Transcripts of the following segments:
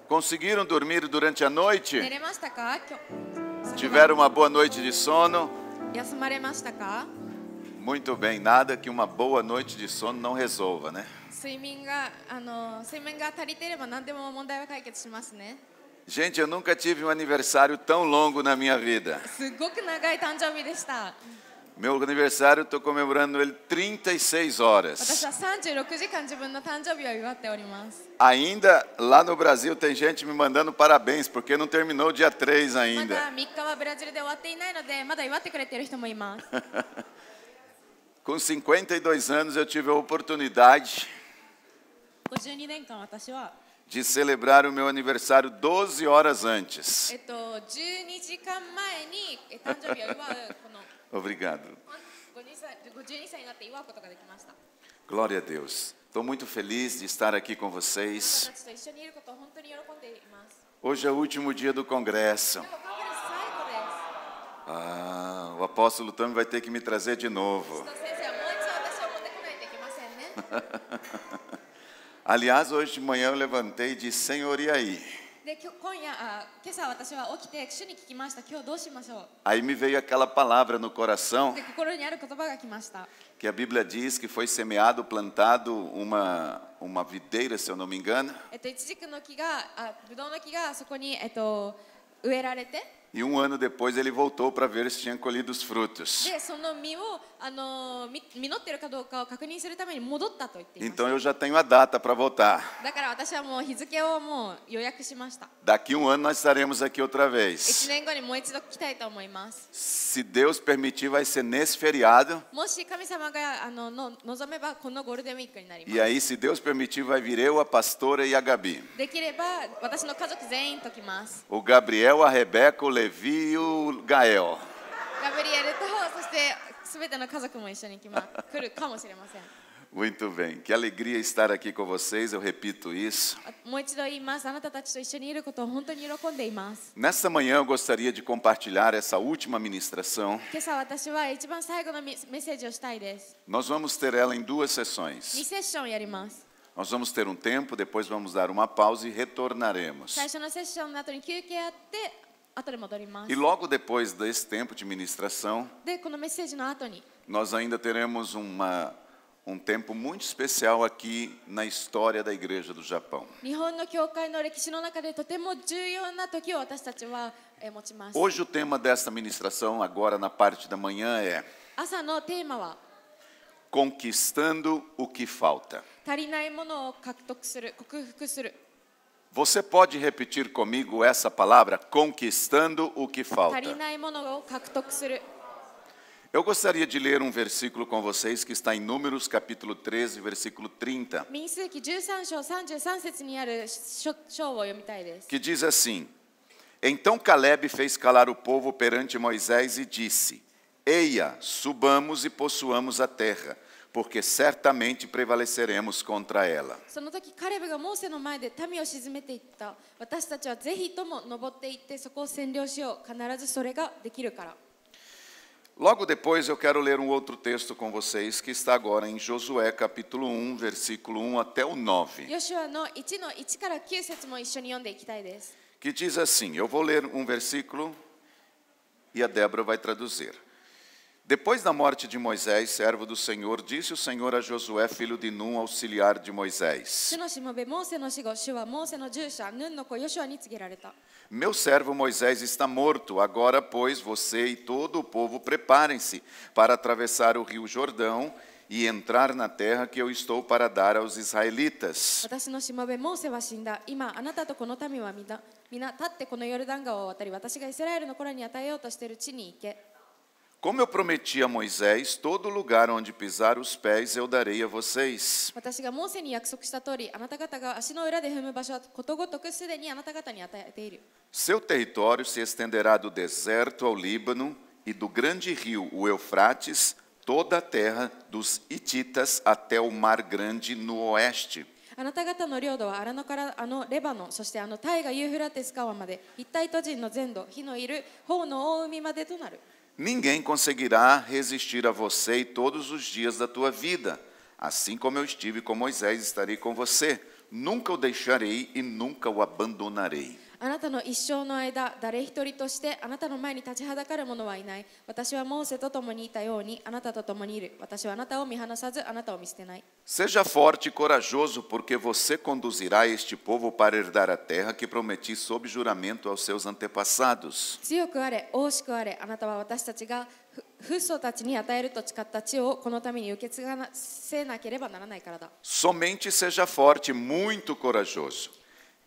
Conseguiram dormir durante a noite? 寝れましたか？ Tiveram uma boa noite de sono? 休まれましたか？ Muito bem, nada que uma boa noite de sono não resolva, né? 睡眠が足りていれば何でも問題は解決しますね。 Gente, eu nunca tive um aniversário tão longo na minha vida. すっごく長い誕生日でした。 Meu aniversário, estou comemorando ele 36 horas. 私は36時間自分の誕生日を祝っております。 Ainda lá no Brasil tem gente me mandando parabéns, porque não terminou o dia 3ま ainda. だ3日はブラジルで終わっていないので、まだ祝ってくれている人もいます。 Com 52 anos eu tive a oportunidade 52年間私は de celebrar o meu aniversário 12 horas antes. 12時間前に誕生日を祝うこの Obrigado. 52歳になって祝うことができました。 Glória a Deus. Estou muito feliz de estar aqui com 私 vocês. たちと一緒にいることを本当に喜んでいます。 Hoje é o último dia do congresso. でもカンファレンス最後です。 Ah, o apóstolo Tami vai ter que me trazer de novo. 先生はもう一度私を持ってこないといけませんね。 Aliás, hoje de manhã eu levantei e disse, Senhor, e aí? で今朝私は起きて主に聞きました。今日どうしましょう。 Aí me veio aquela palavra no coração で心にある言葉が来ました。 que a Bíblia diz que foi semeado, plantado uma videira, se eu não me engano. イチジクの木がブドウの木がそこに植えられて。 E um ano depois ele voltou para ver se tinha colhido os frutos. でその実を実っているかどうかを確認するために戻ったと言っています。 Então eu já tenho a data para voltar. だから私はもう日付をもう予約しました。 Daqui um ano nós estaremos aqui outra 1 vez. 年後にもう一度来たいと思います。 Se Deus permitir, vai ser nesse feriado. もし神様が望めばこのゴールデンウィークになりま E す。 aí, se Deus permitir, vai vir eu, a pastora e a Gabi. できれば私の家族全員と来ます。 O Gabriel, a Rebeca, o Levi e o Gael. ガブリエルとそしてすべての家族も一緒に来るかもしれません。 Muito bem. Que alegria estar aqui com vocês. Eu repito isso. もう一度言います。あなたたちと一緒にいることを本当に喜んでいます。 Nesta manhã eu gostaria de compartilhar essa última ministração. 今朝私は一番最後のメッセージをしたいです。 Nós vamos ter ela em 2 2 sessões. セッションやります。 Nós vamos ter um tempo, depois vamos dar uma pausa e retornaremos. 最初のセッションの後に休憩あって後で戻ります E。logo depois desse tempo de ministração, でこのメッセージの後に nós ainda teremos um tempo muito especial aqui na história da Igreja do Japão. 日本の教会の歴史の中でとても重要な時を私たちは持ちます。 Hoje o tema desta ministração, agora na parte da manhã, é 朝のテーマは Conquistando o que falta. 足りないものを獲得する、克服する。 Você pode repetir comigo essa palavra? Conquistando o que 足 falta. りないものを獲得する。 Eu gostaria de ler um versículo com vocês que está em Números capítulo 13, versículo 30, 民数記13章33節にある章を読みたいです。 que diz assim: Então Caleb fez calar o povo perante Moisés e disse: Eia, subamos e possuamos a terra, porque certamente prevaleceremos contra ela. その時カレブがモーセの前で民を鎮めていった。私たちはぜひとも登っていってそこを占領しよう。必ずそれができるから。 Logo depois eu quero ler um outro texto com vocês que está agora em Josué capítulo 1, versículo 1 até o 9, ヨシュアの1の1から9節も一緒に読んでいきたいです。 que diz assim, eu vou ler um versículo e a Débora vai traduzir. Depois da morte de Moisés, servo do Senhor, disse o Senhor a Josué, filho de Num, auxiliar de Moisés: 主のしもべモーセの死後、主はモーセの従者ヌンの子ヨシュアに告げられた。 Meu servo Moisés está morto, agora, pois, você e todo o povo preparem-se para atravessar o rio Jordão e entrar na terra que eu estou para dar aos israelitas. 私のしもべモーセは死んだ。今あなたとこの民は皆立ってこのヨルダン川を渡り、私がイスラエルの子らに与えようとしている地に行け。 Como eu prometi a Moisés, todo lugar onde pisar os pés eu darei a vocês. 私がモーセに約束した通り、あなた方が足の裏で踏む場所はことごとくすでにあなた方に与えている。 Seu território se estenderá do deserto ao Líbano e do grande rio, o Eufrates, toda a terra dos Hititas até o Mar Grande no oeste. あなた方の領土はアラノからレバノン、そして大河ユーフラテス川まで、ヒッタイト人の全土、火のいる方の大海までとなる。 Ninguém conseguirá resistir a você e todos os dias da tua vida. assim como eu estive com Moisés, estarei com você. Nunca o deixarei e nunca o abandonarei. あなたの一生の間、誰一人としてあなたの前に立ちはだかる者はいない。私はモーセと共にいたようにあなたと共にいる。私はあなたを見放さず、あなたを見捨てない。 Seja forte e corajoso, porque você conduzirá este povo para herdar a terra que prometi sob juramento aos seus antepassados. 強くあれ、大しくあれ、あなたは私たちが父祖たちに与えると誓った地をこのために受け継がせなければならないからだ。 Somente seja forte e muito corajoso.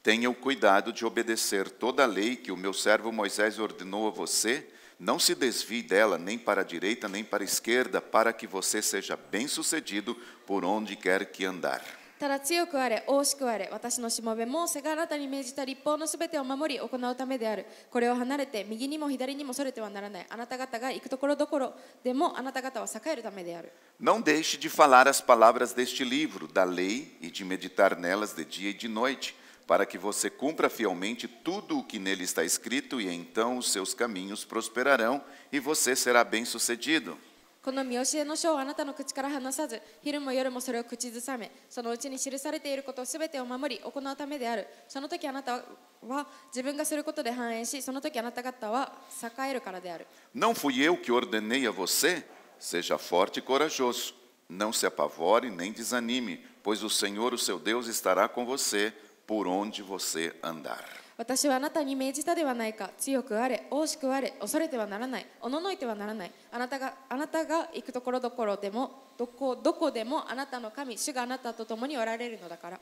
Tenha o cuidado de obedecer toda a lei que o meu servo Moisés ordenou a você. Não se desvie dela nem para a direita nem para a esquerda, para que você seja bem-sucedido por onde quer que andar. ただ強くあれ、大しくあれ、私のしもべモーセがあなたに命じた立法のすべてを守り行うためである。これを離れて右にも左にもそれてはならない。あなた方が行くところどころでもあなた方は栄えるためである。 Não deixe de falar as palavras deste livro, da lei, e de meditar nelas de dia e de noite, para que você cumpra fielmente tudo o que nele está escrito, e então os seus caminhos prosperarão e você será bem-sucedido. この見教えの書をあなたの口から離さず、昼も夜もそれを口ずさめ、そのうちに記されていることすべてを守り行うためである。その時あなたは自分がすることで繁栄し、その時あなた方は栄えるからである。 Não fui eu que ordenei a você? Seja forte e corajoso. Não se apavore nem desanime, pois o Senhor, o seu Deus, estará com você por onde você andar. 私はあなたに命じたではないか。強くあれ、大しくあれ、恐れてはならない。おののいてはならない。あなたが行くところどころでも、どこでもあなたの神、主があなたと共におられるのだから。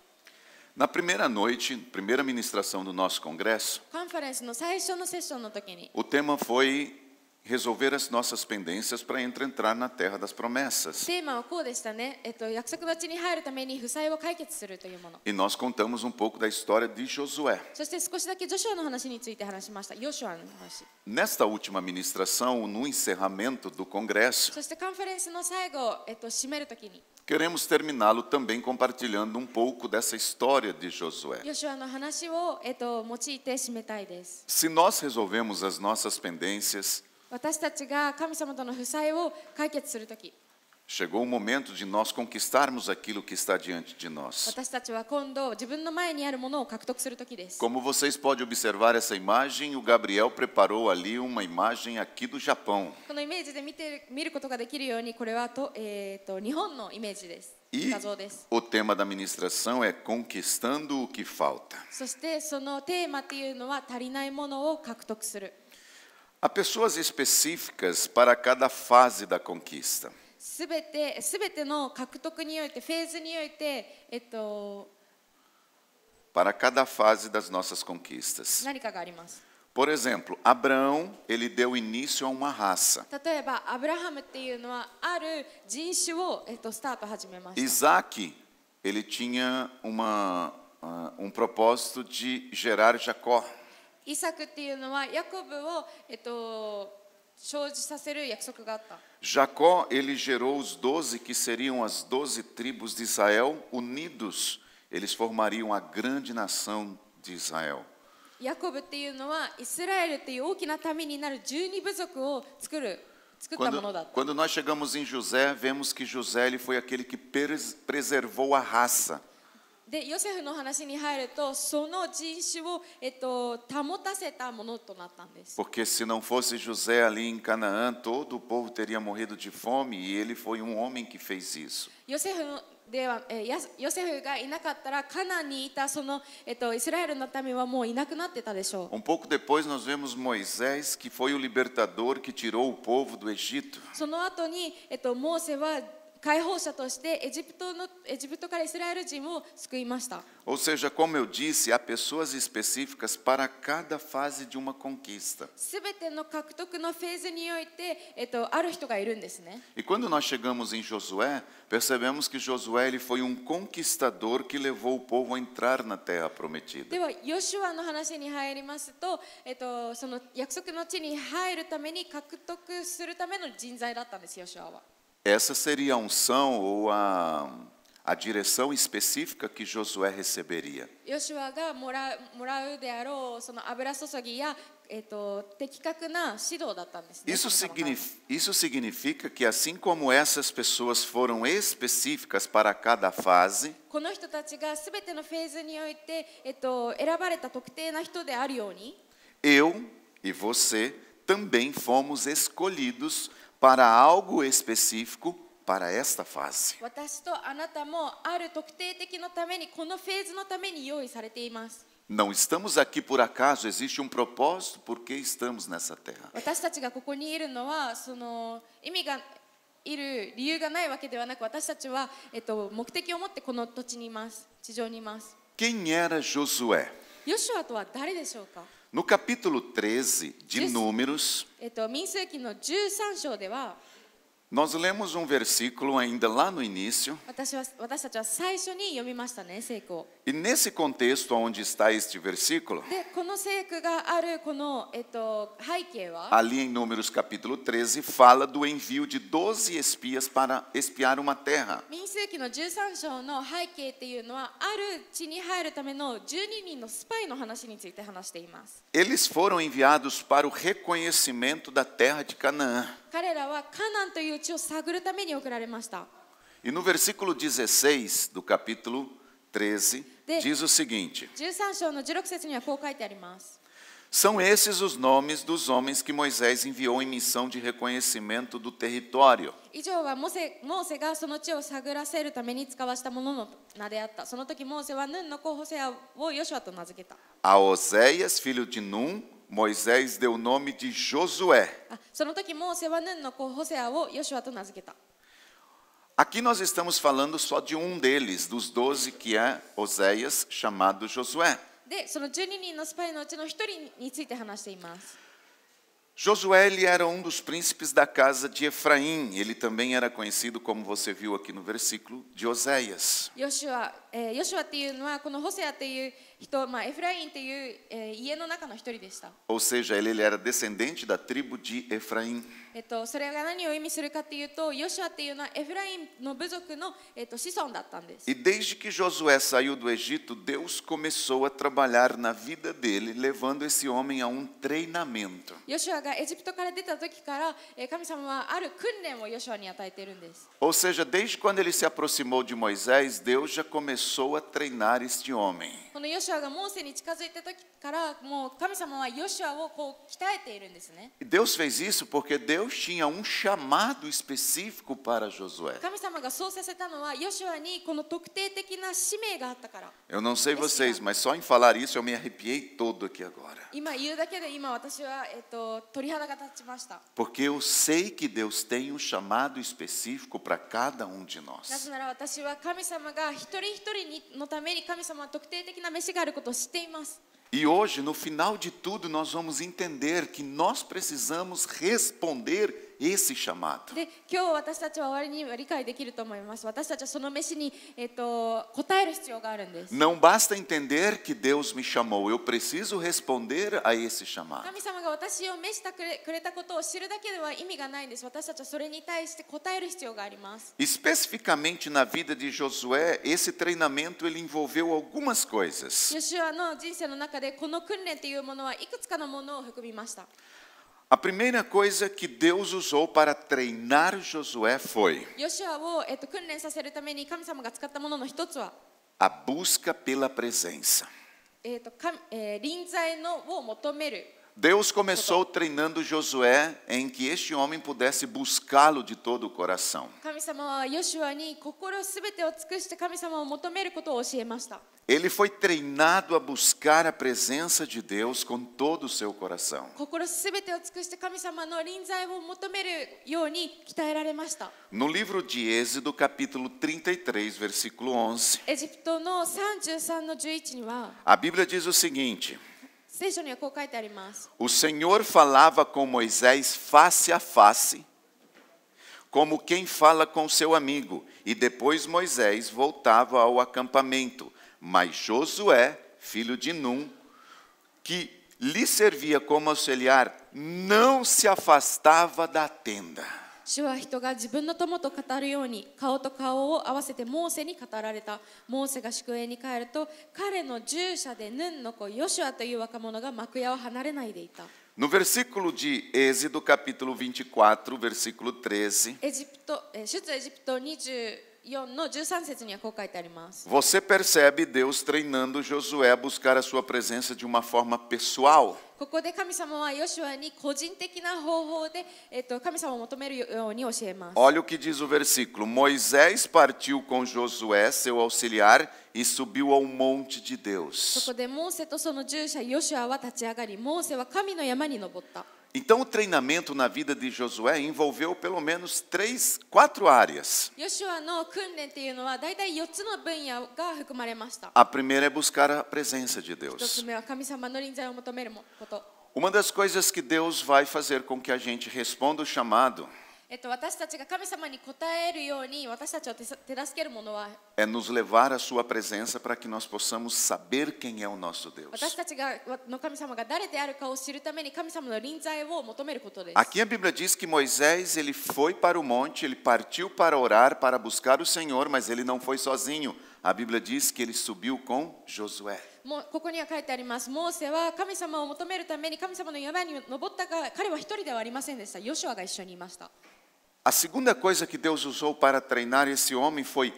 Na primeira noite, primeira ministração do nosso congresso, カンファレンスの最初のセッションの時に、 o tema foi resolver as nossas pendências para entrar na terra das promessas. テーマはこうでしたね。約束の地に入るために負債を解決するというもの。 E nós contamos um pouco da história de Josué. そして少しだけジョシュアの話について話しました。ヨシュアの話。 Nesta última ministração, no encerramento do congresso, そしてカンファレンスの最後、締める時に、 queremos terminá-lo também compartilhando um pouco dessa história de Josué. ヨシュアの話を、用いて締めたいです。 Se nós resolvemos as nossas pendências, 私たちが神様との負債を解決するとき、 chegou o momento de nós conquistarmos aquilo que está diante de nós. 私たちは今度自分の前にあるものを獲得するときです。 Como vocês podem observar essa imagem, o Gabriel preparou ali uma imagem aqui do Japão. このイメージで見ることができるように、これは日本のイメージです。 E 画像です。 o tema da ministração é Conquistando o que Falta. そしてそのテーマっていうのは足りないものを獲得する。 Há pessoas específicas para cada fase da conquista. すべての獲得において、フェーズにおいて、Para cada fase das nossas conquistas. 何かがあります。 Por exemplo, Abraão, ele deu início a uma raça. 例えばアブラハムっていうのはある人種を、スタート始めました。 Isaac, ele tinha um propósito de gerar Jacó. イサクっていうのはヤコブを、生じさせる約束があった。 Jacó, ele gerou os 12 que seriam as 12 tribos de Israel unidos. Eles formariam a grande nação de Israel. ヤコブっていうのはイスラエルっていう大きな民になる12部族を作ったものだった。 Quando nós chegamos em José, vemos que José ele foi aquele que preservou a raça. でヨセフの話に入ると、その人種を、保たせたものとなったんです。 Porque se não fosse José ali em Canaã, todo o povo teria morrido de fome, e ele foi um homem que fez isso. ヨセフがいなかったらカナンにいたその、イスラエルの民はもういなくなってたでしょう。 Um pouco depois nós vemos Moisés, que foi o libertador que tirou o povo do Egito. その後に、モーセは解放者としてエジプトからイスラエル人を救いました。 Ou seja, como eu disse, há pessoas específicas para cada fase de uma conquista. すべての獲得のフェーズにおいて、ある人がいるんですね。 E quando nós chegamos em Josué, percebemos que Josué ele foi um conquistador que levou o povo a entrar na terra prometida. ではヨシュアの話に入りますと、その約束の地に入るために獲得するための人材だったんです、ヨシュアは。 Essa seria a unção ou a a direção específica que Josué receberia. ヨシュアがもらうであろうその油注ぎや、的確な指導だったんですね。 Isso significa que assim como essas pessoas foram específicas para cada fase, この人たちがすべてのフェーズにおいて、選ばれた特定な人であるように、 eu e você também fomos escolhidos para algo específico para esta fase. 私とあなたもある特定的のためにこのフェーズのために用意されています。 Não estamos aqui por acaso, existe propósito por que estamos nessa terra. 私たちがここにいるのはその意味がいる理由がないわけではなく、私たちは、目的を持ってこの土地にいます。地上にいます。 Quem era Josué? ヨシュアとは誰でしょうか。 No capítulo 13 de Números, 民数記の13章では nós lemos versículo ainda lá no início. 私たちは最初に読みましたね、聖句を。 E nesse contexto onde está este versículo, で、この聖句があるこの、背景は ali em Números capítulo 13, fala do envio de 12 espias para espiar uma terra. 民数記の13章の背景っていうのは、ある地に入るための12人のスパイの話について話しています。 Eles foram enviados para o reconhecimento da terra de Canaã. 彼らはカナンという地を探るために送られました。 E no versículo 16 do capítulo 13, diz o seguinte: 13章の16節にはこう書いてあります。 São esses os nomes dos homens que Moisés enviou em missão de reconhecimento do território. 以上はモーセがその地を探らせるために使わしたものの名であった。その時モーセはヌンの子ホセアをヨシュアと名付けた。 A Oséias, filho de Num, Moisés deu o nome de Josué. その時モーセはヌンの子ホセアをヨシュアと名付けた。 Aqui nós estamos falando só de um deles, dos 12, que é Oséias, chamado Josué. で、その12人のスパイのうちの1人について話しています。 Josué, ele era dos príncipes da casa de Efraim. Ele também era conhecido, como você viu aqui no versículo, de Oséias. ヨシュアっていうのはこのホセアっていう人、エフラインっていう、家の中の一人でした。 Ou seja, ele era descendente da tribo de Efraim. それが何を意味するかっていうと、ヨシュアっていうのはエフラインの部族の、子孫だったんです。 E desde que Josué saiu do Egito, Deus começou a trabalhar na vida dele, levando esse homem a treinamento. ヨシュアがエジプトから出た時から、神様はある訓練をヨシュアに与えているんです。 Ou seja, desde quando ele se aproximou de Moisés, Deus já começou a treinar este homem. このヨシュアがモーセに近づいた時からもう神様はヨシュアをこう鍛えているんですね。 E Deus fez isso porque Deus tinha chamado específico para Josué. 神様がそうさせたのはヨシュアにこの特定的な使命があったから。 Eu não sei vocês, mas só em falar isso eu me arrepiei todo aqui agora. 今言うだけで今私は、鳥肌が立ちました。 Porque eu sei que Deus tem chamado específico para cada de な nós. ぜなら私は神様が一人一人のために神様は特定的な召しがあることを知っています。 E hoje, no final de tudo, nós vamos entender que nós precisamos responder esse chamado. で、今日私たちは終わりには理解できると思います。私たちはその召しに、答える必要があるんです。 Não basta entender que Deus me chamou, eu preciso responder a esse chamado. 神様が私を召してくれたことを知るだけでは意味がないんです。私たちはそれに対して答える必要があります。 Especificamente na vida de Josué, esse treinamento ele envolveu algumas coisas. ヨシュアの人生の中でこの訓練というものはいくつかのものを含みました。 A primeira coisa que Deus usou para treinar Josué foi ヨシュアを、訓練させるために神様が使ったものの一つは、 a busca pela presença. 臨在を求める。 Deus começou treinando Josué em que este homem pudesse buscá-lo de todo o coração. 神様はヨシュアに心すべてを尽くして神様を求めることを教えました。 Ele foi treinado a buscar a presença de Deus com todo o seu coração. 心すべてを尽くして神様の臨在を求めるように鍛えられました。 No livro de Êxodo, capítulo 33, versículo 11, エジプトの33の11には、 a Bíblia diz o seguinte: 聖書にはこう書いてあります。 O Senhor falava com Moisés face a face, como quem fala com seu amigo, e depois Moisés voltava ao acampamento. Mas Josué, filho de Num, que lhe servia como auxiliar, não se afastava da tenda. 主は人が自分の友と語るように顔と顔を合わせてモーセに語られた。モーセが宿営に帰ると彼の従者でヌンの子ヨシュアという若者が幕屋を離れないでいた。 No versículo de Êxodo, capítulo 24, versículo 13, 出エジプト24の13節にはこう書いてあります。 você percebe Deus treinando Josué a buscar a sua presença de uma forma pessoal. ここで神様はヨシュアに個人的な方法で、神様を求めるように教えます。 Olha o que diz o versículo. Moisés partiu com Josué, seu auxiliar, e subiu ao monte de そ Deus. こでモーセとその従者ヨシュアは立ち上がり、モーセは神の山に登った。 Então, o treinamento na vida de Josué envolveu pelo menos 4 áreas. ヨシュアの訓練っていうのは大体4つの分野が含まれました。 A primeira é buscar a presença de 1つ Deus. 目は神様の臨在を求めること。 Uma das coisas que Deus vai fazer com que a gente responda o chamado 私たちが神様に答えるように私たちを手助けるものは é nos levar à sua presença para que nós possamos saber quem é o nosso Deus. 私たちの神様が誰であるかを知るために神様の臨在を求めることです。 Aqui a Bíblia diz que Moisés ele foi para o monte, ele partiu para orar, para buscar o Senhor, mas ele não foi sozinho. A Bíblia diz que ele subiu com Josué. もうここには書いてあります。モーセは神様を求めるために神様の山に登ったが、彼は一人ではありませんでした。ヨシュアが一緒にいました。 A segunda coisa que Deus usou para treinar esse homem foi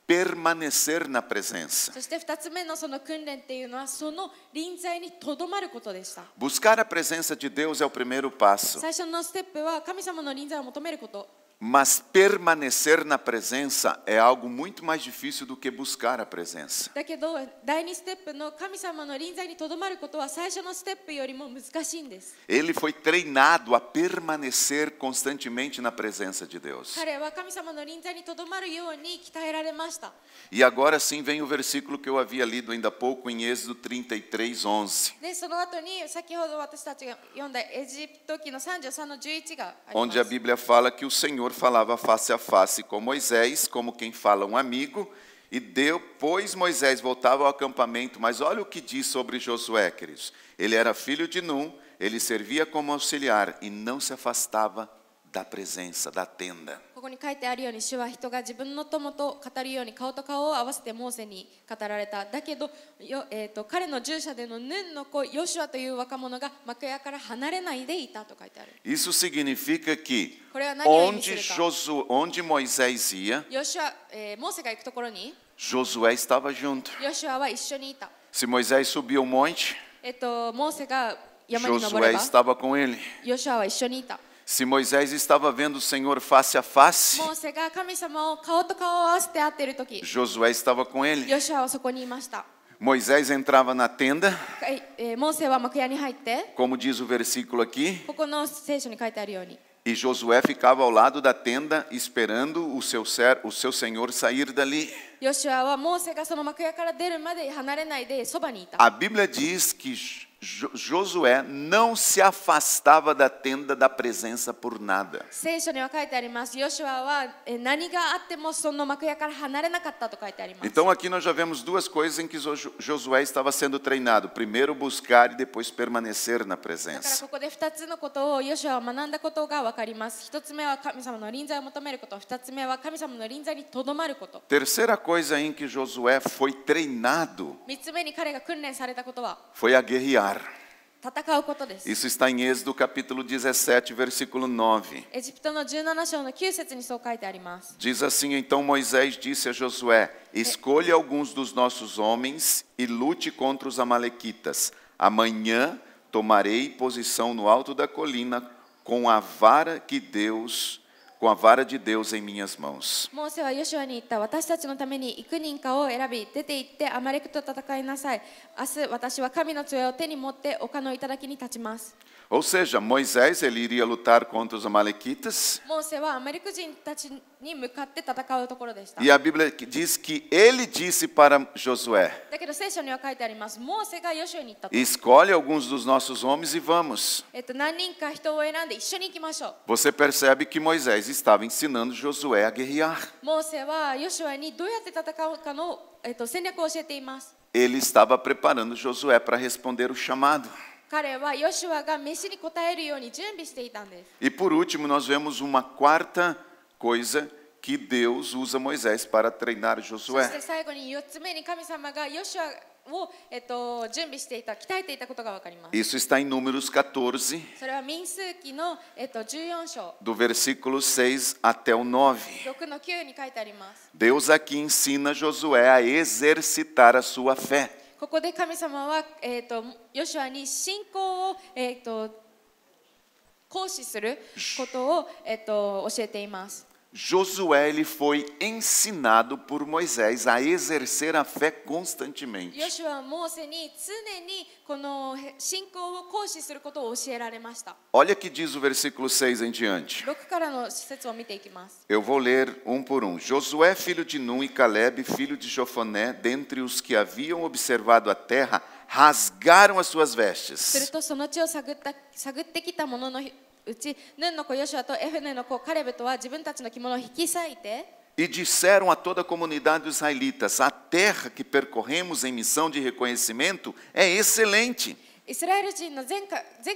permanecer na presença. そして2つ目のその訓練っていうのはその臨在にとどまることでした。 Buscar a presença de Deus é o primeiro passo, 最初のステップは神様の臨在を求めること。 mas permanecer na presença é algo muito mais difícil do que buscar a presença. だけど第2ステップの神様の臨在にとどまることは最初のステップよりも難しいんです。 Ele foi treinado a permanecer constantemente na presença de Deus. 彼は神様の臨在にとどまるように鍛えられました。 E agora sim vem o versículo que eu havia lido ainda há pouco em Êxodo 33:11, でその後に先ほど私たちが読んだエジプト記の33の11があります。 onde a Bíblia fala que o Senhor falava face a face com Moisés, como quem fala um amigo, e depois Moisés voltava ao acampamento. Mas olha o que diz sobre Josué, queridos. Ele era filho de Num, ele servia como auxiliar e não se afastava da presença, da tenda. ここに書いてあるように主は人が自分の友と語るように顔と顔を合わせてモーセに語られた。だけど彼の従者でのヌンの子ヨシュアという若者が幕屋から離れないでいたと書いてある。 Isso significa que これは何を意味するか。 onde Moisés ia, ヨシュア、モーセが行くところに Josué estava junto. ヨシュアは一緒にいた。 Se Moisés subia o monte, モーセが山に登 Josué れば estava com ele. ヨシュアは一緒にいた。 Se Moisés estava vendo o Senhor face a face, モーセが神様を顔と顔を合わせて会っているとき、 Josué estava com ele. ヨシュアはそこにいました。 Moisés entrava na tenda, モーセは幕屋に入って、 como diz o versículo aqui, ここの聖書に書いてあるように、 e Josué ficava ao lado da tenda esperando o seu senhor sair dali. ヨシュアはモーセがその幕屋から出るまで離れないでそばにいた。 A Bíblia diz que Josué não se afastava da tenda da presença por nada. 聖書には書いてあります。ヨシュアは何があってもその幕屋から離れなかったと書いてあります。 Então aqui nós já vemos duas coisas em que Josué estava sendo treinado. Primeiro buscar e depois permanecer na だから presença. ここで2つのことをヨシュアは学んだことが分かります。1つ目は神様の臨在を求めること、2つ目は神様の臨在にとどまること。 Terceira coisa em que Josué foi treinado 3つ目に彼が訓練されたことは foi a guerrear. 戦うことです。 Isso está em Êxodo capítulo 17, versículo 9. エジプトの17章の9節にそう書いてあります。 Diz assim: Então Moisés disse a Josué: Escolha alguns dos nossos homens e lute contra os amalequitas. Amanhã tomarei posição no alto da colina com a vara de Deus em minhas mãos. モーセはヨシュアに言った。私たちのために幾人かを選び出て行ってアマレクと戦いなさい。明日私は神の杖を手に持って丘の頂に立ちます。 Ou seja, Moisés ele iria lutar contra os amalequitas. モーセはアマレク人たちに向かって戦うところでした。 E a Bíblia diz que ele disse para Josué: だけど聖書には書いてあります。モーセがヨシュアに言ったと。 Escolhe alguns dos nossos homens e vamos. 何人か人を選んで一緒に行きましょう。 Você percebe que Moisés estava ensinando Josué a guerrear. モーセはヨシュアにどうやって戦うかの戦略を教えています。 Ele estava preparando Josué para responder o chamado. 彼はヨシュアが飯に応えるように準備していたんです。 E por último, nós vemos uma quarta coisa que Deus usa Moisés para treinar そし Josué. て最後に4つ目に神様がヨシュアを、準備していた、鍛えていたことがわかります。 Isso está em Números 14, それは民数記の、14章 do versículo 6 até o 9. 6の9に書いてあります。 Deus aqui ensina Josué a exercitar a sua fé. ここで神様は、ヨシュアに信仰を、行使することを、教えています。 Josué ele foi ensinado por Moisés a exercer a fé constantemente. ヨシュアはモーセに常にこの信仰を行使することを教えられました。 Olha que diz o versículo 6 em diante. 6からの施設を見ていきます。 Eu vou ler um por um. Josué, filho de Nun, e Caleb, filho de Jofoné, dentre os que haviam observado a terra, rasgaram as suas する vestes. とその地を探ってきた者のうち、ヌンの子ヨシュアとエフネの子カレブとは自分たちの着物を引き裂いて、 E disseram a toda a comunidade dos israelitas: a terra que percorremos em missão de reconhecimento é excelente. イスラエル人の全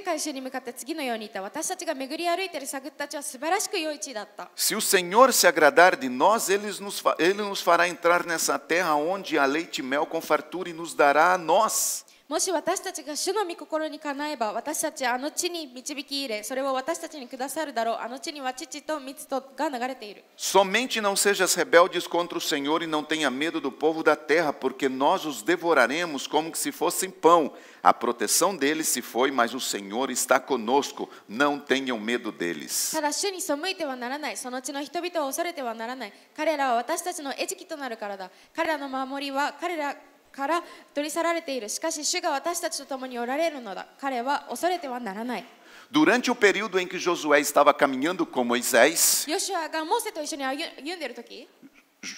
回収に向かって次のように言った。私たちが巡り歩いている探った地は素晴らしく良い地だった。 Se o Senhor se agradar de nós, ele nos fará entrar nessa terra onde há leite e mel com fartura e nos dará a nós. もし私たちが主の御心にかなえば、私たちはあの地に導き入れ、それを私たちにくださるだろう。あの地には乳と蜜とが流れている。 Somente não sejas rebeldes contra o Senhor e não tenha medo do povo da terra, porque nós os devoraremos como que se fossem pão. A proteção deles se foi, mas o Senhor está conosco. Não tenham medo deles. ただ主に背いてはならない。その地の人々を恐れてはならない。彼らは私たちの餌食となるからだ。彼らの守りは彼らから取り去られている。しかし主が私たちと共におられるのだ。彼は恐れてはならない。 Durante o período em que Josué estava caminhando com Moisés, ヨシュアがモーセと一緒に歩んでいるとき、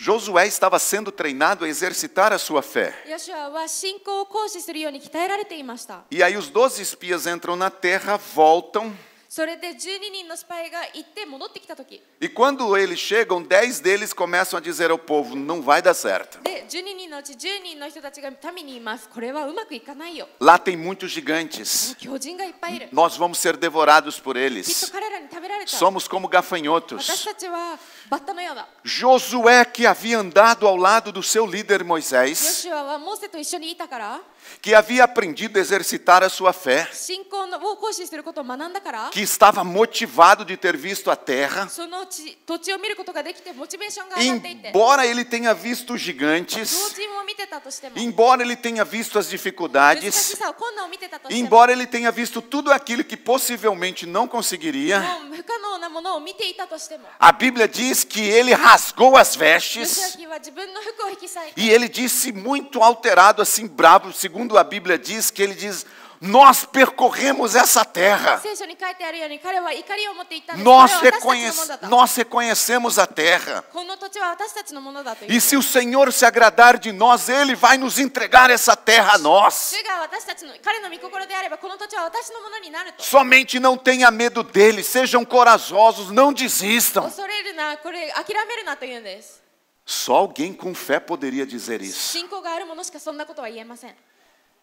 Josué estava sendo treinado a exercitar a sua fé. ヨシュアは信仰を行使するように鍛えられていました。 E aí os 12 espias entram na terra, voltam, それで12人のスパイが行って戻ってきたとき、 e quando eles chegam, 10 deles começam a dizer ao povo: não vai dar certo. で12人のうち10人の人たちが民に言います。これはうまくいかないよ。 Lá tem muitos gigantes. 巨人がいっぱいいる。 Nós vamos ser devorados por きっ eles. と彼らに食べられた。 Somos como 私 gafanhotos. たちはバッタのようだ。 Josué, que havia andado ao lado do seu líder ヨ Moisés, シュアはモーセと一緒にいたから、 que havia aprendido a exercitar a sua fé, 信仰を行使することを学んだから、 que estava motivado de ter visto a terra, その土地を見ることができてモチベーションが上がっていて、 embora ele tenha visto 強 gigantes, 人を見てたとしても、 embora ele tenha visto as 難し dificuldades, さを困難を見てたとしても、 embora ele tenha visto tudo aquilo que possivelmente não conseguiria, もう不可能なものを見ていたとしても、 a Bíblia diz que ele rasgou as ヨシュ vestes アは自分の服を引き裂いて、 e ele disse muito alterado, assim bravo, segundo a Bíblia diz, que ele diz: nós percorremos essa terra, 聖書に書いてあるように彼は怒りを持っていったんです。 nós, これは私たちのものだと。 nós reconhecemos a terra. この土地は私たちのものだという。 E se o Senhor se agradar de nós, Ele vai nos entregar essa terra a nós. 主が私たちの彼の御心であればこの土地は私のものになると。 Somente não tenha medo dele, sejam corajosos, não desistam. 恐れるな、これ諦めるなというんです。 Só alguém com fé poderia dizer isso. 信仰がある者しかそんなことは言えません。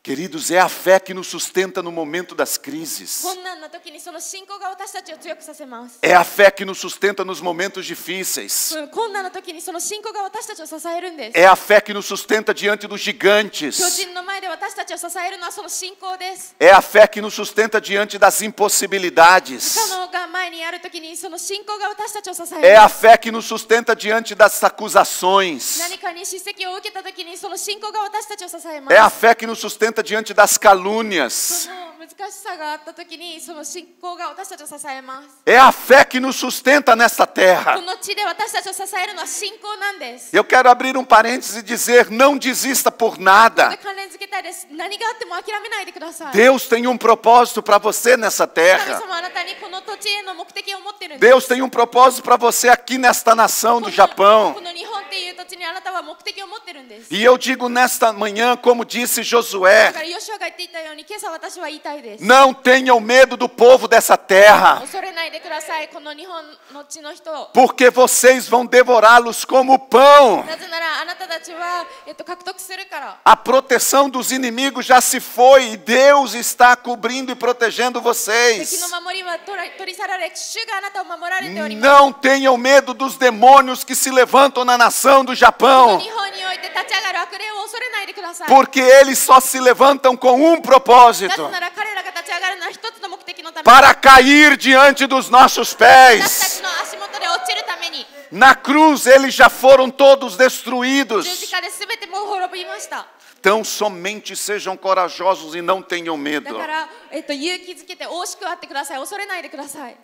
Queridos, é a fé que nos sustenta no momento das crises. 困難な時にその信仰が私たちを強くさせます。 É a fé que nos sustenta nos momentos difíceis. 困難な時にその信仰が私たちを支えるんです。 É a fé que nos sustenta diante dos 巨 gigantes. 人の前で私たちを支えるのはその信仰です。 É a fé que nos sustenta diante das impossibilidades. 不可能が前にある時にその信仰が私たちを支え É る。 a fé que nos sustenta diante das acusações. 何かに叱責を受けた時にその信仰が私たちを支えま É a す。 fé que nos sustenta diante das calúnias. その難しさがあった時にその信仰が私たちを支えます。 É a fé que nos sustenta nesta こ terra. の地で私たちを支えるのは信仰なんです。 Eu quero abrir um parêntese e dizer: não desista por nada. 関連付けたいです。何があっても諦めないでください。 Deus tem um propósito para você nessa 神 terra. 様あなたにこの土地への目的を持ってるんです。 Deus tem um propósito para você aqui nesta nação do こ Japão. の日本っていう土地にあなたは目的を持ってるんです。 E eu digo nesta manhã, como disse だ Josué: からヨシュアが言っていたように今朝私は言いたいです。です。 Não tenham medo do povo dessa terra, 恐れないでください、この日本の地の人を。 porque vocês vão devorá-los como pão. なぜならあなたたちは、獲得するから。 A proteção dos inimigos já se foi e Deus está cobrindo e protegendo 敵 vocês. の守りは取り去られ、主があなたを守られております。 Não tenham medo dos demônios que se levantam na nação do この Japão, 日本において立ち上がる悪霊を恐れないでください。 porque eles só se levantam com um なぜ propósito: なら彼らが立ち上がるのは一つの目的のため。 para cair diante dos nossos 私た pés. ちの足元で落ちるために。 Na cruz eles já foram todos 十字 destruídos. 架で全てもう滅びました。 Então somente sejam corajosos e não tenham だ medo. から、勇気づけて大しくあってください。恐れないでください。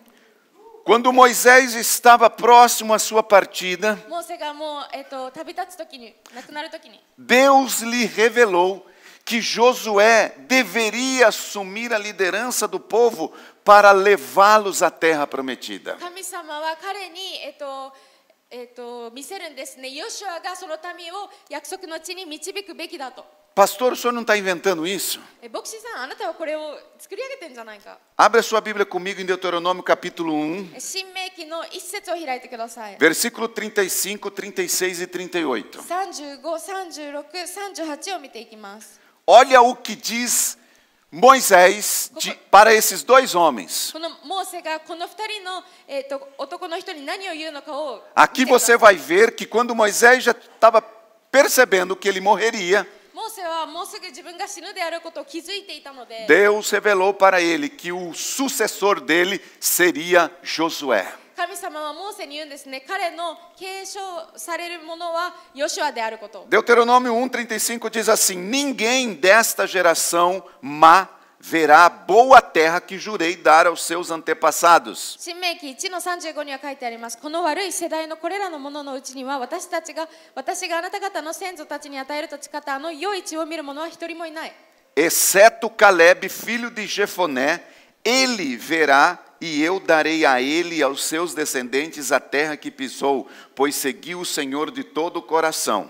Quando Moisés estava próximo à sua partida, モーセがもう、旅立つ時に、亡くなる時に、 Deus lhe revelou que Josué deveria assumir a liderança do povo para levá-los à terra prometida. 神様は彼に、見せるんですね。ヨシュアがその民を約束の地に導くべきだと。 Pastor, o senhor não está inventando isso? 牧師さん、あなたはこれを作り上げてんじゃないか。 Abra sua Bíblia comigo em Deuteronômio capítulo 1, 新明記の一節を開いてください。 versículo 35, 36 e 38. 35、36、38を見ていきます。 Olha o que diz Moisés para esses dois homens. このモーセがこの二人の、男の人に何を言うのかを Aqui 見てください。 você vai ver que quando Moisés já estava percebendo que ele morreria, モーセはもうすぐ自分が死ぬであることを気づいていたので、 Deus revelou para ele que o sucessor dele seria Josué. 神様はモーセに言うんですね。彼の継承されるものはヨシュアであること。 Deuteronômio 1:35 diz assim: Ninguém desta geração má verá a boa terra que jurei dar aos seus antepassados. 新明記1の35には書いてあります。この悪い世代のこれらのもののうちには私があなた方の先祖たちに与えると誓ったあの良い地を見る者は一人もいない。 Exceto Caleb, filho de Jefoné, ele verá e eu darei a ele e aos seus descendentes a terra que pisou, pois seguiu o Senhor de todo o coração.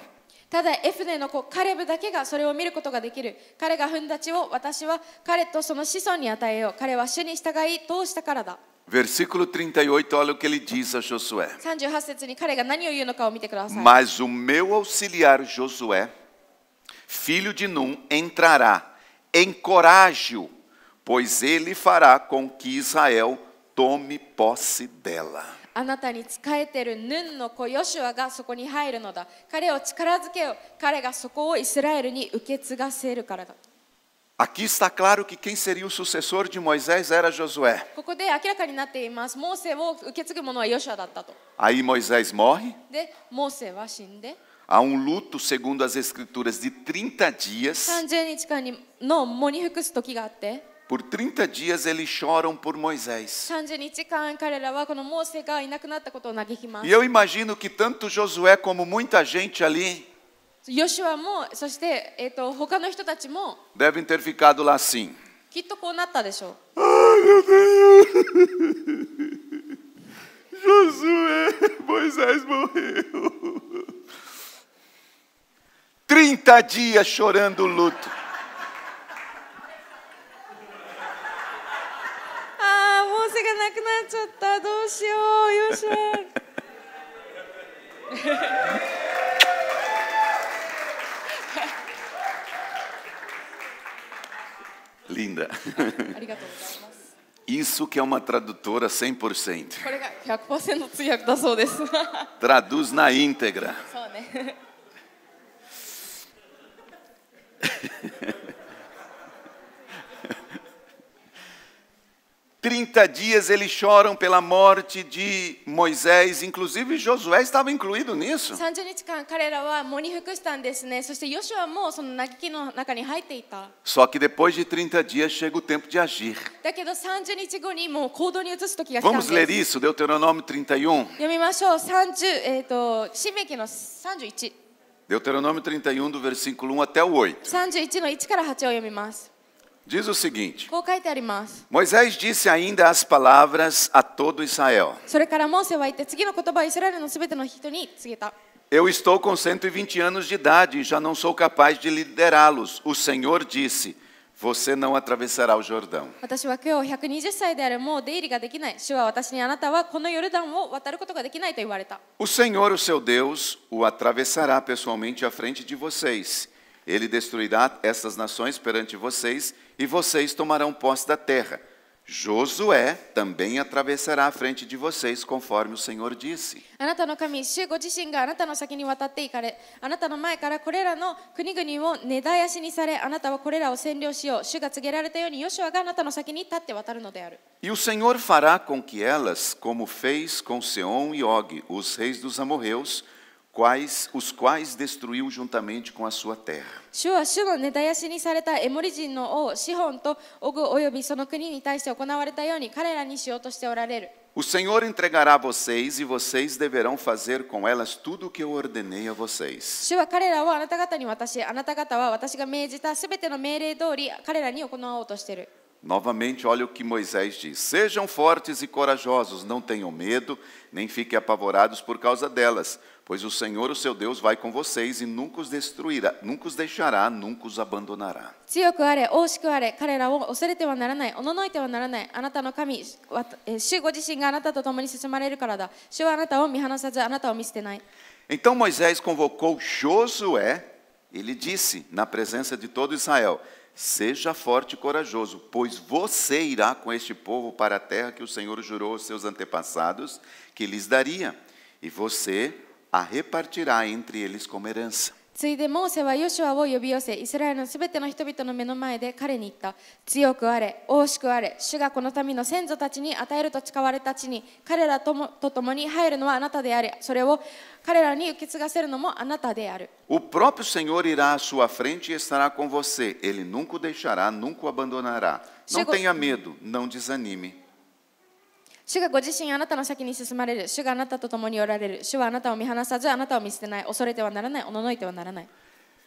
ただエフネの子カレブだけがそれを見ることができる。彼が踏んだ地を私は彼とその子孫に与えよう。彼は主に従い通したからだ。 Versículo 38, olha o que ele diz a Josué. 38節に彼が何を言うのかを見てください。 Mas o meu auxiliar Josué, filho de Num, entrará, encoraje-o, pois ele fará com que Israel tome posse dela. あなたに仕えているヌンの子ヨシュアがそこに入るのだ。彼を力づけよう。彼がそこをイスラエルに受け継がせるからだ。 Aqui está claro que quem seria o sucessor de Moisés era Josué. ここで明らかになっています。モーセを受け継ぐ者はヨシュアだったと。 Aí Moisés morre. で、モーセは死んで Há luto, segundo as escrituras, de 30 dias. 30日間の喪に服す時があって、 Por 30 dias eles choram por Moisés. 30日間彼らはこのモーセがいなくなったことを嘆きま E す。 eu imagino que tanto Josué como muita gente ali ヨシュアも、そして、他の人たちも devem ter ficado lá assim. きっとこうなったでしょう。 Ai, meu Deus! Josué, Moisés morreu. 30 dias chorando o luto. ああ、モーセがなくなっちゃった。どうしよう、ヨシュア。 Linda. ありがとうございます。 Isso que é uma tradutora 100%. これが 100% 通訳だそうです。そう Traduz na íntegra. ね。 30 dias eles choram pela morte de Moisés, inclusive Josué estava incluído nisso. 30日間彼らは喪に服したんですね。そしてヨシュアもその嘆きの中に入っていた。 Só que depois de 30 dias chega o tempo de agir. だけど30日後にもう行動に移す時が来たんで Vamos す。 ler isso, Deuteronômio 31. 読みましょう。新明記の31。 Deuteronômio 31, do versículo 1 até o 8. 31の1から8を読みます。 Diz o seguinte: こう書いてあります。 Moisés disse ainda as palavras a todo Israel. それからモーセは言って次の言葉をイスラエルのすべての人に告げた。 Eu estou com 120 anos de idade e já não sou capaz de liderá-los. O Senhor disse: você não atravessará o Jordão. 私は今日120歳であるもう出入りができない。主は私にあなたはこのヨルダンを渡ることができないと言われた。 O Senhor, o seu Deus, o atravessará pessoalmente à frente de vocês. Ele destruirá essas nações perante vocês e vocês tomarão posse da terra. Josué também atravessará à frente de vocês, conforme o Senhor disse. あなたの神、主ご自身があなたの先に渡っていかれ、あなたの前からこれらの国々を根絶やしにされ、あなたはこれらを占領しよう。主が告げられたように、ヨシュアがあなたの先に立って渡るのである。 E o Senhor fará com que elas, como fez com Seom e Og, os reis dos amorreus, os quais destruiu juntamente com a sua terra. 主は主の根絶やしにされたエモリ人の王シホンとオグおよびその国に対して行われたように彼らにしようとしておられる。 O Senhor entregará a vocês e vocês deverão fazer com elas tudo o que eu ordenei a vocês. 主は彼らをあなた方に渡し、あなた方は私が命じたすべての命令通り彼らに行おうとしている。 Novamente, olha o que Moisés diz. Sejam fortes e corajosos, não tenham medo, nem fiquem apavorados por causa delas, pois o Senhor, o seu Deus, vai com vocês e nunca os destruirá, nunca os deixará, nunca os abandonará. 強くあれ、大しくあれ、彼らを恐れてはならない、おののいてはならない。あなたの神、主ご自身があなたと共に進まれるからだ。主はあなたを見放さず、あなたを見捨てない。 Então Moisés convocou Josué, ele disse, na presença de todo Israel: seja forte e corajoso, pois você irá com este povo para a terra que o Senhor jurou aos seus antepassados que lhes daria, e você a repartirá entre eles como herança. ついでモーセはヨシュアを呼び寄せ、イスラエルのすべての人々の目の前で彼に言った。強くあれ、大しくあれ、主がこの民の先祖たちに与えると誓われた地に、彼らと共に入るのはあなたであり、それを彼らに受け継がせるのもあなたである。 O próprio Senhor irá à sua frente e estará com você. Ele nunca o deixará, nunca o abandonará. Não tenha medo, não desanime. 主がご自身あなたの先に進まれる。主があなたと共におられる。主はあなたを見放さず、あなたを見捨てない。恐れてはならない。おののいてはならない。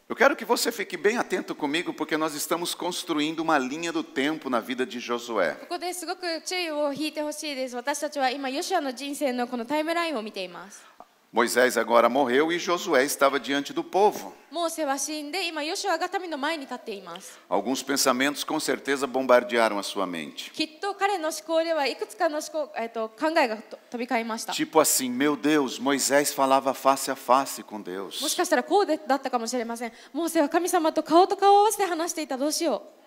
Eu quero que você fique bem atento comigo, porque nós estamos construindo uma linha do tempo na vida de Josué. ここですごく注意を引いてほしいです。私たちは今ヨシュアの人生のこのタイムラインを見ています。 Moisés agora morreu e Josué estava diante do povo. モーセは死んで今ヨシュアが民の前に立っています。 Alguns pensamentos com certeza bombardearam a sua mente. きっと彼の思考ではいくつかの考えが飛び交いました。 Tipo assim, meu Deus, Moisés falava face a face com もし Deus. かしたらこうだったかもしれません。モーセは神様と顔と顔を合わせて話していた。どうしよう。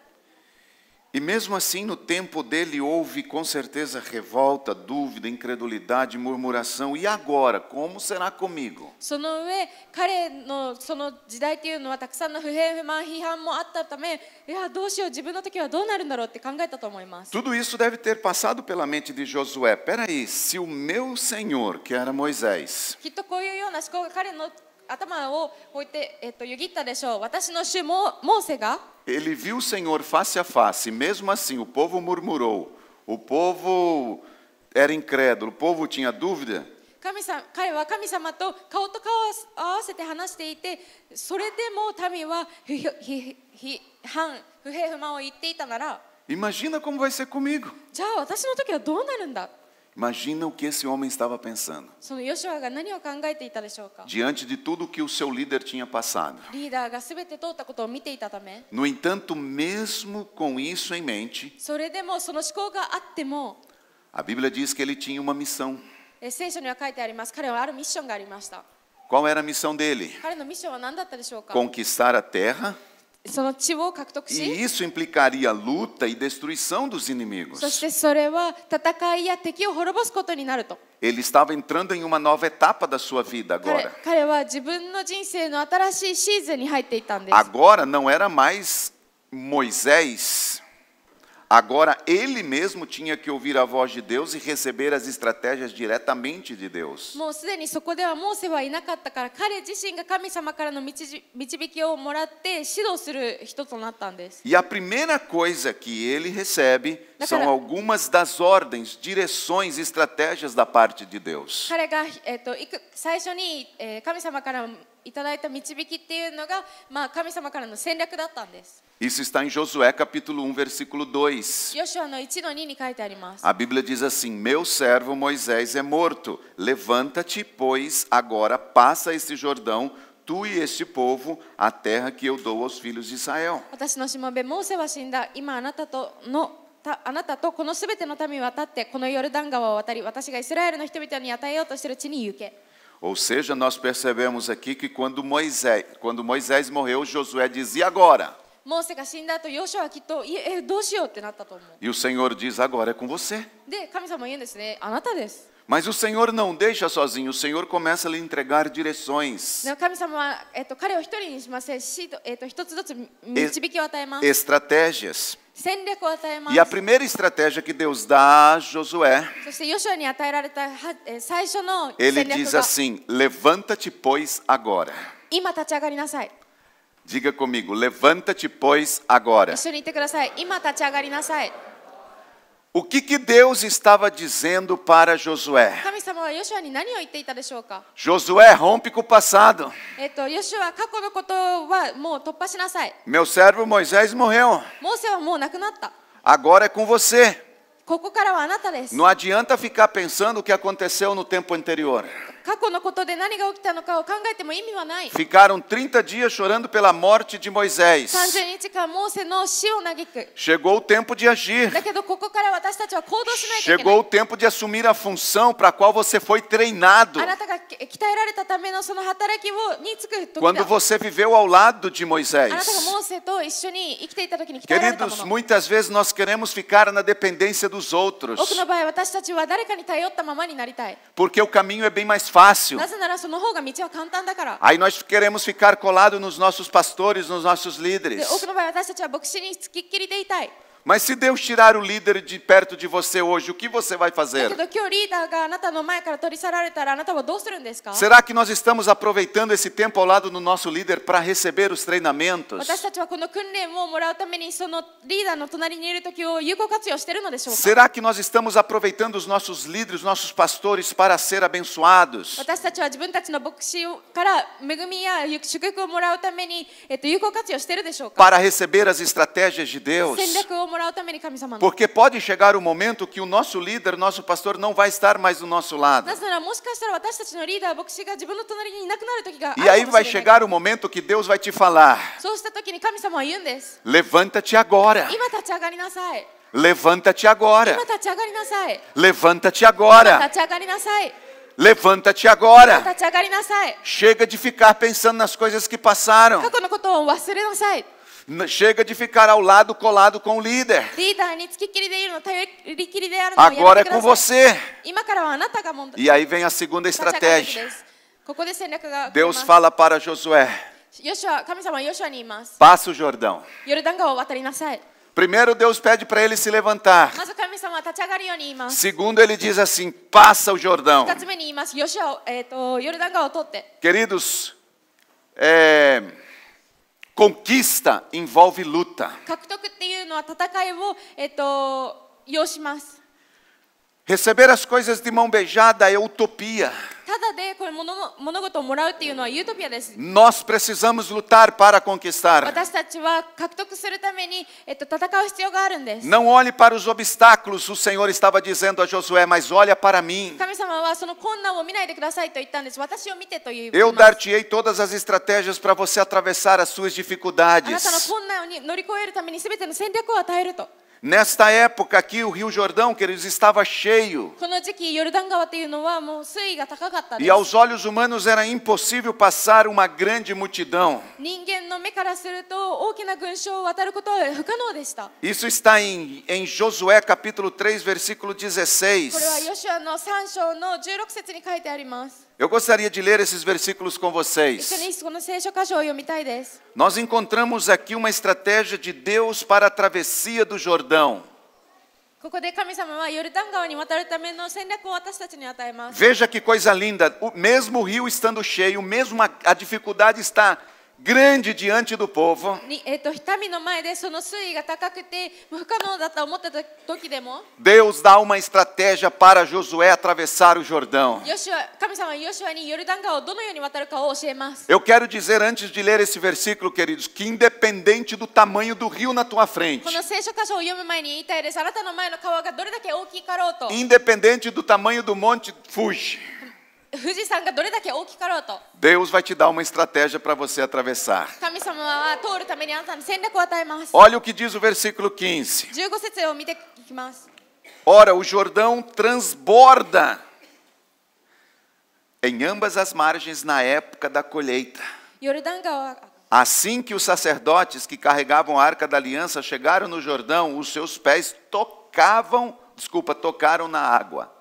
E mesmo assim, no tempo dele, houve com certeza revolta, dúvida, incredulidade, murmuração. E agora, como será comigo? その上、彼のその時代というのはたくさんの不平不満、批判もあったため、いやどうしよう、自分の時はどうなるんだろうって考えたと思います。 Tudo isso deve ter passado pela mente de Josué. Peraí, se o meu Senhor, que era Moisés, きっとこういうような思考が彼の頭をこうやってよぎったでしょう。私の主モーセが ele viu o Senhor face a face, e mesmo assim o povo murmurou, o povo era incrédulo, o povo tinha dúvida. 彼は神様と顔と顔を合わせて話していて、それでも民は不平不満を言っていたなら、 Imagina como vai ser comigo. じゃあ私の時はどうなるんだ。 Imagina o que esse homem estava pensando. そのヨシュアが何を考えていたでしょうか。 Diante de tudo que o seu líder tinha passado. リーダーがすべて通ったことを見ていたため、 No entanto, mesmo com isso em mente, それでもその思考があっても、 a Bíblia diz que ele tinha uma missão. 聖書には書いてあります。彼はあるミッションがありました。 Qual era a missão dele? 彼のミッションは何だったでしょうか。 Conquistar a terra, その地を獲得 e し、 isso implicaria luta e destruição dos inimigos. そしてそれは戦いや敵を滅ぼすことになると。 Ele estava entrando em uma nova etapa da sua vida agora. 彼は自分の人生の新しいシーズンに入っていったんです。 Agora não era mais Moisés. Agora ele mesmo tinha que ouvir a voz de Deus e receber as estratégias diretamente de Deus. もうすでにそこではモーセはいなかったから、彼自身が神様からの導きをもらって指導する人となったんです。 E a primeira coisa que ele recebe são Naquela- algumas das ordens, direções, estratégias da parte de Deus. 彼が、最初に、神様からいただいた導きっていうのが、神様からの戦略だったんです。 Isso está em Josué capítulo 1, versículo 2. ヨシュアの1の2に書いてあります。 A Bíblia diz assim: meu servo Moisés é morto. Levanta-te, pois agora passa este Jordão, tu e este povo a terra que eu dou aos filhos de Israel. 私のしもべモーセは死んだ。今あなたとこのすべての民は立ってこのヨルダン川を渡り、私がイスラエルの人々に与えようとしている地に行け。 Ou seja, nós percebemos aqui que quando Moisés morreu, Josué dizia: "E agora?" モーセが死んだ後、ヨシュアはきっとどうしようってなったと思う。 E o Senhor diz: "Agora é com você." で、神様は言うんですね。あなたです。 Mas o Senhor não deixa sozinho, o Senhor começa a lhe entregar direções, で神様は彼を一人にしませんし、一つずつ導きを与えます。 estratégias. 戦略を与えます。 E a primeira estratégia que Deus dá a Josué, そしてヨシュアに与えられた最初の ele 戦略 diz が assim: "Levanta-te, pois, agora." 今立ち上がりなさい。 Diga comigo: "Levanta-te, pois, agora." 一緒に言ってください。今立ち上がりなさい。 O que Deus estava dizendo para Josué? 神様はヨシュアに何を言っていたでしょうか。 Josué, rompe com o passado. ヨシュアは過去のことはもう突破しなさい。 Meu servo Moisés morreu. モーセはもう亡くなった。 Agora é com você. ここからはあなたです。 Não adianta ficar pensando o que aconteceu no tempo anterior. 過去のことで何が起きたのかを考えても意味はない。 Ficaram 30 dias chorando pela morte de Moisés. 30日間モーセの死を嘆く。 Chegou o tempo de agir. だけどここから私たちは行動しないといけな Chegou い o。tempo de assumir a função para a qual você foi treinado. あなたが鍛えられたためのその働きに就く時 Quando だ。 você viveu ao lado de あなたが Moisés. モーセと一緒に生きていた時に鍛えられたも Queridos, の。 muitas vezes nós queremos ficar na dependência dos 多 outros. くの場合私たちは誰かに頼ったままになりたい。 Porque o caminho é bem mais fácil. なぜならその方が道は簡単だから。 Aí nós queremos ficar colado nos nossos pastores, nos nossos で líderes. 多くの場合私たちは牧師につきっきりでいたい。 Mas se Deus tirar o líder de perto de você hoje, o que você vai だ fazer? けど今日リーダーがあなたの前から取り去られたらあなたはどうするんですか？ Será que nós estamos aproveitando esse tempo ao lado do nosso líder para receber os treinamentos? 私たちはこの訓練をもらうためにそのリーダーの隣にいる時を有効活用しているのでしょうか？ Será que nós estamos aproveitando os nossos líderes, os nossos pastores para ser abençoados? 私たちは自分たちの牧師から恵みや祝福をもらうために、有効活用しているでしょうか？ Para receber as estratégias de Deus? 戦略をもらうために神様の。 Porque pode chegar o momento que o nosso líder, nosso pastor, não vai estar mais do nosso lado. なぜならもしかしたら私たちのリーダー牧師が自分の隣にいなくなる時があ E る aí かも vai しれない。 chegar o momento que Deus vai te falar: そうした時に神様は言うんです。 levanta-te agora. 今立ち上がりなさい。 Levanta-te agora. 今立ち上がりなさい。 Levanta-te agora. 立ち上がりなさい。 Levanta-te agora. 立ち上がりなさい。 Chega de ficar pensando nas coisas que passaram. 過去のことを忘れなさい。 Chega de ficar ao lado colado com o líder. リーダーにつきっきりでいるの、頼りきりであるのをや Agora め é て com ください。 você. 今からはあなたが問題。 E aí vem a segunda 立ち上がるべき estratégia. ですここで戦略が Deus fala para Josué: 神様はヨシュアに言います。 passa o Jordão. ヨルダン川を渡りなさい。 Primeiro, Deus pede para ele se levantar. まず神様は立ち上がるように言います。 Segundo, ele diz assim: passa o Jordão. 二つ目に言います。ヨシュアを、ヨルダン川を通って。 Queridos, conquista envolve luta. 獲得っていうのは戦いを、要します。 Receber as coisas de mão beijada é utopia. ただでこれ物事をもらうっていうのはユートピアです。 Nós precisamos lutar para conquistar. 私たちは獲得するために、戦う必要があるんです。 Não olhe para os obstáculos, o Senhor estava dizendo a Josué, mas olha para mim. 神様はその困難を見ないでくださいと言ったんです。私を見てという。 Eu dar-te-ei todas as estratégias para você atravessar as suas あなたの dificuldades. 困難を乗り越えるために全ての戦略を与えると。 Nesta época aqui, o Rio Jordão, queridos, estava cheio. この時期ヨルダン川っていうのはもう水位が高かったで E す。 aos olhos humanos era impossível passar uma grande multidão. 人間の目からすると大きな群衆を渡ることは不可能でした。 Isso está em Josué capítulo 3, versículo 16. これはヨシュアの3章の16節に書いてあります。 Eu gostaria de ler esses versículos com 一緒 vocês. にこの聖書箇所を読みたいです。 Nós encontramos aqui uma estratégia de Deus para a travessia do Jordão. ここで神様はヨルダン川に渡るための戦略を私たちに与えます。 Veja que coisa linda, mesmo o rio estando cheio, mesmo a dificuldade está grande diante do povo, 民の前でその水位が高くて不可能だと思ってた時でも Deus dá uma estratégia para Josué atravessar o Jordão. 神様はヨシュアにヨルダン川をどのように渡るかを教えます。 Eu quero dizer antes de ler esse versículo, queridos, que independente do tamanho do rio na tua こ frente, の聖書箇所を読む前に言いたいです。あなたの前の川がどれだけ大きいかろうと、 independente do tamanho do monte Fuji, 富士山がどれだけ大きかろうと Deus vai te dar uma estratégia para você atravessar. 神様は通るためにあなたに戦略を与えます Olha o que diz o versículo 15. 15節を見ていきます Ora, o Jordão transborda em ambas as margens na época da colheita. ヨルダン川 Assim que os sacerdotes que carregavam a arca da aliança chegaram no Jordão, os seus pés tocaram na água.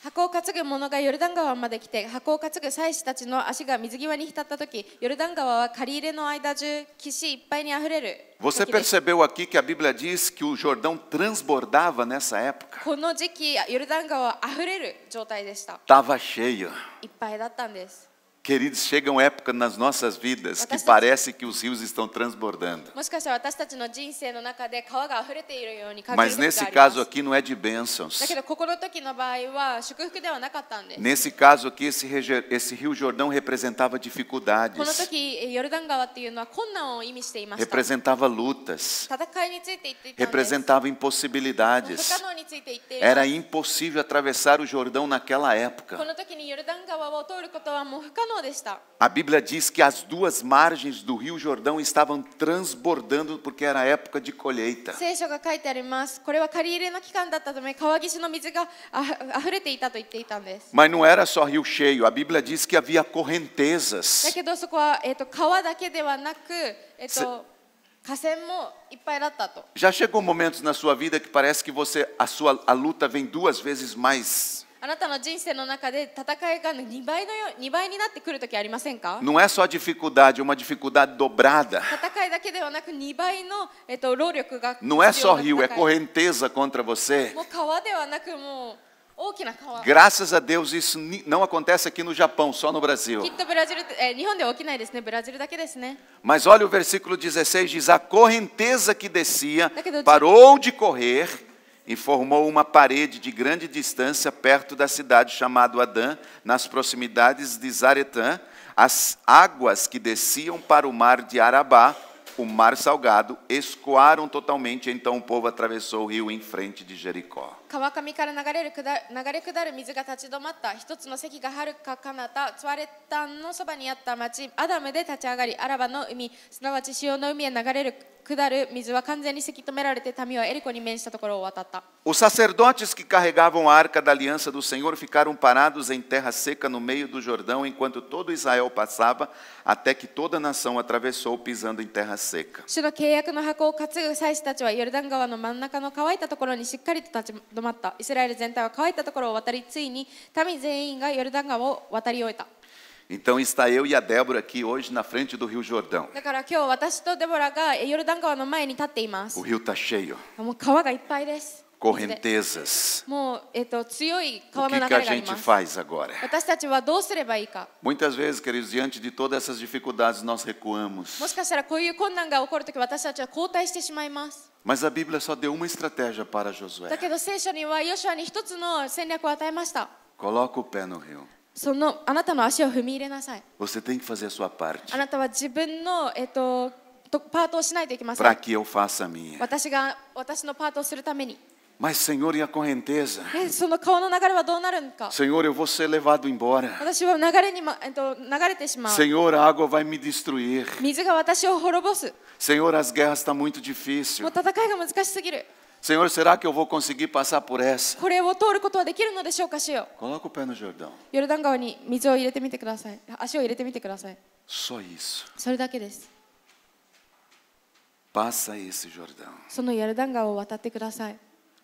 箱を担ぐ者がヨルダン川まで来て箱を担ぐ祭司たちの足が水際に浸った時ヨルダン川は借り入れの間中岸いっぱいにあふれる Você percebeu aqui que a Bíblia diz que o Jordão transbordava nessa época? この時期ヨルダン川はあふれる状態でした Estava cheio. いっぱいだったんです Queridos, chegam épocas nas nossas vidas que parece que os rios estão transbordando. もしかしたら私たちの人生の中で川があふれているように感じ Mas る時 nesse があり caso ます aqui não é de bênçãos. だけどここの時の場合は祝福ではなかったんです Nesse caso aqui, esse rio Jordão representava この dificuldades, 時ヨルダン川っていうのは困難を意味していました representava lutas, 戦いについて言っていたんです representava 不 impossibilidades. 可能について言ってい Era ます impossível atravessar o Jordão naquela こ época. の時にヨルダン川を通ることはもう不可能でした A Bíblia diz que as duas margens do rio Jordão estavam transbordando porque era época de colheita. 聖書が書いてありますこれは借り入れの期間だったため川岸の水があふれていたと言っていたんです Mas não era só rio cheio, a Bíblia diz que havia だ correntezas. けどそこは、川だけではなく、河川もいっぱいだったと Já chegou momentos na sua vida que parece que a luta vem 2 vezes mais. あなたの人生の中で戦いが2倍になってくるときありませんか Não é só dificuldade, é uma dificuldade dobrada. 戦いだけではなく2倍の、労力が Não é 必要 só な rio, é 戦い correnteza contra você. もう川ではなくもう大きな川 Graças a Deus isso não acontece aqui no Japão, só no Brasil. きっとブラジル、日本では起きないですねブラジルだけですね Mas olha o versículo 16, diz: a correnteza que descia Daquele- parou de correr e formou uma parede de grande distância perto da cidade chamada Adã, nas proximidades de Zaretã. As águas que desciam para o mar de Arabá, o mar salgado, escoaram totalmente. Então o povo atravessou o rio em frente de Jericó. 川上から流れ下る水が立ち止まった一つの堰がはるか彼方ツワレタンのそばにあった町アダムで立ち上がりアラバの海すなわち潮の海へ流れる下る水は完全にせき止められて民はエリコに面したところを渡った Os sacerdotes que carregavam a arca da aliança do Senhor ficaram parados em terra seca no meio do Jordão, enquanto todo Israel passava, até que toda a nação atravessou pisando em terra seca. 主の契約の箱を担ぐ祭司たちはヨルダン川の真ん中の乾いたところにしっかりと立ち止まった。イスラエル全体は乾いたところを渡り、ついに民全員がヨルダン川を渡り終えた。 Então está eu e a Débora aqui hoje na frente do Rio Jordão. だから今日私とデボラがヨルダン川の前に立っています O。rio está cheio, もう川がいっぱいです。 correntezas. もう、強い O 川の que 流 que a れがあり gente ます。 faz agora? 私たちはどうすればいいか。 Muitas vezes, queridos, diante de todas essas dificuldades, nós も recuamos. しかしたらこういう困難が起こるとき私たちは後退してしまいます。 Mas a Bíblia só deu uma estratégia para Josué. だけど聖書にはヨシュアに一つの戦略を与えました。 Coloca o pé no rio. あなたの足を踏み入れなさい。 Você tem que fazer a sua parte あなたは自分の、パートをしないといけませ para ん。 que eu faça a minha. 私のパートをするために。 Mas, Senhor, e a correnteza? その川の流れはどうなるのか。 Senhor, eu vou ser levado embora. 私は流れに、流れてしまう。 Senhor, a água vai me destruir. 水が私を滅ぼす。 Senhor, as guerras estão muito も difíceis. う戦いが難しすぎる。 Senhor, será que eu vou conseguir passar por essa? これを通ることはできるのでしょうか、主よ。 Coloca o pé no Jordão. ヨルダン川に水を入れてみてください。足を入れてみてください。 Só isso. それだけです。 Passa esse Jordão. そのヨルダン川を渡ってください。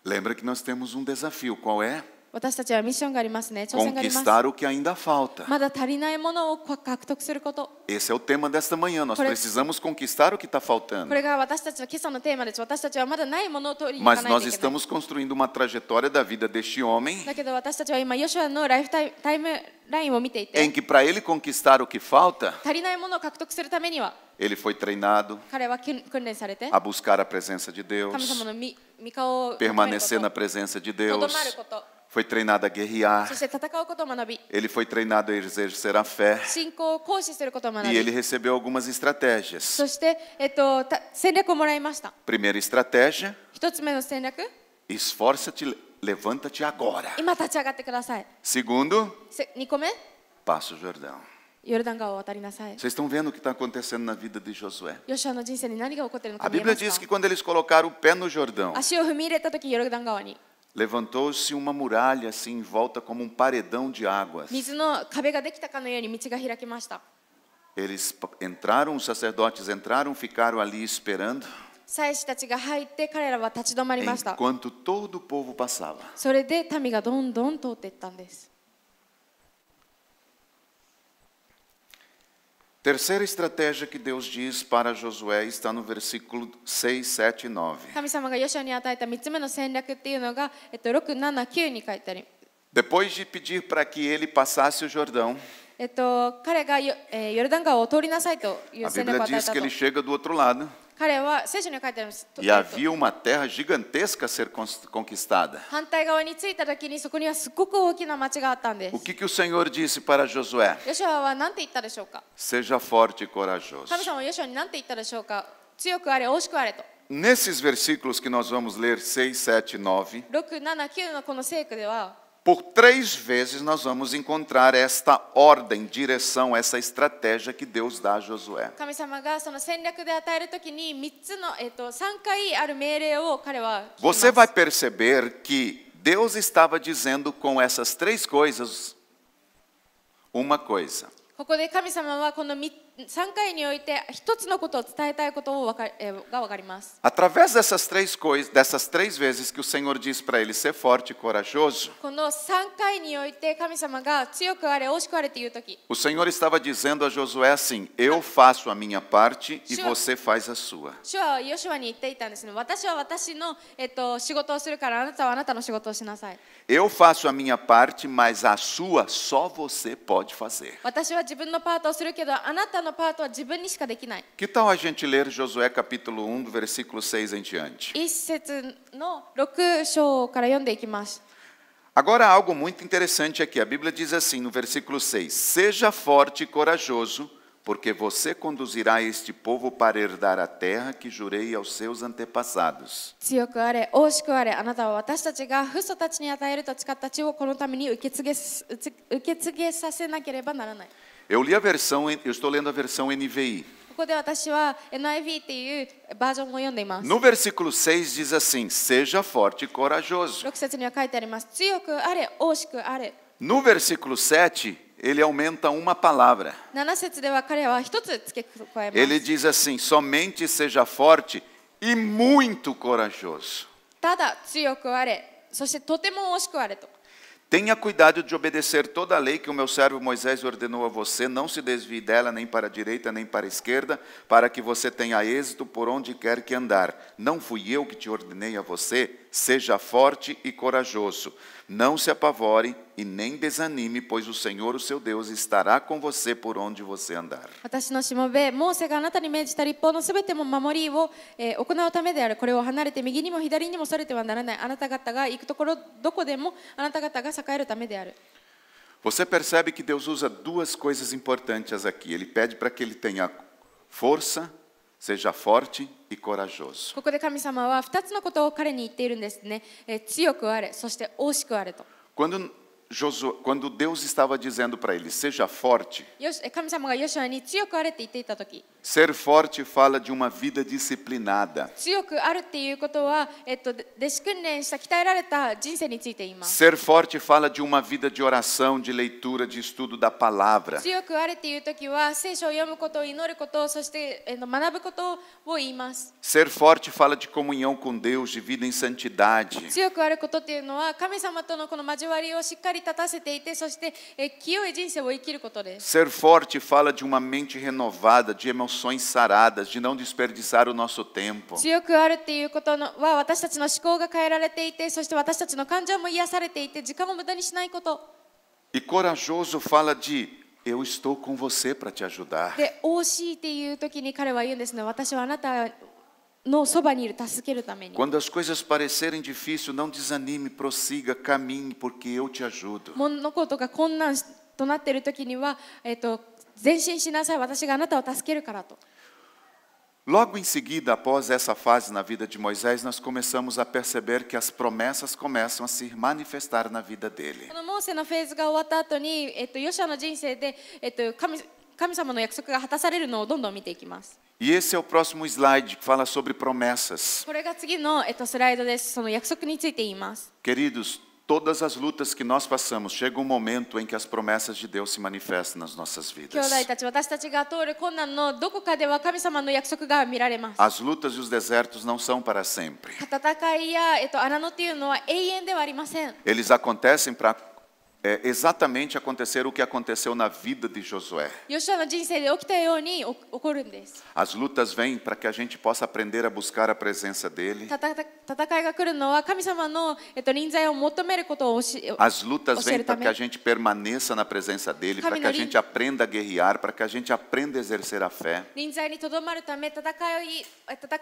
Lembra que nós temos um desafio. Qual é? 私たちはミッションがありますね。挑戦があります。 Conquistar o que ainda falta. まだ足りないものを獲得すること。 Esse é o tema desta manhã. Nós precisamos conquistar o que está こ faltando. れが私たちの今朝のテーマです。私たちはまだないものを取りに行 Mas かないと nós いけない。 estamos construindo uma trajetória da vida deste homem だけど私たちは今ヨシュアのライフタイムラインを見ていて、 em que para ele conquistar o que falta, 足りないものを獲得するためには ele foi treinado 彼は訓練されて a buscar a presença de 神 Deus, 様の御顔を求める permanecer こ na presença de と、とど Deus, まること、 foi treinado a guerrear, そして戦うことを学び、 ele foi treinado a exercer a fé 信仰を行使することを学 e ele び、 recebeu algumas estratégias. そして、戦略をもらいました。 Primeira estratégia, 一つ目の戦略、 esforça-te, levanta-te agora. 今立ち上がってください。Segundo, 2個目、passa o Jordão. ヨルダン川を渡りなさい。 Vocês estão vendo o que está acontecendo na vida de Josué? ヨシュアの人生に何が起こっているの A か見え Bíblia ます diz que か？ quando eles colocaram o pé no Jordão, 足を踏み入れた時ヨルダン川に levantou-se uma muralha assim em volta como um paredão de águas. 水の壁ができたかのように道が開きました。 Eles entraram, os sacerdotes entraram, ficaram ali esperando, 祭司たちが入って彼らは立ち止まりました。 enquanto todo o povo passava. それで民がどんどん通っていったんです。 Terceira estratégia que Deus diz para Josué está no versículo 6, 7 e 9. 神様がヨシュアに与えた3つ目の戦略っていうのが、6、7、9に書いてあり、Depois de pedir para que ele passasse o Jordão, 彼がヨルダン川を通りなさいという a 戦略を Bíblia 与え diz た que と。 ele chega do outro lado 彼は聖書に書いてあります。 e havia uma terra gigantesca a ser conquistada. 反対側に着いた時にそこにはすごく大きな町があったんで O す。 que o Senhor disse para Josué? ヨシュアは何て言ったでしょうか？ Seja forte e corajoso. 神様はヨシュアに何て言ったでしょうか？強くあれ、惜しくあれと。 Nesses versículos que nós vamos ler, 6, 7 e 9, 6、7、9のこの聖句では、 por 3 vezes nós vamos encontrar esta ordem, direção, essa estratégia que Deus dá a Josué. 神様がその戦略で与えるときに3つの、3回ある命令を彼は聞きます。 Você vai perceber que Deus estava dizendo com essas 3 coisas uma coisa. ここで神様はこの3回において一つのことを伝えたいことをが分かります。 Através dessas 3 coisas, dessas 3 vezes que o Senhor diz para ele ser forte e corajoso, この3回において神様が強くあれ、惜しくあれというとき、 o Senhor estava dizendo a Josué assim: eu faço a minha parte e você faz a sua. 主はヨシュアに言っていたんですね。私は私の、仕事をするから、あなたはあなたの仕事をしなさい。 Eu faço a minha parte, mas a sua só você pode fazer. 私は自分のパートをするけど、あなたのパートは自分にしかできない。 Que tal a gente ler Josué capítulo 1, do versículo 6 em diante? 1節の6章から読んでいきます。 Agora, algo muito interessante aqui. A Bíblia diz assim no versículo 6: Seja forte e corajoso, porque você conduzirá este povo para herdar a terra que jurei aos seus antepassados. 強くあれ、惜しくあれ、あなたは私たちが父祖たちに与えると誓った地をこのために受け継げさせなければならない。 Eu li a versão, eu estou lendo a versão NVI. ここで私は NIV っていうバージョンを読んでいます。 No versículo 6 diz assim: Seja forte e corajoso. 6節には書いてあります。強くあれ、惜しくあれ。 No versículo 7, ele aumenta uma palavra. 7節では彼は一つ付け加えます。 Ele diz assim: Somente seja forte e muito corajoso. ただ強くあれ、そしてとても惜しくあれと。 Tenha cuidado de obedecer toda a lei que o meu servo Moisés ordenou a você. Não se desvie dela nem para a direita nem para a esquerda, para que você tenha êxito por onde quer que andar. Não fui eu que te ordenei a você? Seja forte e corajoso. Não se apavore e nem desanime, pois o Senhor, o seu Deus, estará com você por onde você andar. 私のしもべ、モーセがあなたに命じた立法のすべても守りを、行うためである。これを離れて右にも左にもそれてはならない。あなた方が行くところどこでもあなた方が栄えるためである。 Você percebe que Deus usa 2 coisas importantes aqui. Ele pede para que ele tenha força, seja forte e corajoso. ここで神様は2つのことを彼に言っているんですね。強くあれ、そして惜しくあれと。 Quando Deus estava dizendo para ele, seja forte, 神様がヨシュアに強くあれって言っていたとき、 ser forte fala de uma vida disciplinada. 強くあるっていうことは、弟子訓練した鍛えられた人生について言います。 Ser forte fala de uma vida de oração, de leitura, de estudo da palavra. 強くあれっていうときは聖書を読むこと、祈ること、そして学ぶことを言います。 Ser forte fala de comunhão com Deus, de vida em santidade. 強くあることっていうのは神様とのこの交わりをしっかり立たせていて、そして清い人生を生きることです。 Ser forte fala de uma mente renovada, de emoções saradas, de não desperdiçar o nosso tempo. 強くあるっていうことは私たちの思考が変えられていて、そして私たちの感情も癒されていて、時間も無駄にしないこと。 E corajoso fala de eu estou com você para te ajudar. で、惜しいっていう時に彼は言うんですね。私はあなたのそばにいる、助けるために。 Quando as coisas parecerem difíceis, não desanime, prossiga, caminhe, porque eu te ajudo. 物事が困難となっている時には、前進しなさい。私があなたを助けるからと。Logo em seguida, após essa fase na vida de Moisés, nós começamos a perceber que as promessas começam a se manifestar na vida dele. このモーセのフェーズが終わった後に、ヨシュアの人生で、神様の約束が果たされるのをどんどん見ていきます。 E esse é o próximo slide que fala sobre promessas. これが次の、スライドです。その約束について言います。 Queridos, todas as lutas que nós passamos, chega um momento em que as promessas de Deus se manifestam nas nossas 兄 vidas. 弟たち、私たちが通る困難のどこかでは神様の約束が見られます。 As lutas e os desertos não são para sempre. 戦いや、荒野っていうのは永遠ではありません。 Eles acontecem para exatamente acontecer o que aconteceu na vida de Josué. ヨシュアの人生で起きたように起こるんです。 As lutas vêm para que a gente possa aprender a buscar a presença dele. 戦いが来るのは神様の、臨在を求めることを As lutas vêm para que a 教えるため。 gente permaneça na presença dele, para que a gente aprenda a guerrear, para que a gente aprenda a exercer a fé. 臨在にとどまるため、戦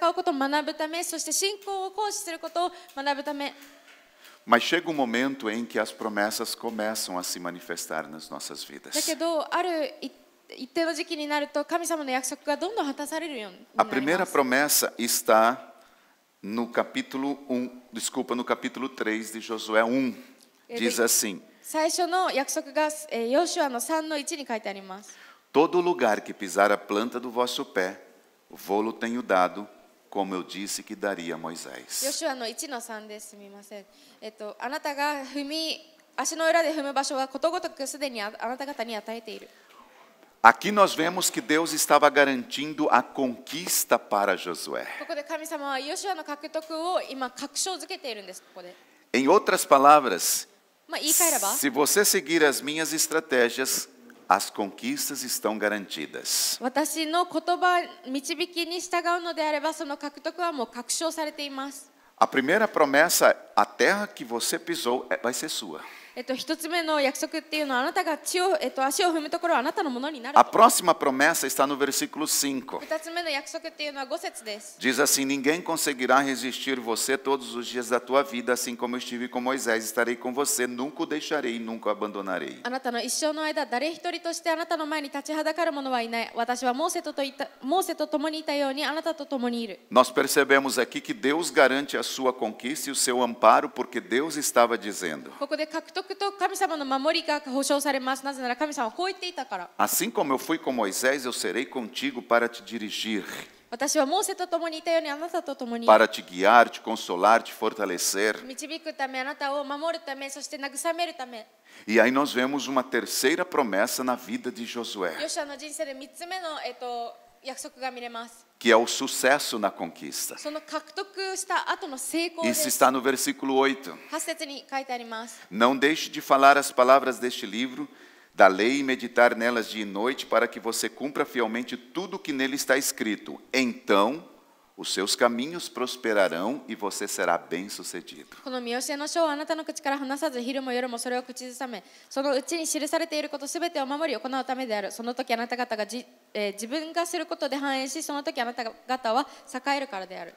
うことを学ぶため、そして信仰を行使することを学ぶため。 Mas chega um momento em que as promessas começam a se manifestar nas nossas だ vidas. けど、ある一定の時期になると、神様の約束がどんどん果たされるように A なり primeira ます。 promessa está no capítulo 3 de Josué 1. Diz assim: 最初の約束が、ヨシュアの3の1に書いてあります。 Todo lugar que pisar a planta do vosso pé, vou-lo tenho dado, como eu disse que daria a ヨ Moisés. シュアの1の3です。すみません。あなたが足の裏で踏む場所はことごとくすでにあなた方に与えている。 Aqui nós vemos que Deus estava garantindo a conquista para Josué. ここで神様はヨシュアの獲得を今確証づけているんです。ここで。 Em outras palavras, 言い換えれば、 se você seguir as minhas estratégias, as conquistas estão garantidas. 私の言葉導きに従うのであれば、その獲得はもう確証されています。 A primeira promessa, a terra que você pisou vai ser sua. 一つ目の約束っていうのは、あなたが足を踏むところはあなたのものになる A と。 próxima promessa está no versículo 5. 二つ目の約束っていうのは5節です。 Diz assim: Ninguém conseguirá resistir você todos os dias da tua vida, assim como eu estive com Moisés, estarei com você, nunca o deixarei, nunca o abandonarei. あなたの一生の間、誰一人としてあなたの前に立ちはだかる者はいない。私はモーセと共にいたようにあなたと共にいる。 Nós percebemos aqui que Deus garante a sua conquista e o seu amparo, porque Deus estava dizendo: ここで獲得と神様の守りが保証されます。なぜなら神様はこう言っていたから。 Assim como eu fui com Moisés, eu serei contigo para te dirigir, 私はモーセと共にいたようにあなたと共にいる。 para te guiar, te consolar, te fortalecer. 導くため、あなたを守るため、そして慰めるため。 E aí nós vemos uma terceira promessa na vida de Josué, ヨシュアの人生で3つ目の、約束が見れます。 que é o sucesso na conquista. その獲得した後の成功で Isso す。 está no versículo 8. 8節に書いてあります。 Não deixe de falar as palavras deste livro, da lei, e meditar nelas dia e noite, para que você cumpra fielmente tudo o que nele está escrito. Então, os seus caminhos prosperarão e você será bem-sucedido. この見教えの書をあなたの口から離さず、昼も夜もそれを口ずさめ、そのうちに記されていることすべてを守り行うためである。その時あなた方が自分がすることで繁栄し、その時あなた方は栄えるからである。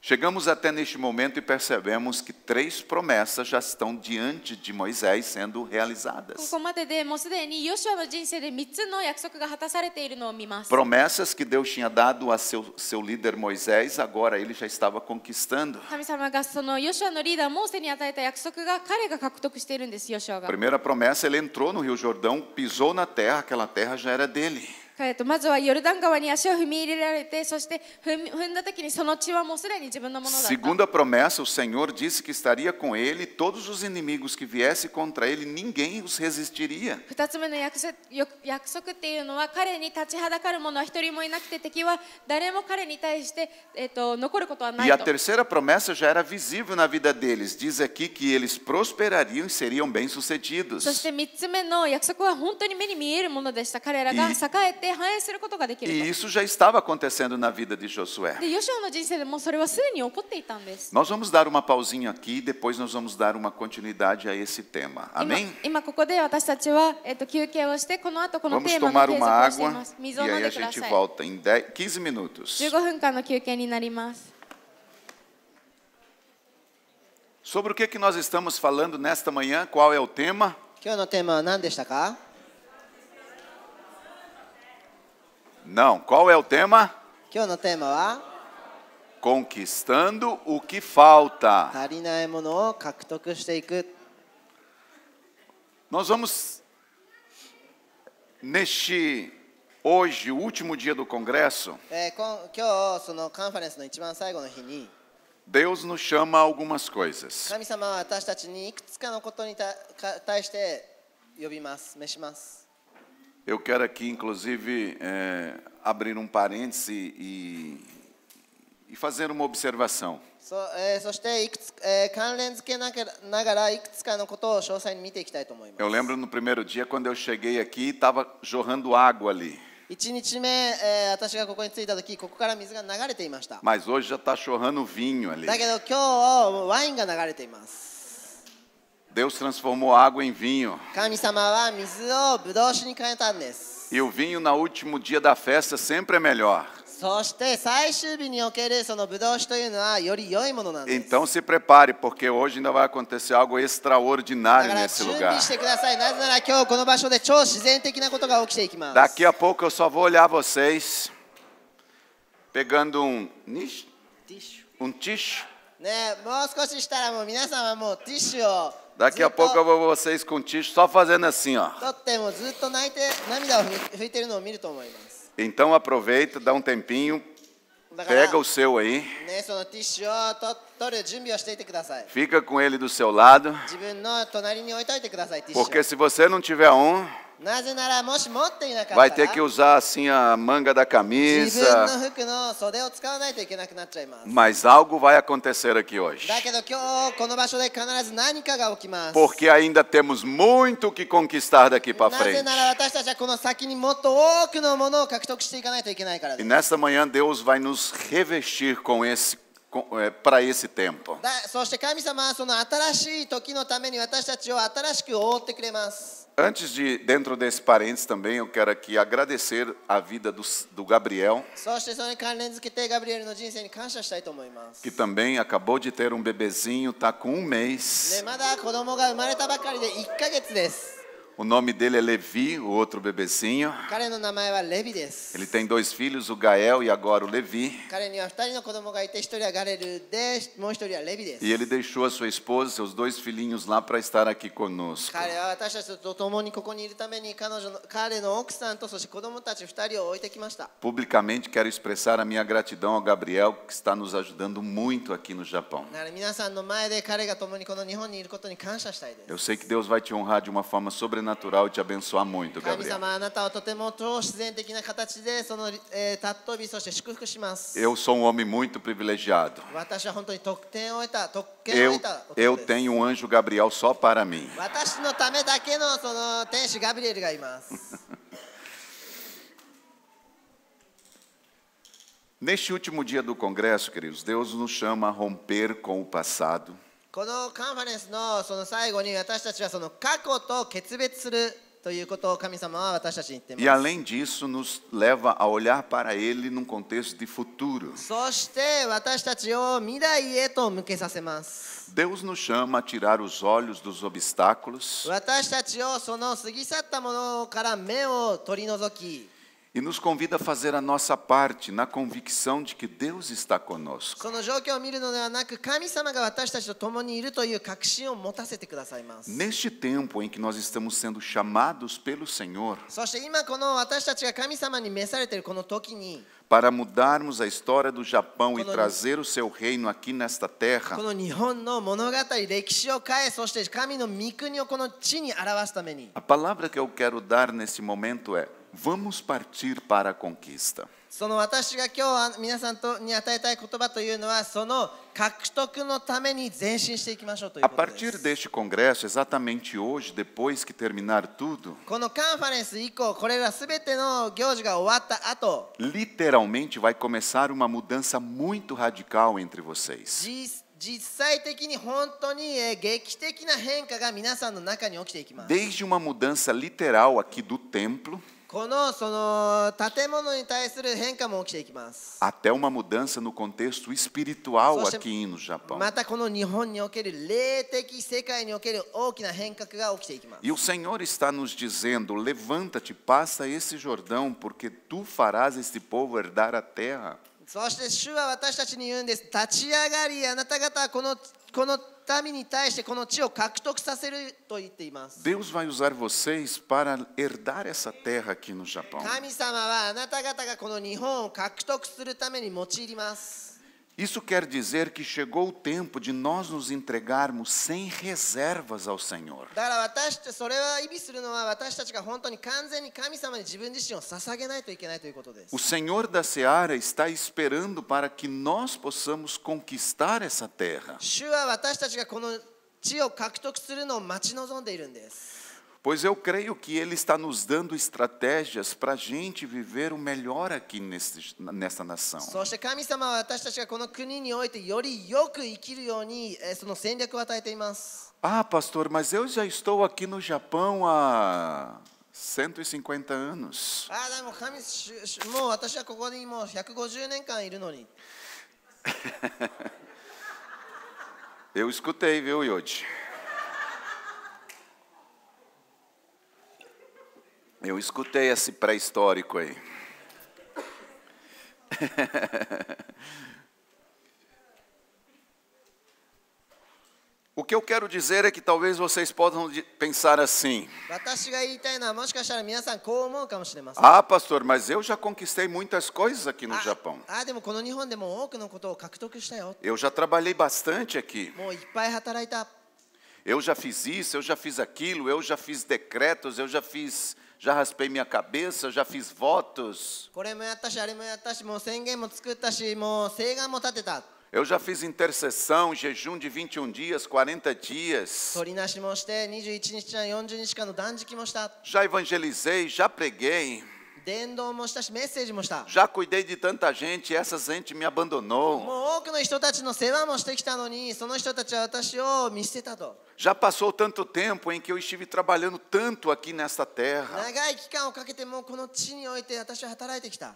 Chegamos até neste momento e percebemos que 3 promessas já estão diante de Moisés sendo こ realizadas. こまででもうすでにヨシュアの人生で3つの約束が果たされているのを見ます。 Promessas que Deus tinha dado a seu líder Moisés, agora ele já estava conquistando. 神様がそのヨシュアのリーダーモーセに与えた約束が彼が獲得しているんです。ヨシュアが。 Primeira promessa, ele entrou no Rio Jordão, pisou na terra, aquela terra já era dele. まずはヨルダン川に足を踏み入れられて、そして踏んだ時にその地はもうすでに自分のものだった。 Segunda promessa, o Senhor disse que estaria com ele, e todos os inimigos que viessem contra ele, ninguém os resistiria. 2つ目の約束っていうのは、彼に立ちはだかる者は一人もいなくて、敵は誰も彼に対して、残ることはない E a と。 terceira promessa já era visível na vida deles. Diz aqui que eles prosperariam e seriam そ bem-sucedidos. して3つ目の約束は本当に目に見えるものでした。彼らが栄えて繁栄することができる E と。 isso já estava acontecendo na vida de Josué. で、ヨシュアの人生でもそれはすでに起こっていたんです。 Nós vamos dar uma pausinha aqui e depois nós vamos dar uma continuidade a esse tema. Amém? 今ここで私たちは、休憩をして、この後この Vamos テーマ tomar の継続 uma をしてい água ます。 e 水を飲ん aí で a くだ gente さい。 volta em 15 minutos. 15分間の休憩になります。 Sobre o que nós estamos falando nesta manhã? Qual é o tema? 今日のテーマは何でしたか？ Não, qual é o tema? 今日のテーマは conquistando o que falta. 足りないものを獲得していく。 Nós vamos, hoje, o último dia do congresso, 今日そのカンファレンスの一番最後の日に Deus nos chama a algumas coisas. 神様は私たちにいくつかのことに対して呼びます、召します。 Eu quero aqui, inclusive, abrir um parêntese e fazer uma observação. そしていくつ、関連付けながらいくつかのことを詳細に見ていきたいと思います。 Eu lembro no primeiro dia, quando eu cheguei aqui, estava jorrando água ali. 1日目、私がここに着いた時、ここから水が流れていました。 Mas hoje já está jorrando vinho ali. だけど今日ワインが流れています。 Deus transformou água em vinho. 神様は水をブドウ酒に変えたんです。 E o vinho, no último dia da festa, sempre é melhor. そして最終日におけるそのブドウ酒というのはより良いものなんです。 Então se prepare, porque hoje ainda vai acontecer algo extraordinário だから nesse 準 lugar. 備してください。なぜなら今日この場所で超自然的なことが起きていきます。 Daqui a pouco eu só vou olhar vocês pegando um ticho. ね、もう少ししたらもう皆さんはもうティッシュを Daqui a pouco eu vou vocês com ticho só fazendo assim, ó. 取ってもずっと泣いて涙を拭いているのを見ると思います。 Então aproveita, dá um tempinho, だから pega o seu aí, ね、そのティッシュを取る準備をしていてください。 fica com ele do seu lado, 自分の隣に置いといてください、ティッシュを。 porque se você não tiver um, なぜならもし持っていなかった vai ら ter que usar assim a manga da 自分 camisa. の服の袖を使わないといけなくなっちゃいます。 Mas algo vai acontecer aqui hoje. だけど今日この場所で必ず何かが起きます。 Porque ainda temos muito que conquistar daqui para なぜ frente. なら私たちはこの先にもっと多くのものを獲得していかないといけないからで E す。 nesta manhã Deus vai nos revestir para esse tempo. そして神様はその新しい時のために私たちを新しく覆ってくれます。 Antes de, dentro desse parênteses também, eu quero aqui agradecer a vida do Gabriel, そしてそれに関連づけてガブリエルの人生に感謝したいと思います。 que também acabou de ter um bebezinho, está com 1 mês. ね、まだ子供が生まれたばかりで1ヶ月です。 O nome dele é Levi, o outro bebezinho. 彼の名前はレビです。 Ele tem 2 filhos, o Gael e agora o Levi. 彼には2人の子供がいて、1人はガレルで、もう1人はレビです。 E ele deixou a sua esposa e seus 2 filhinhos lá para estar aqui conosco. 彼は私たちと共にここにいるために彼の奥さんとそして子供たち2人を置いてきました。 Publicamente quero expressar a minha gratidão ao Gabriel, que está nos ajudando muito aqui no Japão. だから皆さんの前で彼が共にこの日本にいることに感謝したいです。 Eu sei que Deus vai te honrar de uma forma sobrenatural e te abençoar muito, 神 Gabriel. 様あなたをとても超自然的な形でその尊びそして祝福します。 Eu sou um homem muito privilegiado. 私は本当に特権を得た男です。 Eu tenho um anjo Gabriel só para mim. 私のためだけのその天使ガブリエルがいます。 Neste último dia do congresso, queridos, Deus nos chama a romper com o passado. このカンファレンスのその最後に私たちはその過去と決別するということを神様は私たちに言ってい E ます。 além disso, nos leva a olhar para Ele num contexto de futuro. そして私たちを未来へと向けさせます。 Deus nos chama a tirar os olhos dos obstáculos 私たちをその過ぎ去ったものから目を取り除き、 e nos convida a fazer a nossa parte na convicção de que Deus está conosco. その状況を見るのではなく、神様が私たちと共にいるという確信を持たせてくださいます。 Neste tempo em que nós estamos sendo chamados pelo Senhor そして今この私たちが神様に召されているこの時に、 para mudarmos a história do Japão e Quando- trazer o seu reino aqui nesta こ terra, の日本の物語、歴史を変え、そして神の御国をこの地に表すために、 a palavra que eu quero dar nesse momento é: vamos partir para a conquista. その私が今日皆さんに与えたい言葉というのは、その獲得のために前進していきましょうという A ことで partir す。 deste congresso, exatamente hoje, depois que terminar tudo, このカンファレンス以降、これらすべての行事が終わった後、 literalmente vai começar uma mudança muito radical entre vocês. 実際的に本当に劇的な変化が皆さんの中に起きていきます。 Desde uma mudança literal aqui do templo, このその建物に対する変化も起きていきます。 Até uma mudança no contexto espiritual Só che- aqui no Japão. またこの日本における霊的世界における大きな変革が起きていきます。 E o Senhor está nos dizendo: levanta-te, passa esse Jordão, porque tu farás este povo herdar a terra. そして主は私たちに言うんです。立ち上がり、あなた方はこの民に対してこの地を獲得させると言っています。 Deus vai usar vocês para herdar essa terra aqui no Japão. 神様はあなた方がこの日本を獲得するために用います。 Isso quer dizer que chegou o tempo de nós nos entregarmos sem reservas ao Senhor. だからそれは意味するのは私たちが本当に完全に神様に自分自身を捧げないといけないということです。 O Senhor da Seara está esperando para que nós possamos conquistar essa terra. 主は私たちがこの地を獲得するのを待ち望んでいるんです。 Pois eu creio que Ele está nos dando estratégias para a gente viver o melhor aqui nessa nação. そして神様は私たちがこの国においてよりよく生きるようにその戦略を与えています。 Ah, pastor, mas eu já estou aqui no Japão há 150 anos. でももう私はここにもう150年間いるのに。 Eu escutei, viu, Yodi? Eu escutei esse pré-histórico aí. O que eu quero dizer é que talvez vocês possam pensar assim: 私が言いたいのはもしかしたら皆さんこう思うかもしれません。 Ah, pastor, mas eu já conquistei muitas coisas aqui no Japão. でもこの日本でも多くのことを獲得したよ。 Eu já trabalhei bastante aqui. もういっぱい働いた。 Eu já fiz isso, eu já fiz aquilo, eu já fiz decretos, já raspei minha cabeça, eu já fiz votos. これもやったしあれもやったし、もう宣言も作ったし、もう誓願も立てた。 Eu já fiz intercessão, jejum de 21 dias, 40 dias. 取りなしもして21日や40日間の断食もした。 Já evangelizei, já preguei, 伝道もしたしメッセージもした。 já cuidei de tanta gente e essa gente me abandonou. もう多くの人たちの世話もしてきたのに、その人たちは私を見捨てたと。 Já passou tanto tempo em que eu estive trabalhando tanto aqui nesta terra. 長い期間をかけてもこの地において私は働いてきた。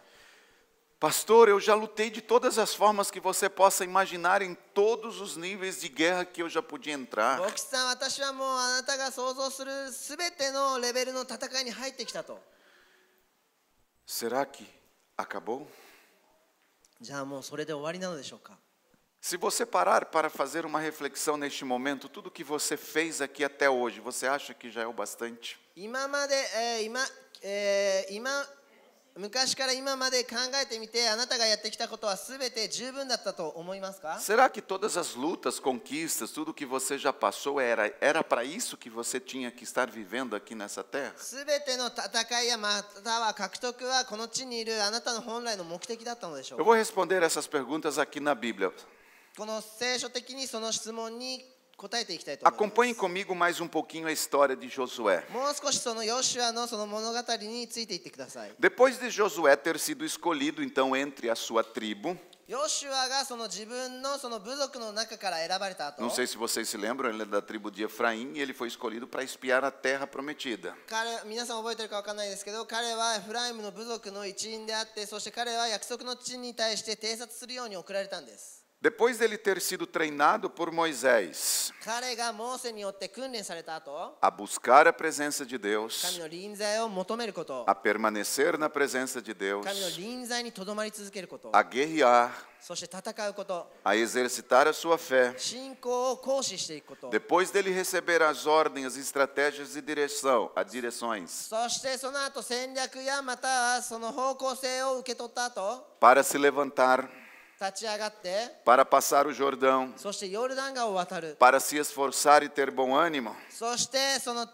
Pastor, eu já lutei de todas as formas que você possa imaginar em todos os níveis de guerra que eu já podia entrar. 牧師さん、私はもうあなたが想像するすべてのレベルの戦いに入ってきたと。 Será que acabou? じゃあもうそれで終わりなのでしょうか。 Se você parar para fazer uma reflexão neste momento, tudo que você fez aqui até hoje, você acha que já é o bastante? 昔から今まで考えてみて、あなたがやってきたことはすべて十分だったと思いますか？ Será que todas as lutas, conquistas, tudo que você já passou era para isso que você tinha que estar vivendo aqui nessa terra? すべての戦いやまたは獲得はこの地にいるあなたの本来の目的だったのでしょう Eu か？ vou responder essas perguntas aqui na Bíblia. この聖書的にその質問に答えていきたいと思います。 Acompanhe comigo mais um pouquinho a história de Josué. もう少しそのヨシュアのその物語についていってください。 Depois de Josué ter sido escolhido, então, entre a sua tribo, ヨシュアがその自分のその部族の中から選ばれた後、 não sei se vocês se lembram, ele é da tribo de Efraim e ele foi escolhido para espiar a terra prometida. 皆さん覚えてるか分かんないですけど、彼はエフライムの部族の一員であって、そして彼は約束の地に対して偵察するように送られたんです。 Depois dele ter sido treinado por Moisés 彼がモーセによって訓練された後、 a buscar a presença de 神 Deus, の臨在を求めること、 a permanecer na presença de Deus, 神の臨在にとどまり続けること、 a guerrear, そして戦うこと、 a exercitar a sua fé. 信仰を行使していくこと。 Depois dele receber as ordens, as estratégias e direções そしてその後戦略やまたはその方向性を受け取った後、 para se levantar, 立ち上がって、 para passar o Jordão, そしてヨルダン川を渡る。 para se esforçar e ter bom ânimo. そしてその、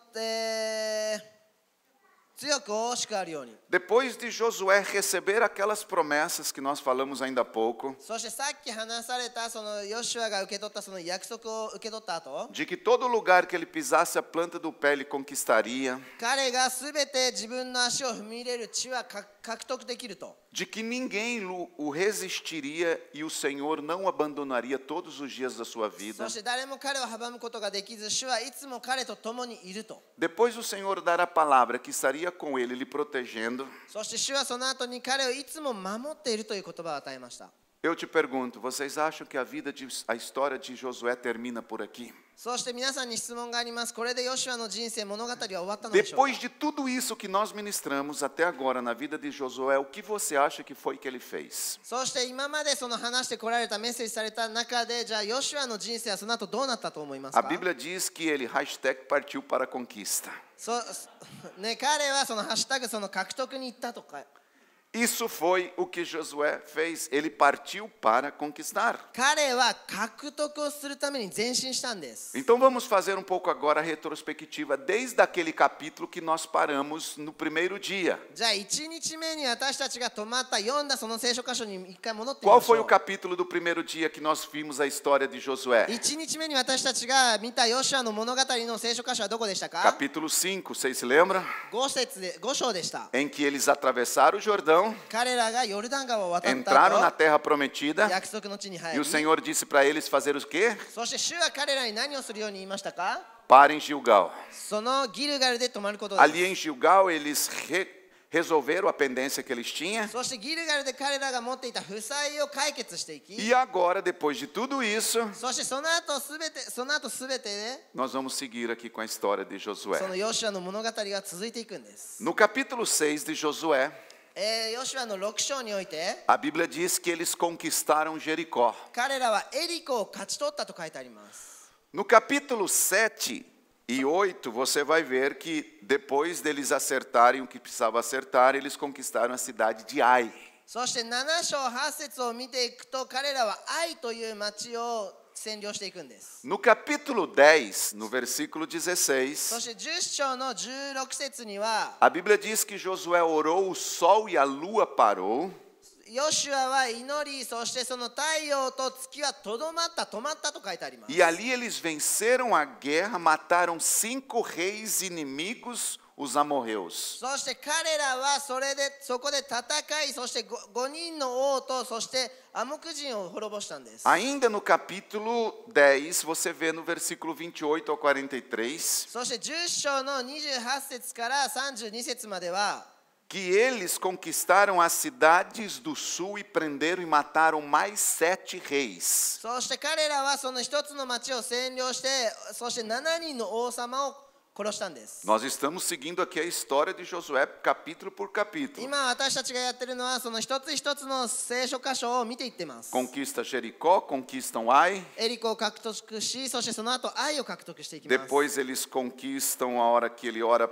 強く大しくあるように。 Depois de Josué receber aquelas promessas que nós falamos ainda há pouco, そしてさっき話されたそのヨシュアが受け取ったその約束を受け取った後、 de que todo lugar que ele pisasse a planta do pé ele conquistaria, 彼がすべて自分の足を踏み入れる地は獲獲得できると。 de que ninguém o resistiria e o Senhor não abandonaria todos os dias da sua vida. そして誰も彼を阻むことができず、主はいつも彼と共にいると。 Depois o Senhor dar a palavra que estaria com ele, lhe protegendo. そして主はその後に彼をいつも守っているという言葉を与えました。 Eu te pergunto, vocês acham que a história de Josué termina por aqui? そして皆さんに質問があります。これでヨシュアの人生物語は終わったのでしょうか。 Depois de tudo isso que nós ministramos até agora na vida de Josué, o que você acha que foi que ele fez? そして今までその話してこられたメッセージされた中で、じゃあヨシュアの人生はその後どうなったと思いますか。 A Bíblia diz que ele #partiu para a conquista. ね、彼はそのハッシュタグその獲得に行ったとか。 Isso foi o que Josué fez. Ele partiu para conquistar. 彼は獲得をするために前進したんです。 Então vamos fazer um pouco agora a retrospectiva desde aquele capítulo que nós paramos no primeiro dia. じゃあ1日目に私たちが止まった読んだその聖書箇所に一回戻ってみ Qual ましょ foi o う。 capítulo do primeiro dia que nós vimos a história de Josué? 1日目に私たちが見たヨシュアの物語の聖書箇所はどこでしたか。 Capítulo 5, vocês se lembram? 5章でした。 Em que eles atravessaram o Jordão, 彼らがヨルダン川を渡った entraram na 後、 terra prometida 約束の地に入 e o り、 Senhor disse para eles fazer o quê? そして主は彼らに何をするように言いましたか。 Parem em Gilgal. そのギルガルで泊まることです。 Ali em Gilgal eles resolveram a pendência que eles tinham. そしてギルガルで彼らが持っていた負債を解決していき、 E agora, depois de tudo isso, そしてその後すべてで nós vamos seguir aqui com a história de Josué. そのヨシュアの物語が続いていくんです。 No capítulo 6 de Josué, ヨシュアの6章において a Bíblia diz que eles conquistaram Jericó. 彼らはエリコを勝ち取ったと書いてあります。 No capítulo 7 e 8, você vai ver que depois deles acertarem o que precisava acertar, eles conquistaram a cidade de Ai. そして7章8節を見ていくと、彼らは愛という町を占領していくんです。 No capítulo 10, no versículo そ 16, して10章の16節には、 a Bíblia diz que Josué orou, o sol e a lua parou. ヨシュアは祈り、そしてその太陽と月は止まったと書いてあります。 E ali eles venceram a guerra, mataram 5 reis inimigos, os amorreus. そして彼らはそこで戦い、そして 5人の王とそしてアモク人を滅ぼしたんです。 Ainda no capítulo 10, você vê no versículo 28 ao 43, そして10章の28節から32節までは、 que eles conquistaram as cidades do sul e prenderam e mataram mais 7 reis. そして彼らはその一つの町を占領して、そして7人の王様を殺したんです。 Nós estamos seguindo aqui a história de Josué capítulo por capítulo. 今私たちがやってるのはその一つ一つの聖書箇所を見ていってます。 Conquista Jericó, conquistam Ai, エリコを獲得し、そしてその後愛を獲得していきます。 depois eles conquistam a hora que ele ora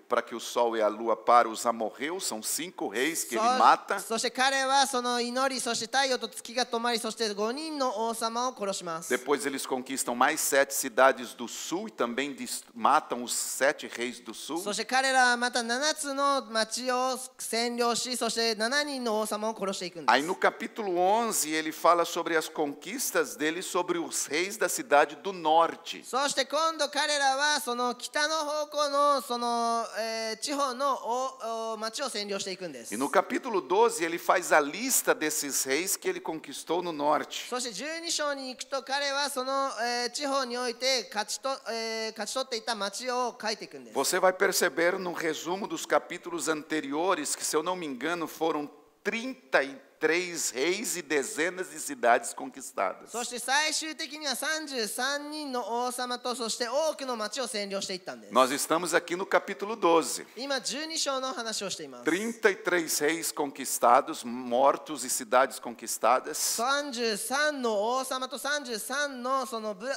para que o sol e a lua parem os amorreus, são 5 reis que ele mata. そして彼はその祈り、そして太陽と月が止まり、そして5人の王様を殺します。 Depois eles conquistam mais 7 cidades do sul e também matam os 7 reis do sul. そして彼らはまた7つの町を占領し、そして7人の王様を殺していくんで Aí す。 no capítulo 11 ele fala sobre as conquistas dele sobre os reis da cidade do norte. そして今度彼らはその北の方向のその、地方の町を占領していくんです。 E no capítulo 12 ele faz a lista desses reis que ele conquistou no norte. そして12章に行くと彼はその、地方において勝ち取っていた町を書いていくんです。 Você vai perceber no resumo dos capítulos anteriores que, se eu não me engano, foram 33 reis e dezenas de cidades conquistadas. そして最終的には33人の王様とそして多くの町を占領していったんです。 Nós estamos aqui no capítulo 12. 今12章の話をしています。 33 reis conquistados, mortos e cidades conquistadas. 33の王様と33のその部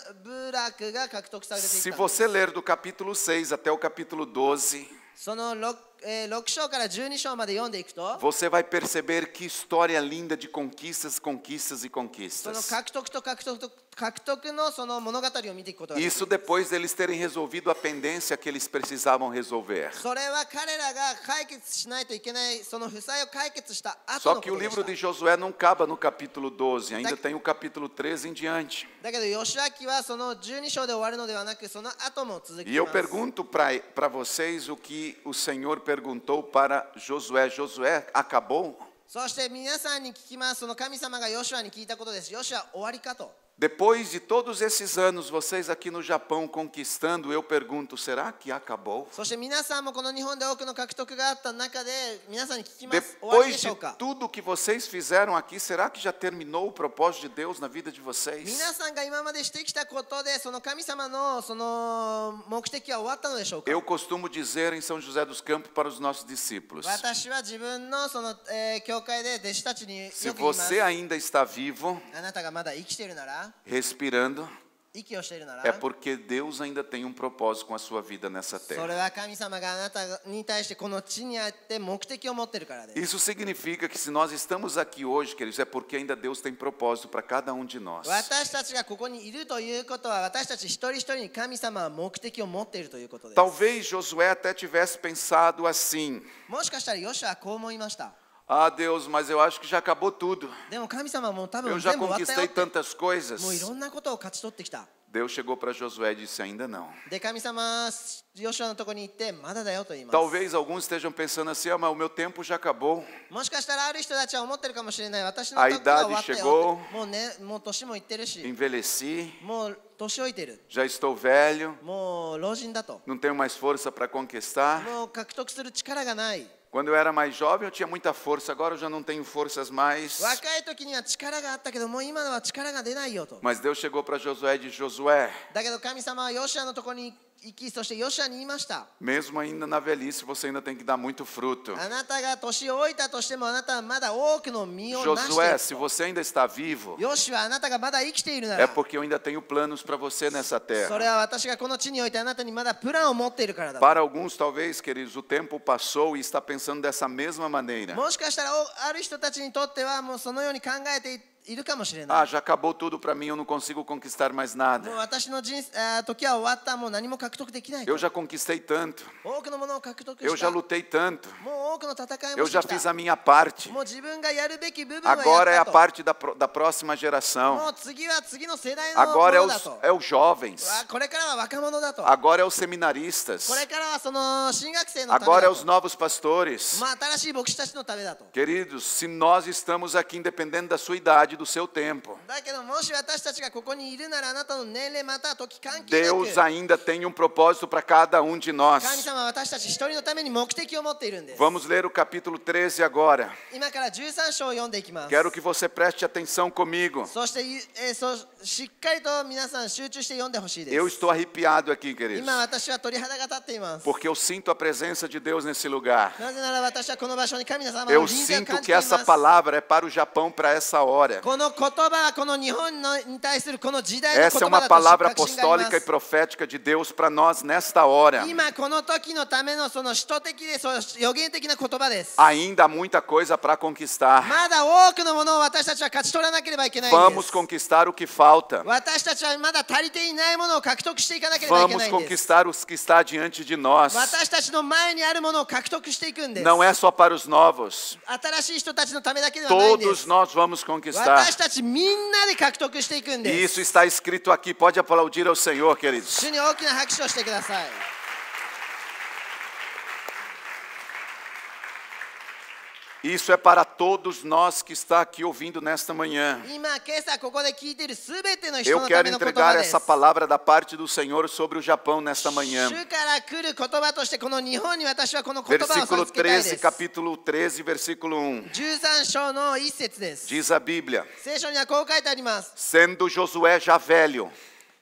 落が獲得されていったん Se です。 você ler do capítulo 6 até o capítulo 12, その 6章から12章まで読んでいくと、 você vai perceber que história linda de conquistas, conquistas e その conquistas. 獲得と獲得獲得のその物語を見ていくことができ Isso る。 depois deles terem resolvido a pendência que eles precisavam resolver. それは彼らが解決しないといけないその負債を解決した後 Só のこ que と o で livro した de Josué não acaba no capítulo 12, ainda tem o capítulo 13 em diante. だけどヨシュア記はその12章で終わるのではなくその後も続 E き eu ます。 pergunto para vocês o que o Senhor perguntou para Josué. Josué, acabou? そして皆さんに聞きます。その神様がヨシュアに聞いたことです。ヨシュア終わりかと。 Depois de todos esses anos, vocês aqui no Japão conquistando, eu pergunto, será que acabou? そして皆さんもこの日本で多くの獲得があった中で皆さんに聞きます。終わり Depois でし de ょうか。 tudo que vocês fizeram aqui, será que já terminou o propósito de Deus na vida de 皆 vocês? さんが今までしてきたことでその神様のその目的は終わったのでしょうか。 Eu costumo dizer em São José dos Campos para os nossos discípulos: 私は自分のその、教会で弟子たちによ se く言います。 você ainda está vivo, あなたがまだ生きているなら、 respirando, 息をしているなら、 é porque Deus ainda tem um propósito com a sua vida nessa そ terra. れは神様があなたに対してこの地にあって目的を持っているからです。 Isso significa que se nós estamos aqui hoje, queridos, é porque ainda Deus tem propósito para cada um de nós. 私たちがここにいるということは私たち一人一人に神様は目的を持っているということです。 Talvez Josué até tivesse pensado assim: もしかしたらヨシュアはこう思いました。 ah, Deus, mas eu acho que já acabou tudo. でも神様はもう多 Eu 分 já 全部終わったよ conquistei って。 tantas coisas. もういろんなことを勝ち取ってきた。 Deus chegou para Josué e disse: ainda não. で神様ヨシュアのところに行ってまだだよと言います。 Talvez alguns estejam pensando assim: ah, mas o meu tempo já acabou. もしかしたらある人たちは思ってるかもしれない。私の A 時は終わった idade よ chegou. もうね、もう年もいってるし、 Envelheci, もう年老いてる。 já estou velho, もう老人だと。 não tenho mais força para conquistar. もう獲得する力がない。 Quando eu era mais jovem, eu tinha muita força, agora eu já não tenho forças mais. 若い時には力があったけどもう今のは力が出ないよと。 Mas Deus chegou para Josué e disse: Josué, だけど神様はヨシュアのところに行き、そしてヨシュアに言いました。 mesmo ainda na velhice, você ainda tem que dar muito fruto. あなたが年老いたとしてもあなたはまだ多くの実をなしてい Josué, る se você ainda está vivo, ヨシュアあなたがまだ生きているな é ら porque eu ainda tenho planos para você nessa それ terra. は私がこの地においてあなたにまだプランを持っているからだ。 Para alguns, talvez, queridos, o tempo passou e está pensando dessa mesma maneira. もしかしたらある人たちにとってはもうそのように考えているかもしれない。 Ah, já acabou tudo para mim, eu não consigo conquistar mais もう nada. 私の時は終わった。もう何も獲得できないと。 Eu já conquistei tanto, 多くのものを獲得 eu し já た。も lutei tanto, う多くの戦い eu もし já てき fiz た。 a minha parte. もう自分がやるべき部分は Agora é や a ったと。 parte da próxima geração. もう次は次の世代のも Agora のだと。 é os jovens. これからは若者だと。 Agora é os seminaristas. これからはその新学生のため Agora é だ os と。 novos pastores. まあ新しい牧師たちのためだと。 Queridos, se nós estamos aqui independente da sua idade, do seu tempo, だけどもし私たちがここにいるならあなたの年齢または時関係なく Deus ainda tem um propósito para cada um de 神 nós. 様は私たち一人のために目的を持っているんです。 Vamos ler o capítulo 13 agora. 今から13章を読んでいきます。 Quero que você preste atenção comigo. そして、しっかりと皆さん集中して読んでほしいです。 Eu estou arrepiado aqui, queridos, 今私は鳥肌が立っています。 porque eu sinto a presença de Deus nesse lugar. なぜなら私はこの場所に神様の Eu 臨在を sinto 感じ que ていま essa す。 palavra é para o Japão para essa hora. この言葉はこの日本に対するこの時代の言 Essa é 葉 uma だと palavra 確信がありま apostólica e す。 profética de Deus para nós nesta hora. 今この時のためのその使徒的でその予言的な言葉です。 Ainda há muita coisa para conquistar. まだ多くのものを私たちは勝ち取らなければいけないんで Vamos す。 conquistar o que falta. 私たちはまだ足りていないものを獲得していかなければいけ Vamos ないんです。 conquistar os que está diante de nós. 私たちの前にあるものを獲得していくんです。 Não é só para os novos. 新しい人たちのためだけではないんで Todos す。 nós vamos conquistar. 私たちみんなで獲得していくん E です。 isso está escrito aqui. Pode aplaudir ao Senhor, queridos. 主に大きな拍手をしてください。 Isso é para todos nós que está aqui ouvindo nesta manhã. 今朝ここで聞いているすべての人 Eu のた quero めの言 entregar 葉です。 essa palavra da parte do Senhor sobre o Japão nesta manhã. 主から来る言葉としてこの日本に私はこの言葉を Versículo 授けたいで 13, す。 capítulo 13, versículo 1. 13章の一節です。 Diz a Bíblia: 聖書にはこう書いてあります。 Sendo Josué já velho,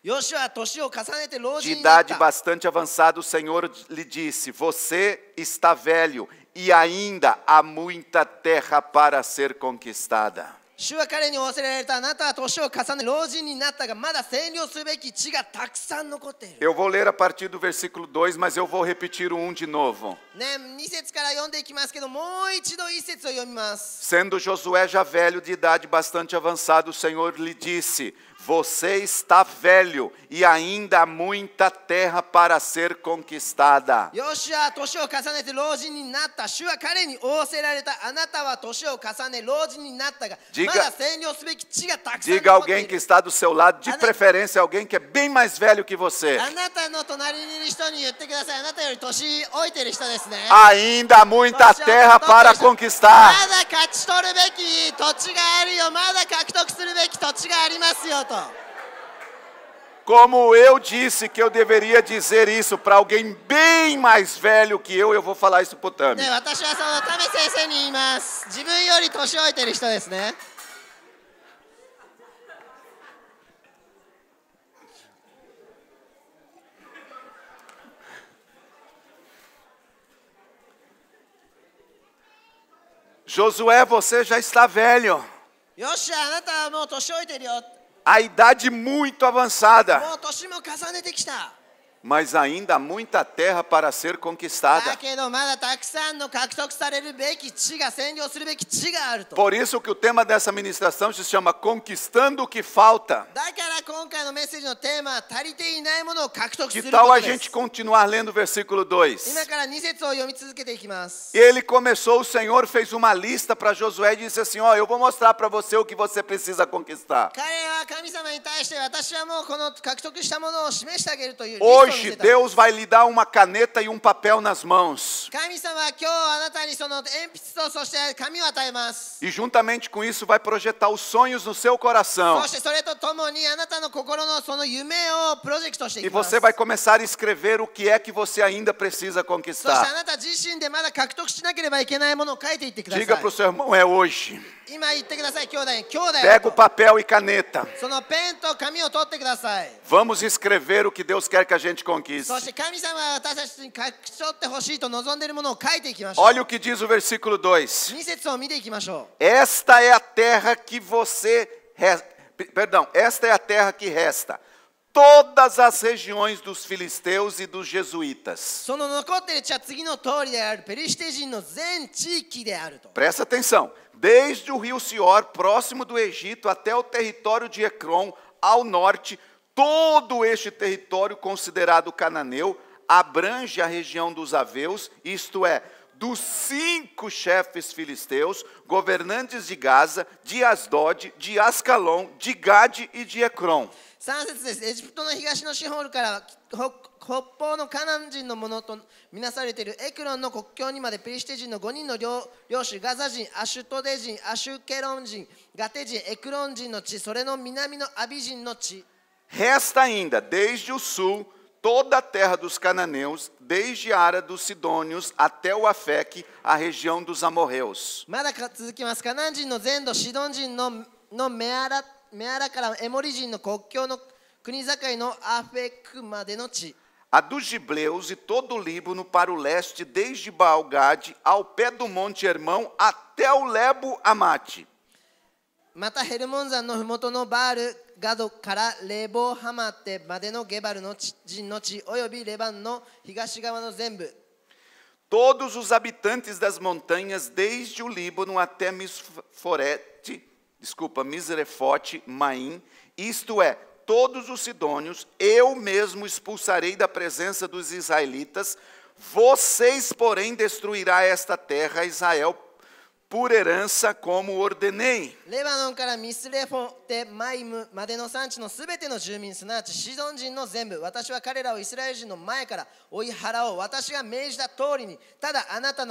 ヨシュアは年を重ねて老 de 人になっ idade た。 bastante avançada, o Senhor lhe disse: Você está velho e ainda há muita terra para ser conquistada. 主は彼に仰せられた。あなたは年を重ね老人になったがまだ占領すべき地がたくさん残っている。 Eu vou ler a partir do versículo 2, mas eu vou repetir o 1 de novo. ね、2節から読んでいきますけどもう一度1節を読みます。 Sendo Josué já velho de idade bastante avançada, o Senhor lhe disse: você está velho e ainda há muita terra para ser conquistada. ヨシュアは年を重ねて老人になった。主は彼に仰せられた。あなたは年を重ね老人になったが、まだ占領すべき地がたくさん Diga 残ってい alguém que る。 está do seu lado, de preferência alguém que é bem mais velho que você. あなたの隣にいる人に言ってください。あなたより年老いてる人ですね。 Ainda há muita terra para ま conquistar. だ勝ち取るべき土地があるよ。まだ獲得するべき土地がありますよと。 Como eu disse que eu deveria dizer isso para alguém bem mais velho que eu vou falar isso para o Tami. ね、私はそのタメ先生に言います。自分より年老いてる人ですね。 Josué, você já está velho. よし、あなたはもう年老いてるよ。 A idade muito avançada. もう年も重ねてきた。 Mas ainda há muita terra para ser だ conquistada. けどまだたくさんの獲得されるべき地が占領するべき地があると。 Por isso que o tema dessa ministração se chama Conquistando o que Falta. だから今回のメッセージのテーマは足りていないものを獲得す Que るこ tal と a で gente す。 continuar lendo o versículo 2? 今から2節を読み続けていきます。 Ele começou, o Senhor fez uma lista para Josué e disse assim: ó, eu vou mostrar para você o que você precisa conquistar. 彼は神様に対して私はもうこの獲得したものを示してあげるというリストを見 Hoje せたんです。 Deus vai lhe dar uma caneta e um papel nas mãos. 神様は今日あなたにその鉛筆とそして紙を与えます。 E juntamente com isso vai projetar os sonhos no seu coração. そしてそれとともにあなたの心のその夢をプロジェクトしてい E きます。 você vai começar a escrever o que é que você ainda precisa そしてあ conquistar. なた自身でまだ獲得しなければいけないものを書いていってください。 Diga para o seu irmão: é hoje. 今言ってください、兄弟に。兄弟 Pega o と papel e caneta. そのペンと紙を取ってください。 Vamos escrever o que Deus quer que a gente conquiste. そして神様は私たちに書き取ってほしいと望んでいるものを書いていきましょう。 Olha o que diz o versículo 2. 2節を見ていきましょ Esta é a terra que você... Perdão, esta é a terra que resta. Todas as regiões dos filisteus e dos う。 jesuítas. その残っている地は次の通りである。ペリシテ人の全地域であると。 Presta atenção. Desde o rio Sior, próximo do Egito, até o território de Ecrom, ao norte, todo este território considerado cananeu abrange a região dos Aveus, isto é, dos 5 chefes filisteus, governantes de Gaza, de Asdod, de Ascalon, de Gade e de Ecrom. 3節です。エジプトの東のシホールから北方のカナン人のものとみなされているエクロンの国境にまでペリシテ人の5人の領主ガザ人、アシュトデ人、アシュケロン人、ガテ人、エクロン人の地、それの南のアビ人の地。 Resta ainda, desde o sul, toda a terra dos cananeus, desde a área dos sidônios até o Afeque, a região dos amorreus. まだ続きます。カナン人の全土、シドン人のメアラからエモリ人の国境の国境のアフェクまでの地。 A dos Gibleus e todo o Líbano para o leste, desde Baal-Gade ao pé do monte Hermão até o Lebo Amate. またヘルモン山の麓のバールガドからレボハマテまでのゲバルの人の地およびレバンの東側の全部。 Todos os habitantes das montanhas, desde o Líbano até Misrefote, Maim, isto é, todos os sidônios, eu mesmo expulsarei da presença dos israelitas. Vocês, porém, destruirá esta terra a Israel por herança, como ordenei. レバノンからミスレフォテマイムまでの産地のすべての住民、すなわちシドン人の全部、私は彼らをイスラエル人の前から追い払おう。私が命じた通りに、ただあなた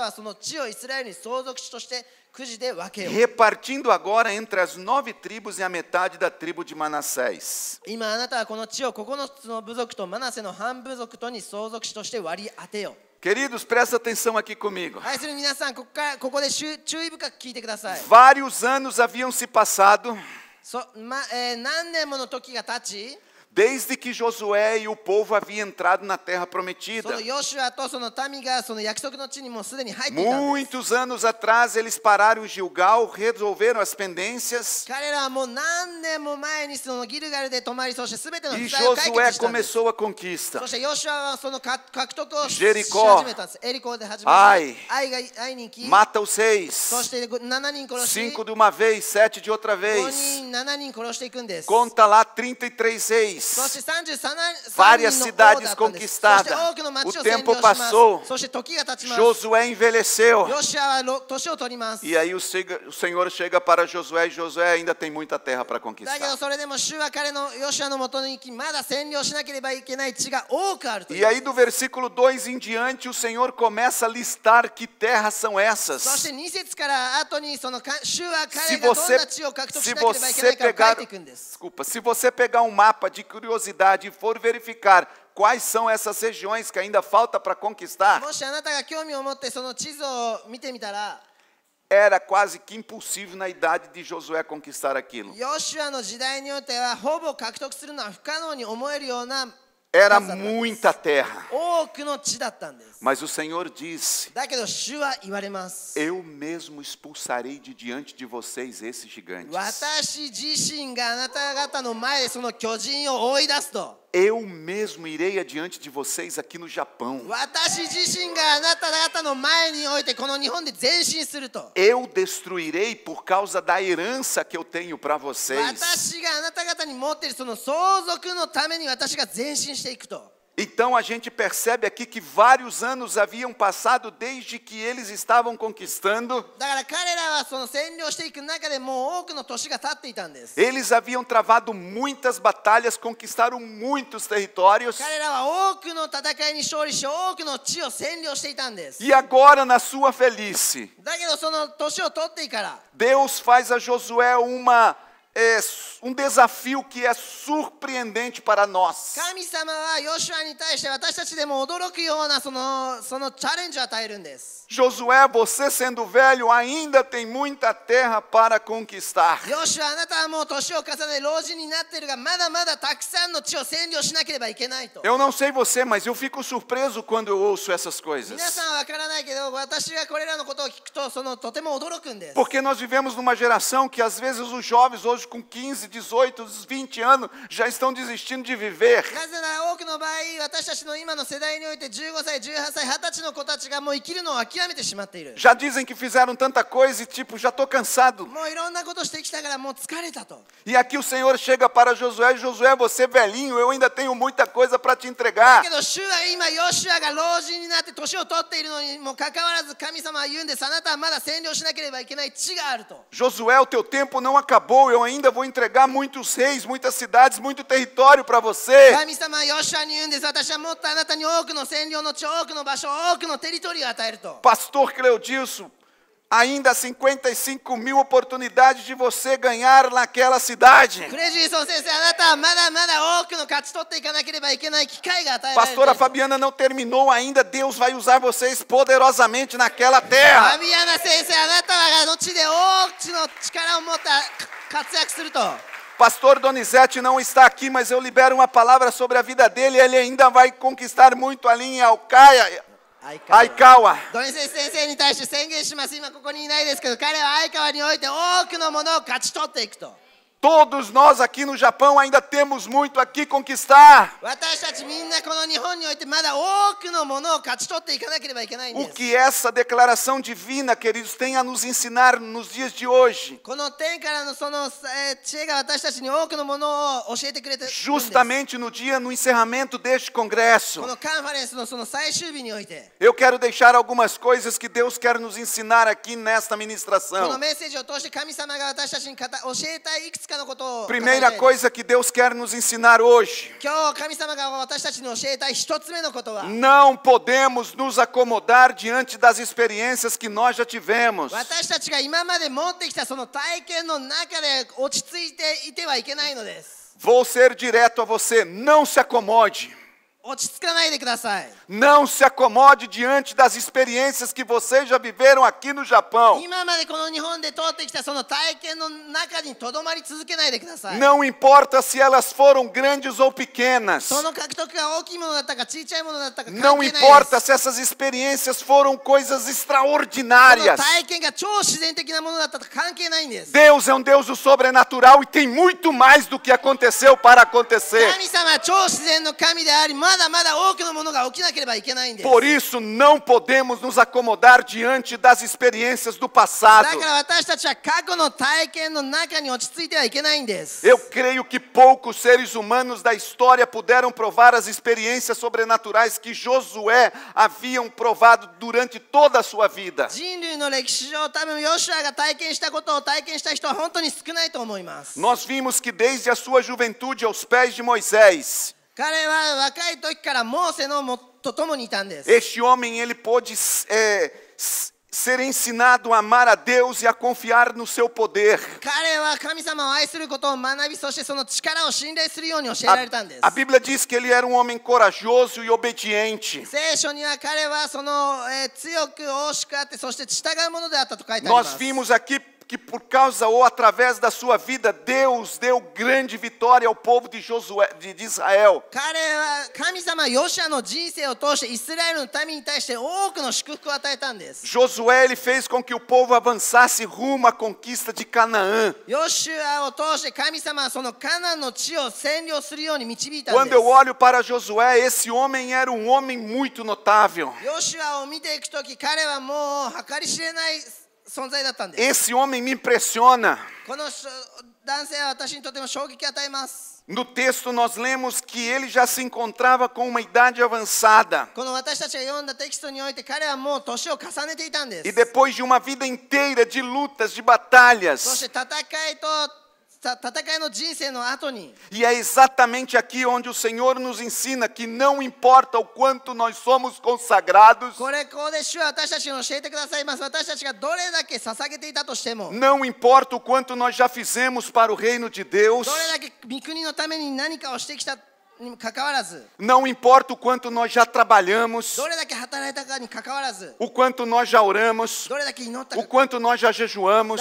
はその地をイスラエルに相続地としてくじで分けよう。 Repartindo agora entre as 9 tribos e a metade da tribo de Manassés. 今あなたはこの地を9つの部族とマナセの半部族とに相続地として割り当てよう。 Queridos, presta atenção aqui comigo. 愛する皆さん、ここで注意深く聞いてください。 Vários anos haviam se passado, 何年もの時が経ち、desde que Josué e o povo haviam entrado na terra そ prometida. のヨシュアとその民がその約束の地にもうすでに入っていたんです。 Muitos anos atrás, eles pararam em Gilgal, resolveram as pendências 彼らはもう何年も前にそのギルガルで泊まり、そして全ての e 負債を解 Josué 決したんです。 começou a conquista. そしてヨシュアはその獲得をし Jericó 始めたんです。エリコで始まり、愛に行き、 Mata os そ 6, して7人殺し、 5 de uma vez, 7 de outra 5 vez. 人、7人殺していくんです。 Conta lá 33そ reis. して33 Várias 人の王 cidades だったんです。 conquistadas. そして多くの町を O 占領 tempo します。 passou. そして時が経ちます。 Josué envelheceu. ヨシュアは年を取ります。 E aí o Senhor chega para Josué e Josué ainda tem muita terra para だけど conquistar. それでも主は彼のヨシュアのもとに行き、まだ占領しなければいけない地が多くあるとい E う。 aí do versículo 2 em diante, o Senhor começa a listar que terras são そし essas. て2節から後にその主は Se 彼がどん você, な地を獲得し se なければいけな você いかを書い pegar, ていくんです。 desculpa, se você pegar um mapa de curiosidade e for verificar quais são essas regiões que ainda falta para conquistar, もしあなたが興味を持ってその地図を見てみたら、 era quase que impossível na idade de Josué conquistar aquilo. ヨシュアの時代においてはほぼ獲得するのは不可能に思えるような Era 数だったんです。 muita terra. 多くの地だったんです。 Mas o Senhor disse: だけど主は言われます。 Eu mesmo expulsarei de diante de vocês esses gigantes. 私自身があなた方の前でその巨人を追い出すと。 Eu mesmo irei adiante de vocês aqui no Japão. 私自身があなた方の前においてこの日本で前進すると。 Eu destruirei por causa da herança que eu tenho para vocês. 私があなた方に持っているその相続のために私が前進していくと。 Então a gente percebe aqui que vários anos haviam passado desde que eles estavam conquistando. だから彼らはその占領していく中でもう多くの年が経っていたんです。 Eles haviam travado muitas batalhas, conquistaram muitos territórios. 彼らは多くの戦いに勝利し多くの地を占領していたんです。 E agora, na sua velhice, だけどその年を取っていいから Deus faz a Josué um desafio que é surpreendente para nós. 神様はヨシュアに対して私たちでも驚くようなそのチャレンジを与えるんです。 Josué, você sendo velho, ainda tem muita terra para conquistar. ヨシュア、あなたはもう年を重ね老人になっているがまだまだたくさんの地を占領しなければいけないと。 Eu não sei você, mas eu fico surpreso quando eu ouço essas 皆 coisas. さんはわからないけど私がこれらのことを聞くととても驚くんです。 Porque nós vivemos numa geração que às vezes os jovens hoje com 15, 18, 20 anos já estão desistindo de viver. なぜなら多くの場合私たちの今の世代において15歳、18歳、20歳の子たちがもう生きるのを諦めてしまっている。 Já dizem que fizeram tanta coisa e tipo, já estou cansado. もういろんなことしてきたからもう疲れたと。 E aqui o Senhor chega para Josué: Josué, você velhinho, eu ainda tenho muita coisa para te entregar. だけど主は今ヨシュアが老人になって年を取っているのにもかかわらず神様は言うんです。あなたはまだ占領しなければいけない地があると。 Josué, o teu tempo não acabou, eu ainda vou entregar muitos reis, muitas cidades, muito território para você. 神様はヨシュアに言うんです。私はもっとあなたに多くの占領の地、多くの場所、多くのテリトリーを与えると。 Pastor Cleudilson, ainda 55 mil oportunidades de você ganhar naquela cidade. クレジーソン先生、あなたはまだまだ多くの勝ち取っていかなければいけない機会が与えられている。 Pastora Fabiana, não terminou ainda, Deus vai usar vocês poderosamente naquela terra. ファビアナ先生、あなたはあの地で多くの力を持った活躍すると。 Pastor Donizete não está aqui, mas eu libero uma palavra sobre a vida dele. Ele ainda vai conquistar muito ali em Aikawa. ドニセス先生に対して宣言します。今ここにいないですけど、彼は相川において多くのものを勝ち取っていくと。 Todos nós aqui no Japão ainda temos muito aqui conquistar. 私たちみんなこの日本においてまだ多くのものを勝ち取っていかなければいけないんで O す。 que essa declaração divina, queridos, tem a nos ensinar nos dias de hoje? この天からのその知恵が私たちに多くのものを教えてくれているんです。 Justamente no dia, no encerramento deste congresso. このカンファレンスのその最終日において、 Eu quero deixar algumas coisas que Deus quer nos ensinar aqui nesta この ministração. メッセージを通して神様が私たちに教えたいいくつかのことを Primeira coisa que Deus quer nos ensinar hoje: 今日神様が私たちに教えたい一つ目のことは、 não podemos nos acomodar diante das experiências que nós já tivemos. 私たちが今まで持ってきたその体験の中で落ち着いていてはいけないのです。 Vou ser direto a você: não se acomode. 落ち着かないでください。 Não se acomode diante das experiências que vocês já viveram aqui no Japão. 今までこの日本で通ってきたその体験の中にとどまり続けないでください。 Não importa se elas foram grandes ou pequenas. その獲得が大きいものだったか小さいものだったか関 Não 係ない importa です。 se essas experiências foram coisas この extraordinárias. 体験が超自然的なものだったと関係ないんです。 Deus é um Deus do sobrenatural e tem muito mais do que aconteceu para acontecer. 神様は超自然の神であり、まだまだ多くのものが起きなければいけないんです。 Por isso, não podemos nos acomodar diante das experiências do だ passado. から私たちは過去の体験の中に落ち着いてはいけないんです。 Eu creio que poucos seres humanos da história puderam provar as experiências sobrenaturais que Josué haviam provado durante toda a sua vida. 人類の歴史上、多分ヨシュアが体験したことを体験した人は本当に少ないと思います。 Nós vimos que desde a sua juventude aos pés de Moisés, 彼は若い時からモーセのもと共にいたんです。 este homem ele pôde ser ensinado a amar a Deus e a confiar no seu poder. 彼は神様を愛することを学び、そしてその力を信頼するように教えられたんです。 A Bíblia diz que ele era um homem corajoso e obediente. 聖書には彼はその、強く大しくあって、そして従うものであったと書いてありま Nós す。 vimos aqui que por causa ou através da sua vida, Deus deu grande vitória ao povo de Israel. 彼は神様ヨシュアの人生を通してイスラエルの民に対して多くの祝福を与えたんです。 Josué ele fez com que o povo avançasse rumo à conquista de Canaã. ヨシュアを通して神様はそのカナンの地を占領するように導いたん Quando です。 eu olho para Josué, esse homem era um homem muito notável. ヨシュアを見ていくとき、彼はもう計り知れない存在だったんです。 Esse homem me impressiona. この男性は私にとても衝撃を与えます。 No texto nós lemos que ele já se encontrava com uma idade avançada. この私たちが読んだテキストにおいて彼はもう年を重ねていたんです。 E depois de uma vida inteira de lutas, de そし batalhas. て戦いの人生の後に、 E é exatamente aqui onde o Senhor nos ensina que não importa o quanto nós somos consagrados, ここで主は私たちに教えてくださいます。私たちがどれだけ捧げていたとしても、 não importa o quanto nós já fizemos para o reino de Deus, どれだけ御国のために何かをしてきたにもかかわらず、 não importa o quanto nós já trabalhamos, どれだけ働いたかにかかわらず、 o quanto nós já oramos, どれだけ祈ったか、 o quanto nós já jejuamos,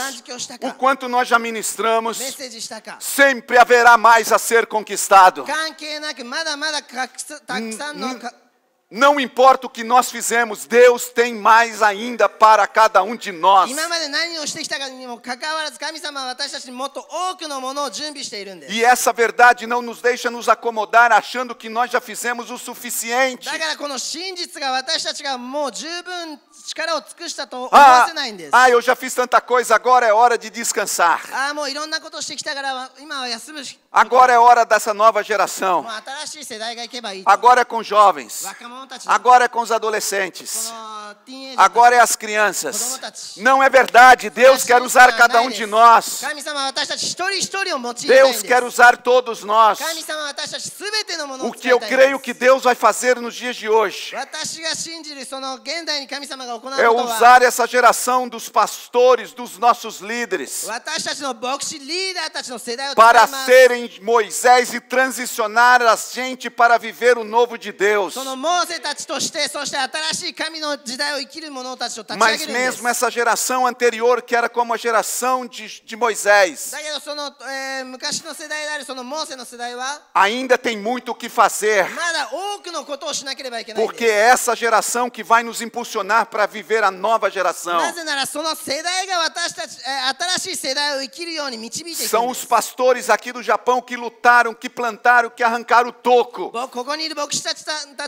o quanto nós já メッ ministramos, セージしたか、 sempre haverá mais a ser conquistado. 関係なくまだまだたくさんの Não importa o que nós fizemos, Deus tem mais ainda para cada um de nós. 今まで何をしてきたかにもかかわらず、神様は私たちにもっと多くのものを準備しているんです。 E essa verdade não nos deixa nos acomodar achando que nós já fizemos o suficiente. だからこの真実が私たちがもう十分力を尽くしたと思わせないんです。eu já fiz tanta coisa, agora é hora de descansar. もういろんなことをしてきたから今は休むし、 Agora é hora dessa nova geração. もう新しい世代が行けばいいと。 Agora é com jovens. 若者たち、 Agora é com os こ adolescentes. のティーンエイジャー Agora é as 子供 crianças. たち。 Não é verdade. Deus quer usar cada um de nós. 神様は私たち一人一人を用いたいんで Deus す。 quer usar todos nós. 神様は私たちすべてのものを O 使 que い eu たいん creio で que す。 Deus vai fazer nos dias de hoje 私が信じるその現代に神様が行うこと é は、 usar essa geração dos pastores, dos nossos líderes, 私たちの牧師リーダーたちの世代を使い para ます。 serem Moisés e transicionar a gente para viver o novo de Deus. そのモーセたちとして、そして新しい神の時代を生きる者たちを立ち上 Mas げるんです。 mesmo essa geração anterior, que era como a geração de Moisés, だけどその、昔の世代であるそのモーセの世代は ainda tem muito o que fazer, まだ多くのことをしなければいけないん porque で é essa geração que vai nos impulsionar para viver a nova す。 geração. なぜならその世代が私たち、新しい世代を生きるように導いていくん São で os す。 pastores aqui do Japão que lutaram, que plantaram, que arrancaram o toco, ここにいる牧師た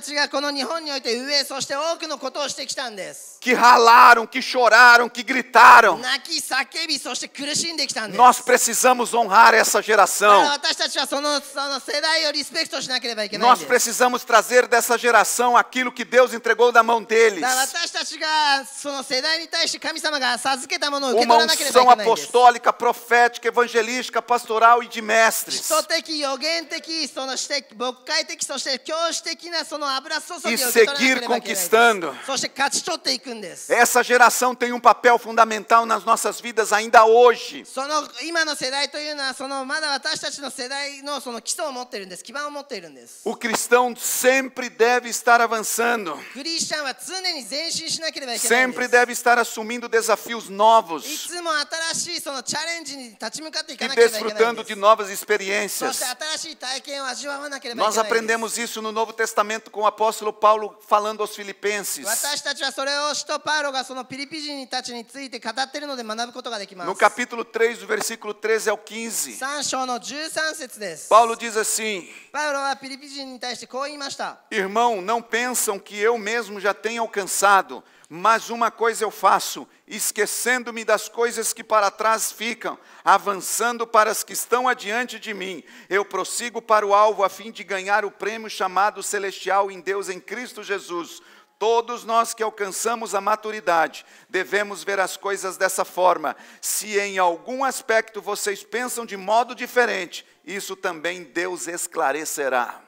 ちがこの日本において飢え、そして多くのことをしてきたんです。 que ralaram, que choraram, que gritaram. 泣き叫び、そして苦しんできたんです。 Nós precisamos honrar essa だから geração. 私たちはその世代をリスペクトしなければいけないん Nós です。 precisamos trazer dessa geração aquilo que Deus entregou da mão deles. だから私たちがその世代に対して神様が授けたものを受け Uma 取らなければい unção けないんです。 apostólica, profética, evangelística, pastoral e de 基 mestres. 礎的、予言的、その牧会的、そして教師的なその油注ぎを E 受け取らなけれ seguir ばいけないんです。 conquistando. そして勝ち取っていくくんです。 Essa geração tem um papel fundamental nas nossas vidas ainda hoje. その今の世代というのはそのまだ私たちの世代のその基礎を持っているんです。基盤を持っているんです。 O cristão sempre deve estar avançando, クリスチャンは常に前進しなければいけないん sempre です。 deve estar assumindo desafios い novos つも新しいそのチャレンジに立ち向かってい e かなければいけないん desfrutando で de す。 novas そして experiências. 新しい体験を味わわなければい Nós けないんです。 aprendemos isso no Novo Testamento com o apóstolo Paulo falando aos Filipenses. 私たちはそれを使徒パウロがそのピリピ人たちについて語っているので学ぶことができます。 No capítulo 3, do versículo 13 ao 15, 3章の13節です。 Paulo diz assim: パウロはピリピ人に対してこう言いました。 Irmão, não pensam que eu mesmo já tenho alcançado, mas uma coisa eu faço, esquecendo-me das coisas que para trás ficam, avançando para as que estão adiante de mim. Eu prossigo para o alvo a fim de ganhar o prêmio chamado celestial em Deus em Cristo Jesus. Todos nós que alcançamos a maturidade devemos ver as coisas dessa forma. Se em algum aspecto vocês pensam de modo diferente, isso também Deus esclarecerá.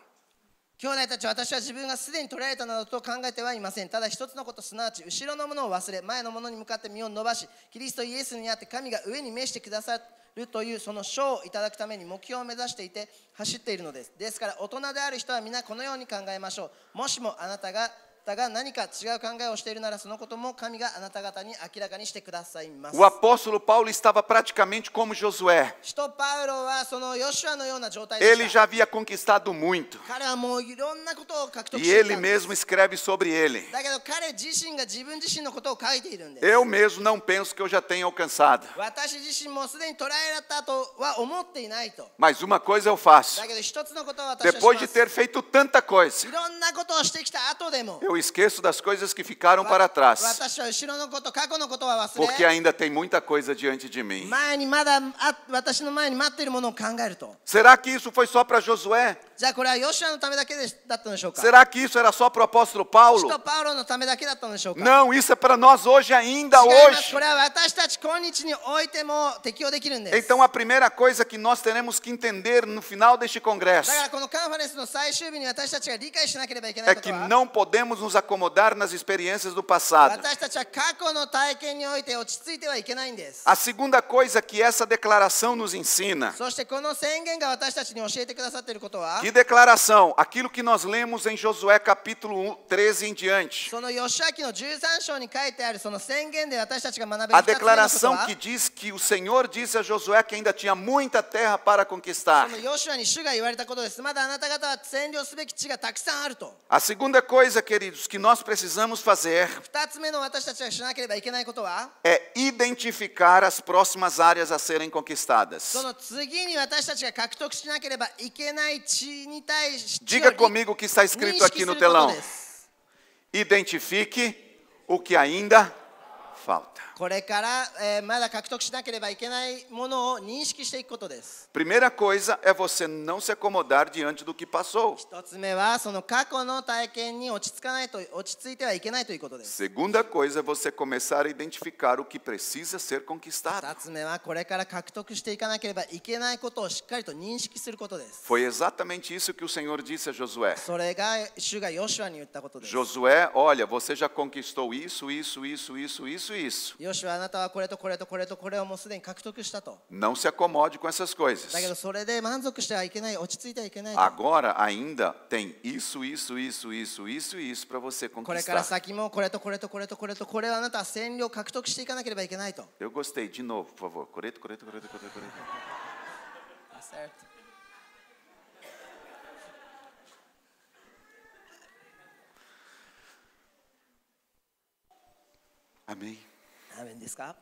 兄弟たち、私は自分がすでに取られたなどと考えてはいません。ただ一つのこと、すなわち後ろのものを忘れ、前のものに向かって身を伸ばし、キリストイエスにあって神が上に召してくださるというその賞をいただくために目標を目指していて走っているのです。ですから大人である人は皆このように考えましょう。もしもあなたが何か違う考えをしているなら、そのことも神があなた方に明らかにしてくださいます。 O apóstolo Paulo estava praticamente como Josué. 使徒パウロはそのヨシュアのような状態で Ele した。 já havia conquistado muito. 彼はもういろんなことを獲得 E してい ele たんです。 mesmo escreve sobre ele. だけど彼自身が自分自身のことを書いているんです。 Eu mesmo não penso que eu já tenha alcançado. 私自身もすでに捉えられたとは思っていないと。 Mas uma coisa eu faço. だけど一つのことは私はし Depois ま de す。 ter feito tanta coisa, いろんなことをしてきた後でも、 eu esqueço das coisas que ficaram para trás. 私は後ろのこと、過去のことは忘 Porque れ、 ainda tem muita coisa diante de mim. 前にまだ私の前に待っているものを考えると。 Será que isso foi só para Josué? じゃあこれはヨシュアのためだけだったのでしょうか。 Será que isso era só para o apóstolo 使 Paulo? 徒パウロのためだけだったのでしょうか。 Não, isso é para nós hoje ainda 違います。 hoje. これは私たち今日においても適用できるんです。 Então a primeira coisa que nós teremos que entender no final deste congresso だからこのカンファレンスの最終日に私たちが理解しなければいけない é こと que は、 não podemos nos acomodar nas experiências do passado. 私たちは過去の体験において落ち着いてはいけないんです。 A segunda coisa que essa declaração nos ensina. そしてこの宣言が私たちに教えてくださっていることは、 Que declaração? Aquilo que nós lemos em Josué capítulo 13 em diante. そのヨシュア記の13章に書いてあるその宣言で私たちが学べる A 2つ目のこと declaração は、 que diz que o Senhor disse a Josué que ainda tinha muita terra para そ conquistar. のヨシュアに主が言われたことです。まだあなた方は占領すべき地がたくさんあると。 A segunda coisa, queridos, que nós precisamos fazer 2つ目の私たちがしなければいけないことは、 é identificar as próximas áreas a serem conquistadas. その次に私たちが獲得しなければいけない地に対して Diga comigo o que está escrito aqui no telão. Identifique o que ainda falta. これから、まだ獲得しなければいけないものを認識していくことです。 Primeira coisa é você não se acomodar diante do que passou. 一つ目はその過去の体験に落ち着いてはいけないということです。 Segunda coisa é você começar a identificar o que precisa ser conquistado. 二つ目はこれから獲得していかなければいけないことをしっかりと認識することです。 Foi exatamente isso que o Senhor disse a Josué. それが主がヨシュアに言ったことです。 Josué, olha, você já conquistou isso. ヨシュア、あなたはこれとこれとこれとこれをもうすでに獲得したと。 Não se acomode com essas coisas. だけどそれで満足してはいけない、落ち着いてはいけないと。 Agora ainda tem isso para você これから conquistar. 先もこれとこれとこれとこれとこれをあなたは占領獲得していかなければいけないと。 Eu gostei, de novo, por favor. Coreto. Amém. アーメンですか？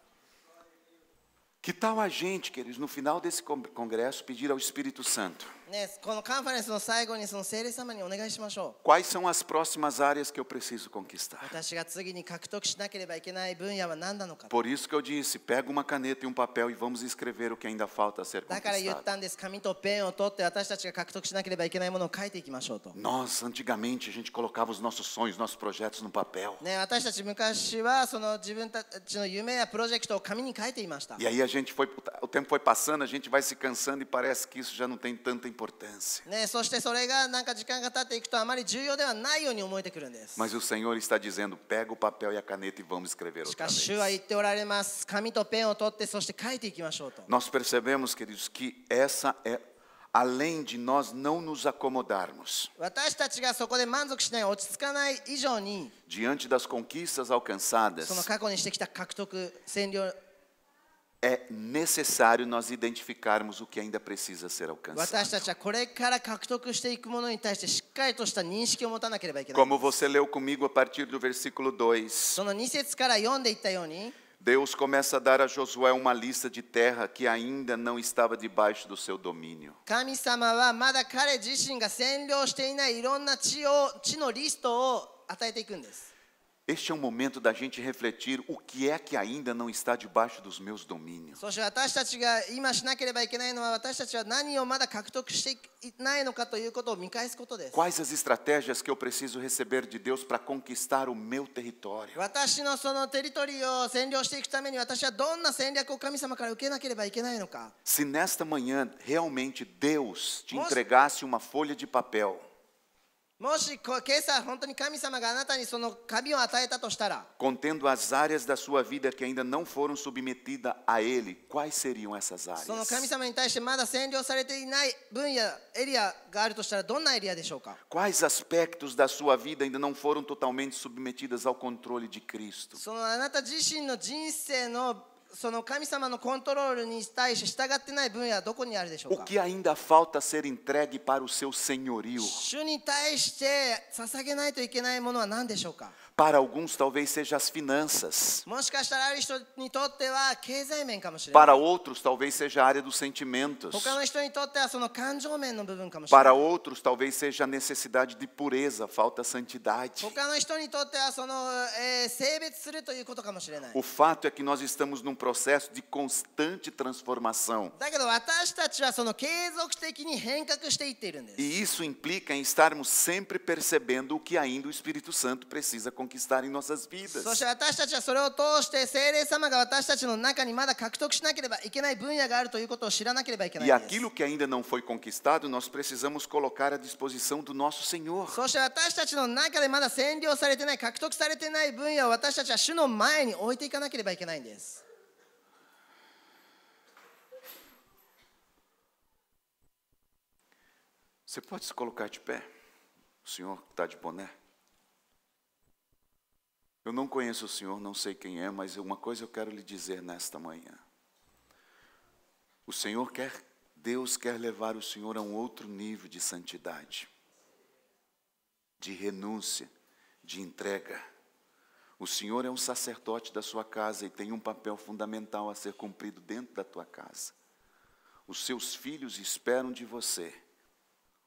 Que tal a gente, queridos, no final desse congresso, pedir ao Espírito Santo? ね、このカンファレンスの最後にその聖霊様にお願いしましょう。 Quais são as próximas áreas que eu preciso conquistar? 私が次に獲得しなければいけない分野は何なのか。 Por isso que eu disse, pega uma caneta e um papel e vamos escrever o que ainda falta a ser だから言っ conquistado. たんです。紙とペンを取って私たちが獲得しなければいけないものを書いていきましょうと。 Nós, antigamente, a gente colocava os nossos sonhos, nossos projetos no papel. ね、私たち昔はその自分たちの夢やプロジェクトを紙に書いていました。 E aí a o tempo foi passando, a gente vai se cansando e parece que isso já não tem tanta importância. ね、そしてそれがなんか時間が経っていくとあまり重要ではないように思えてくるんです。 Mas o Senhor está dizendo, pega o papel e a caneta e vamos escrever し outra かし vez. 主は言っておられます。紙とペンを取ってそして書いていきましょうと。 Nós percebemos, queridos, que essa é, além de nós não nos acomodarmos 私たちがそこで満足しない落ち着かない以上に diante das conquistas alcançadas, その過去にしてきた獲得占領 é necessário nós identificarmos o que ainda precisa ser 私た alcançado. ちはこれから獲得していくものに対してしっかりとした認識を持たなければいけない。 Como você leu comigo a partir do versículo 2, その2節から読んでいったように Deus começa a dar a Josué uma lista de terra que ainda não estava debaixo do seu domínio. 神様はまだ彼自身が占領していないいろんな地のリストを与えていくんです。 Este é um momento da gente refletir o que é que ainda não está debaixo dos meus domínios. そして私たちが今しなければいけないのは私たちは何をまだ獲得していないのかということを見返すことです。 Quais as estratégias que eu preciso receber de Deus para conquistar o meu território? 私のそのテリトリーを占領していくために私はどんな戦略を神様から受けなければいけないのか。 Se nesta manhã realmente Deus te entregasse uma folha de papel もし今朝本当に神様があなたにその紙を与えたとしたら contendo as áreas da sua vida que ainda não foram submetidas a Ele, quais seriam essas その áreas? 神様に対してまだ占領されていない分野エリアがあるとしたらどんなエリアでしょうか。 Quais aspectos da sua vida ainda não foram totalmente submetidas ao controle de Cristo? そのあなた自身の人生のその神様のコントロールに対して従ってない分野はどこにあるでしょう O か。 que ainda falta ser entregue para o seu senhorio? 主に対して捧げないといけないものは何でしょうか。 Para alguns talvez seja as finanças. もしかしたらある人にとっては経済面かもしれない。 Para outros talvez seja a área dos sentimentos. 他の人にとってはその感情面の部分かもしれない。 Para outros talvez seja a necessidade de pureza, falta santidade. 他の人にとってはその、性別するということかもしれない。 O fato é que nós estamos num processo de constante transformação. だけど私たちはその継続的に変革していっているんです。 E isso implica em estarmos sempre percebendo o que ainda o Espírito Santo precisa conquistar em nossas vidas. そして私たちはそれを通して聖霊様が私たちの中にまだ獲得しなければいけない分野があるということを知らなければいけない E んです。 aquilo que ainda não foi conquistado, nós precisamos colocar à disposição do nosso Senhor. そして私たちの中でまだ占領されてない獲得されてない分野を私たちは主の前に置いていかなければいけないんです。 Você pode se colocar de pé? O senhor está de boné? Eu não conheço o senhor, não sei quem é, mas uma coisa eu quero lhe dizer nesta manhã. O Senhor quer, Deus quer levar o senhor a um outro nível de santidade, de renúncia, de entrega. O Senhor é um sacerdote da sua casa e tem um papel fundamental a ser cumprido dentro da tua casa. Os seus filhos esperam de você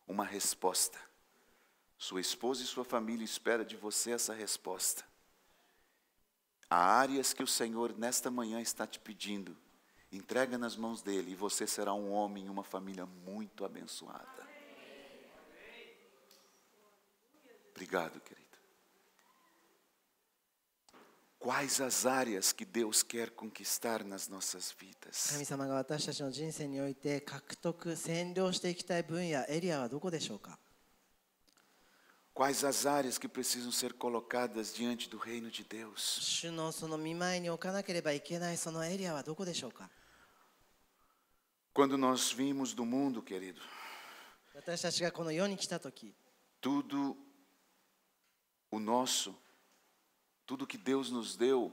uma resposta. Sua esposa e sua família esperam de você essa resposta. Há áreas que o Senhor nesta manhã está te pedindo. Entrega nas mãos dele e você será um homem e uma família muito abençoada. Obrigado, querido. Quais as áreas que Deus quer conquistar nas nossas vidas? 神様が私たちの人生において獲得占領していきたい分野エリアはどこでしょうか。 Quais as áreas que precisam ser colocadas diante do reino de Deus? 主のその御前に置かなければいけないそのエリアはどこでしょうか。 Quando nós vimos do mundo, querido, 私たちがこの世に来た時 tudo o nosso, tudo que Deus nos deu,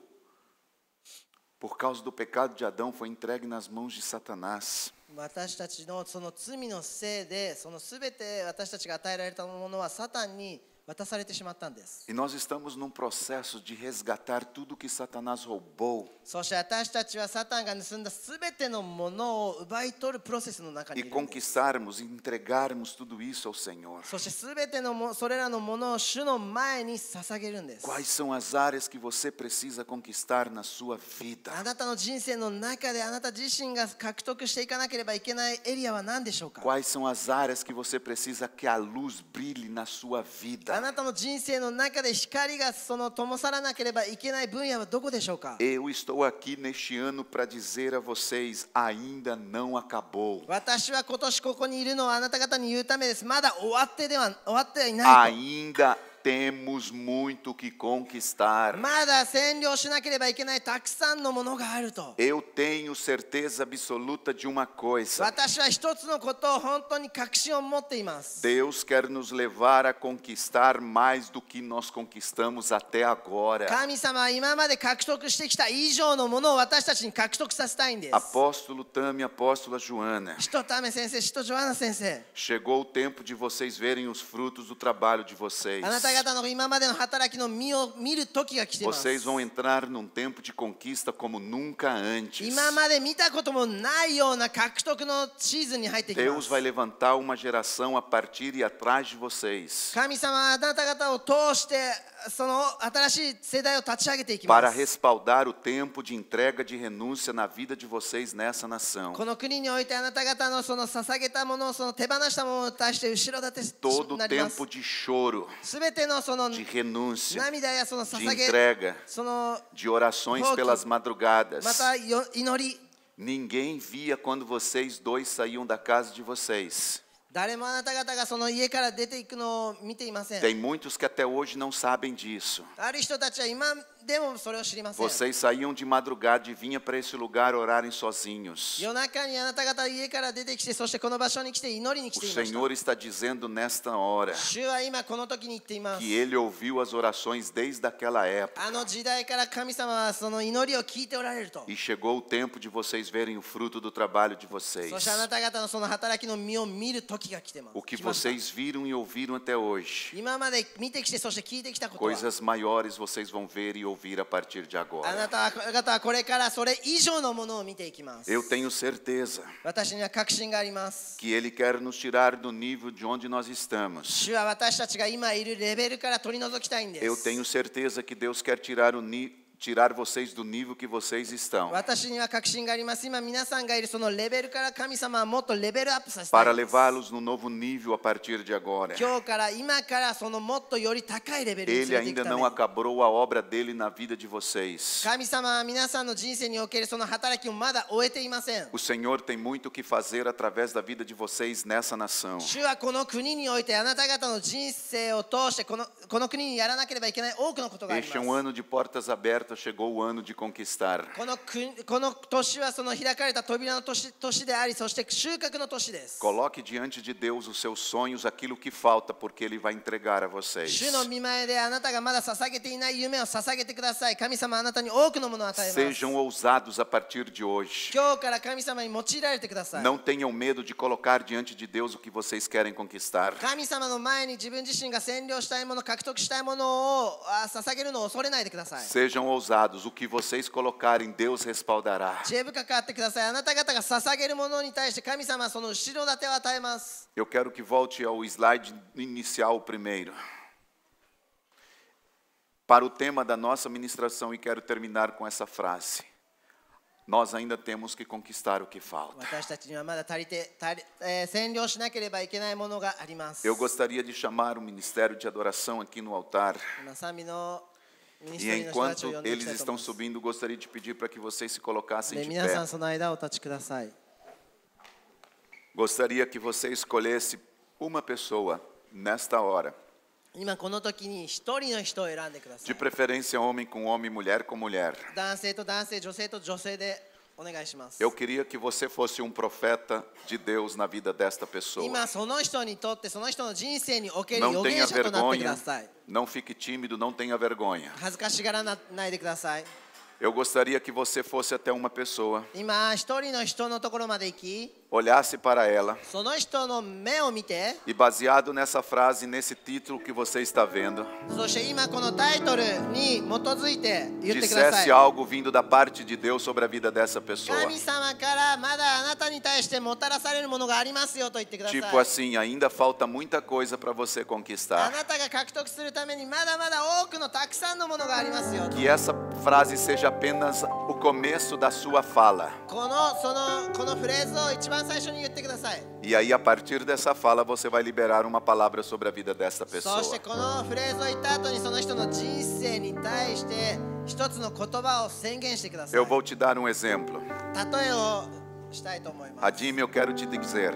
por causa do pecado de Adão, foi entregue nas mãos de Satanás. 私たちのその罪のせいでその全て私たちが与えられたものはサタンに渡されてしまったんです。 E nós estamos num processo de resgatar tudo que Satanás roubou そして私たちはサタンが盗んだ全てのものを奪い取るプロセスの中に e いるんです。 conquistarmos e entregarmos tudo isso ao Senhor. そして全てのそれらのものを主の前に捧げるんです。 Quais são as áreas que você precisa conquistar na sua vida? あなたの人生の中であなた自身が獲得していかなければいけないエリアは何でしょうか。 Quais são as áreas que você precisa que a luz brilhe na sua vida? なたの人生の中で光がその灯さらなければいけない分野はどこでしょうか。 Eu estou aqui neste ano para dizer a vocês, ainda não acabou. 私は今年ここにいるのはあなた方に言うためです。まだ終わってはいないと。 Ainda temos muito que conquistar. まだ占領しなければいけないたくさんのものがあると。 Eu tenho certeza absoluta de uma coisa. 私は一つのことを本当に確信を持っています。 Deus quer nos levar a conquistar mais do que nós conquistamos até agora. 神様は今まで獲得してきた以上のものを私たちに獲得させたいんです。 Apóstolo Tami, apóstola Joana, 使徒タメ先生、使徒ジョアナ先生、 chegou o tempo de vocês verem os frutos do trabalho de vocês. あなた方の今までの働きの実を見る時が来ています。 Vocês vão entrar num tempo de conquista como nunca antes. 今まで見たこともないような獲得のシーズンに入っていきま Deus す。 vai levantar uma geração a partir e atrás de vocês 神様はあなた方を通してその新しい世代を立ち上げていき para ます。 respaldar o tempo de entrega de renúncia na vida de vocês nessa nação. この国においてあなた方のその捧げたもの、その手放したものに対して後ろ盾 Todo になります。 tempo de choro, すべてのその de renúncia, 涙やその de 捧げ、 entrega, その de orações Roque. pelas madrugadas. また祈り、 Ninguém via quando vocês dois saíam da casa de vocês. 誰もあなた方がその家から出ていくのを見ていません。 Tem muitos que até hoje não sabem disso. ある人たちは今でもそれを知りません。 Vocês saíam de madrugada e vinham para esse lugar orarem sozinhos. 夜中にあなた方は家から出てきて、そしてこの場所に来て祈りに来 O ていました。 Senhor está dizendo nesta hora 主は今この時に言っています。 que Ele ouviu as orações desde aquela época あの時代から神様はその祈りを聞いておられると。 e chegou o tempo de vocês verem o fruto do trabalho de そして vocês. あなた方のその働きの実を見る時が来てます。 O que 来ました。 vocês viram e ouviram até hoje, 今まで見てきて、そして聞いてきたことは、 coisas maiores vocês vão ver e ouvir a partir de あ agora. なた方はこれからそれ以上のものを見ていきます。 Eu tenho certeza 私には確信があります。 que Ele quer nos tirar do nível de onde nós estamos. 主は私たちが今いるレベルから取り除きたいんです。 Eu tenho certeza que Deus quer tirar vocês do nível que vocês estão, 私には確信があります。今皆さんがいるそのレベルから神様はもっとレベルアップさせたい para んです。 levá-los no novo nível a partir de agora. 今日から今からそのもっとより高いレベルに Ele 連れていく ainda ため não に、 acabou a obra dele na vida de vocês. 神様は皆さんの人生におけるその働きをまだ終えていません。 O Senhor tem muito o que fazer através da vida de vocês nessa nação. 主はこの国においてあなた方の人生を通してこの国にやらなければいけない多くのことがあり Este é ます。 ano de portas abertas, chegou o ano de conquistar. この年はその開かれた扉の年であり、そして収穫の年です。 Coloque diante de Deus os seus sonhos, aquilo que falta, porque Ele vai entregar a 主 vocês. の御前であなたがまだ捧げていない夢を捧げてください。神様はあなたに多くのものを与えます。 Sejam ousados a partir de hoje. 今日から神様に用いられてください。 Não tenham medo de colocar diante de Deus o que vocês querem conquistar. 神様の前に自分自身が占領したいもの、獲得したいものを捧げるのを恐れないでください。 Sejam ousados, o que vocês colocarem, Deus respaldará. 知恵深くあってください。あなた方が捧げるものに対して神様はその後ろ盾を与えます。 Eu quero que volte ao slide inicial primeiro. Para o tema da nossa ministração, e quero terminar com essa frase. Nós ainda temos que conquistar o que falta. 私たちにはまだ占領しなければいけないものがあります。 Eu gostaria de chamar o ministério de adoração aqui no altar. 今賛美のミニス E トリーの人たちを enquanto 呼んでいき eles たいと estão 思います。 subindo, gostaria de pedir para que vocês se colocassem で de 皆さん pé. その間お立ちください。 Gostaria que você escolhesse uma pessoa nesta hora. 今この時に一人の人を選んでくださ De い。 preferência homem com homem, mulher com mulher. 男性と男性、女性と女性でお願いします。 Eu queria que você fosse um profeta de Deus na vida desta pessoa. 今その人にとってその人の人生における Não 預 tenha 言者となってくだ vergonha, さい。 não fique tímido, não tenha vergonha. 恥ずかしがらないでください。 Eu gostaria que você fosse até uma pessoa, 今一人の人のところまで行き、 olhasse para ela その人の目を見て、 e baseado nessa frase, nesse título que você está vendo, そして今このタイトルに基づいて言ってくださ dissesse い。 algo vindo da parte de Deus sobre a vida dessa pessoa. 神様からまだあなたに対してもたらされるものがありますよと言ってください。 Tipo assim, ainda falta muita coisa para você あ conquistar. なたが獲得するためにまだまだ多くのたくさんのものがありますよ。 Que essa frase seja apenas o começo da sua fala. このフレーズを一番番最初に言ってください。 E aí, a partir dessa fala, você vai liberar uma palavra sobre a vida dessa そ pessoa. してこのフレーズを言った後にその人の人生に対して一つの言葉を宣言してください。 Eu vou te dar um exemplo. 例えをしたいと思います。 Adim, eu quero te dizer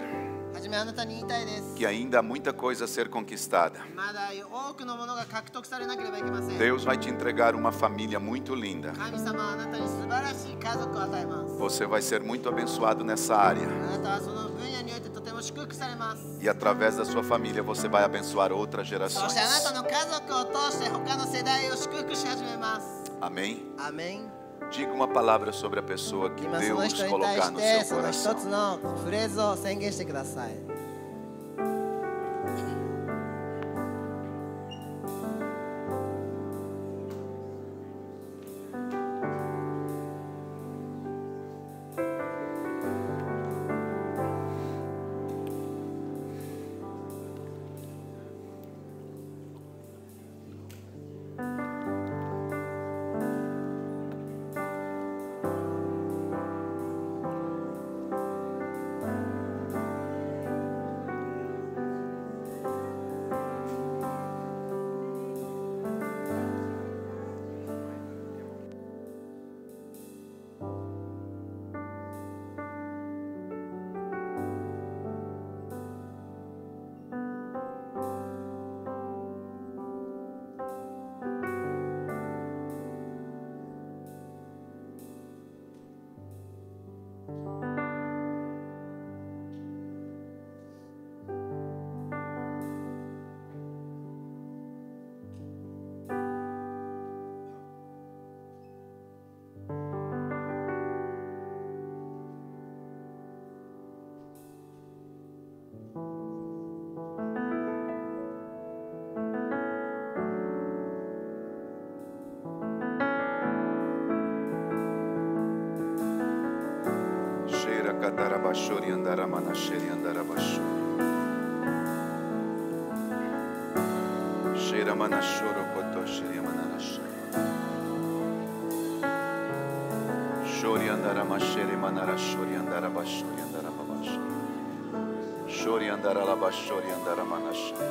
はじめあなたに言いたいです。 que ainda há muita coisa a ser conquistada. まだ多くのものが獲得されなければいけません。 Deus vai te entregar uma família muito linda. 神様はあなたに素晴らしい家族を与えます。 Você vai ser muito abençoado nessa área. あなたはその分野においてとても祝福されます。 E através da sua família, você vai abençoar outras そ gerações. してあなたの家族を通して他の世代を祝福し始めます。 Amém? アメン。 Diga uma palavra sobre a pessoa que 今その Deus 人に対 colocar し no て seu その一 coração. つのフレーズを宣言してください。 Kadarabashori andaramanasheri andarabashori. Shera manashoro kotosheri manarashari. Shori andaramasheri manarashori andarabashori andarabashori. Shori andaralabashori andaramanashari.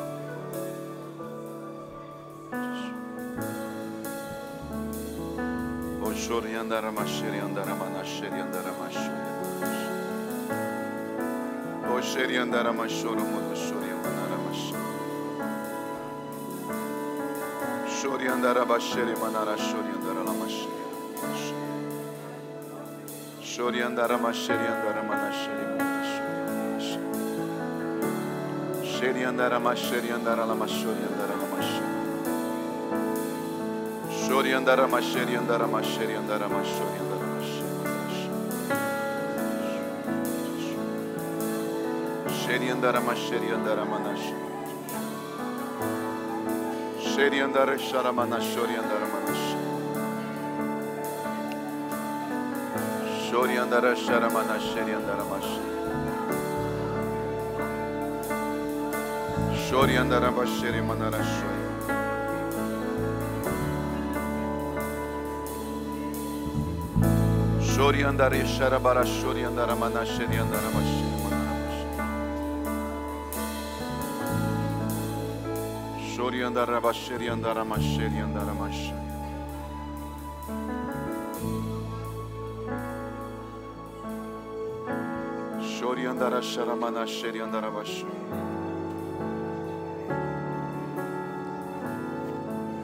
O shori andaramasheri andaramanasheri andaramashori. O sheri andaramashoro mudo shori manaramashi. Shori andarabasheri manarashori andaralamashi. Shori andaramasheri andaramanasheri manarashori. Sheri andaramasheri andaralamashori andaralamashi. Shori andaramasheri andaramasheri andaramashori andaramashi. Sheri andaramasheri andaramanashi. Sheri andarasharamanashori andaramanashi. Shori andarasharamanasheri andaramashi. Shori andarabasheri manarashori. Shori andaresharabarashori andaramanasheri andaramashi. Shori andarabasheri andaramasheri andaramashi. Shori andarasharamanasheri andarabashi.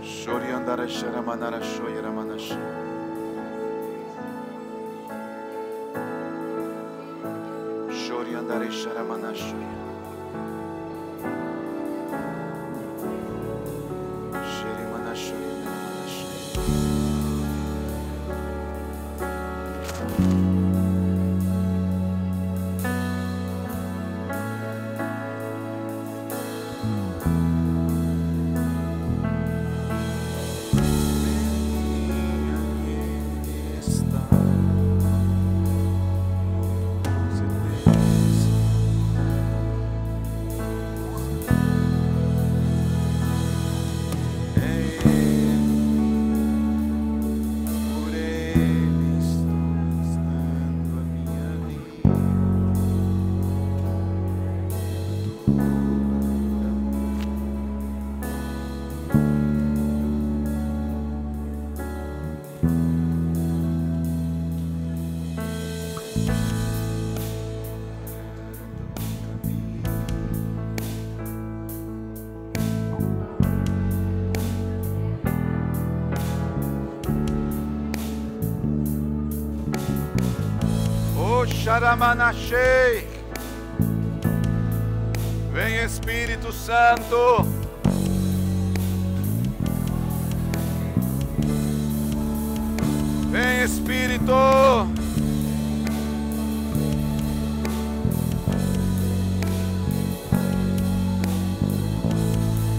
Shori andarasharamanarashoyi ramanashi. Shori andaresharamanashoyi. Sharamanashei. Vem Espírito Santo. Vem Espírito.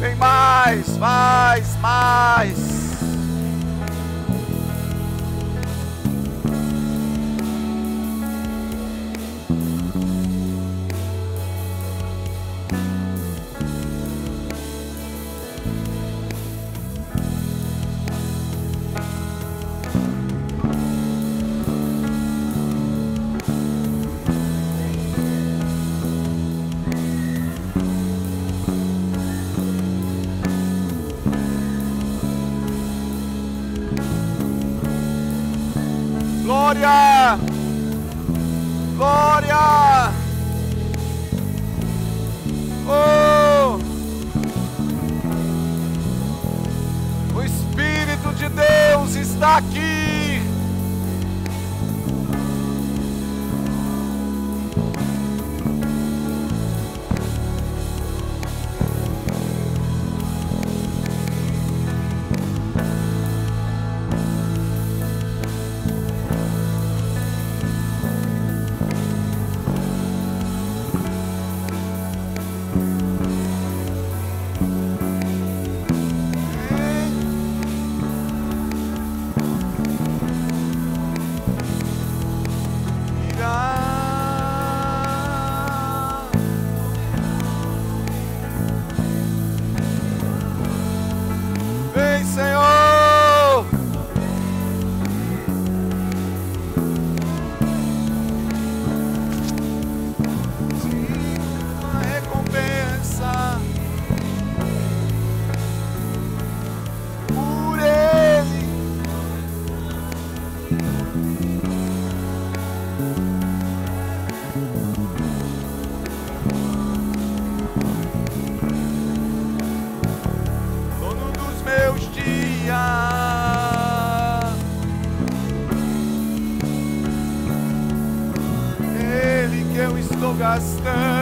Vem mais, mais, mais. Glória! Glória! Oh! O Espírito de Deus está aqui! Vem, Senhor! Uma recompensa por Ele. Dono dos meus dias, Ele que eu estou gastando.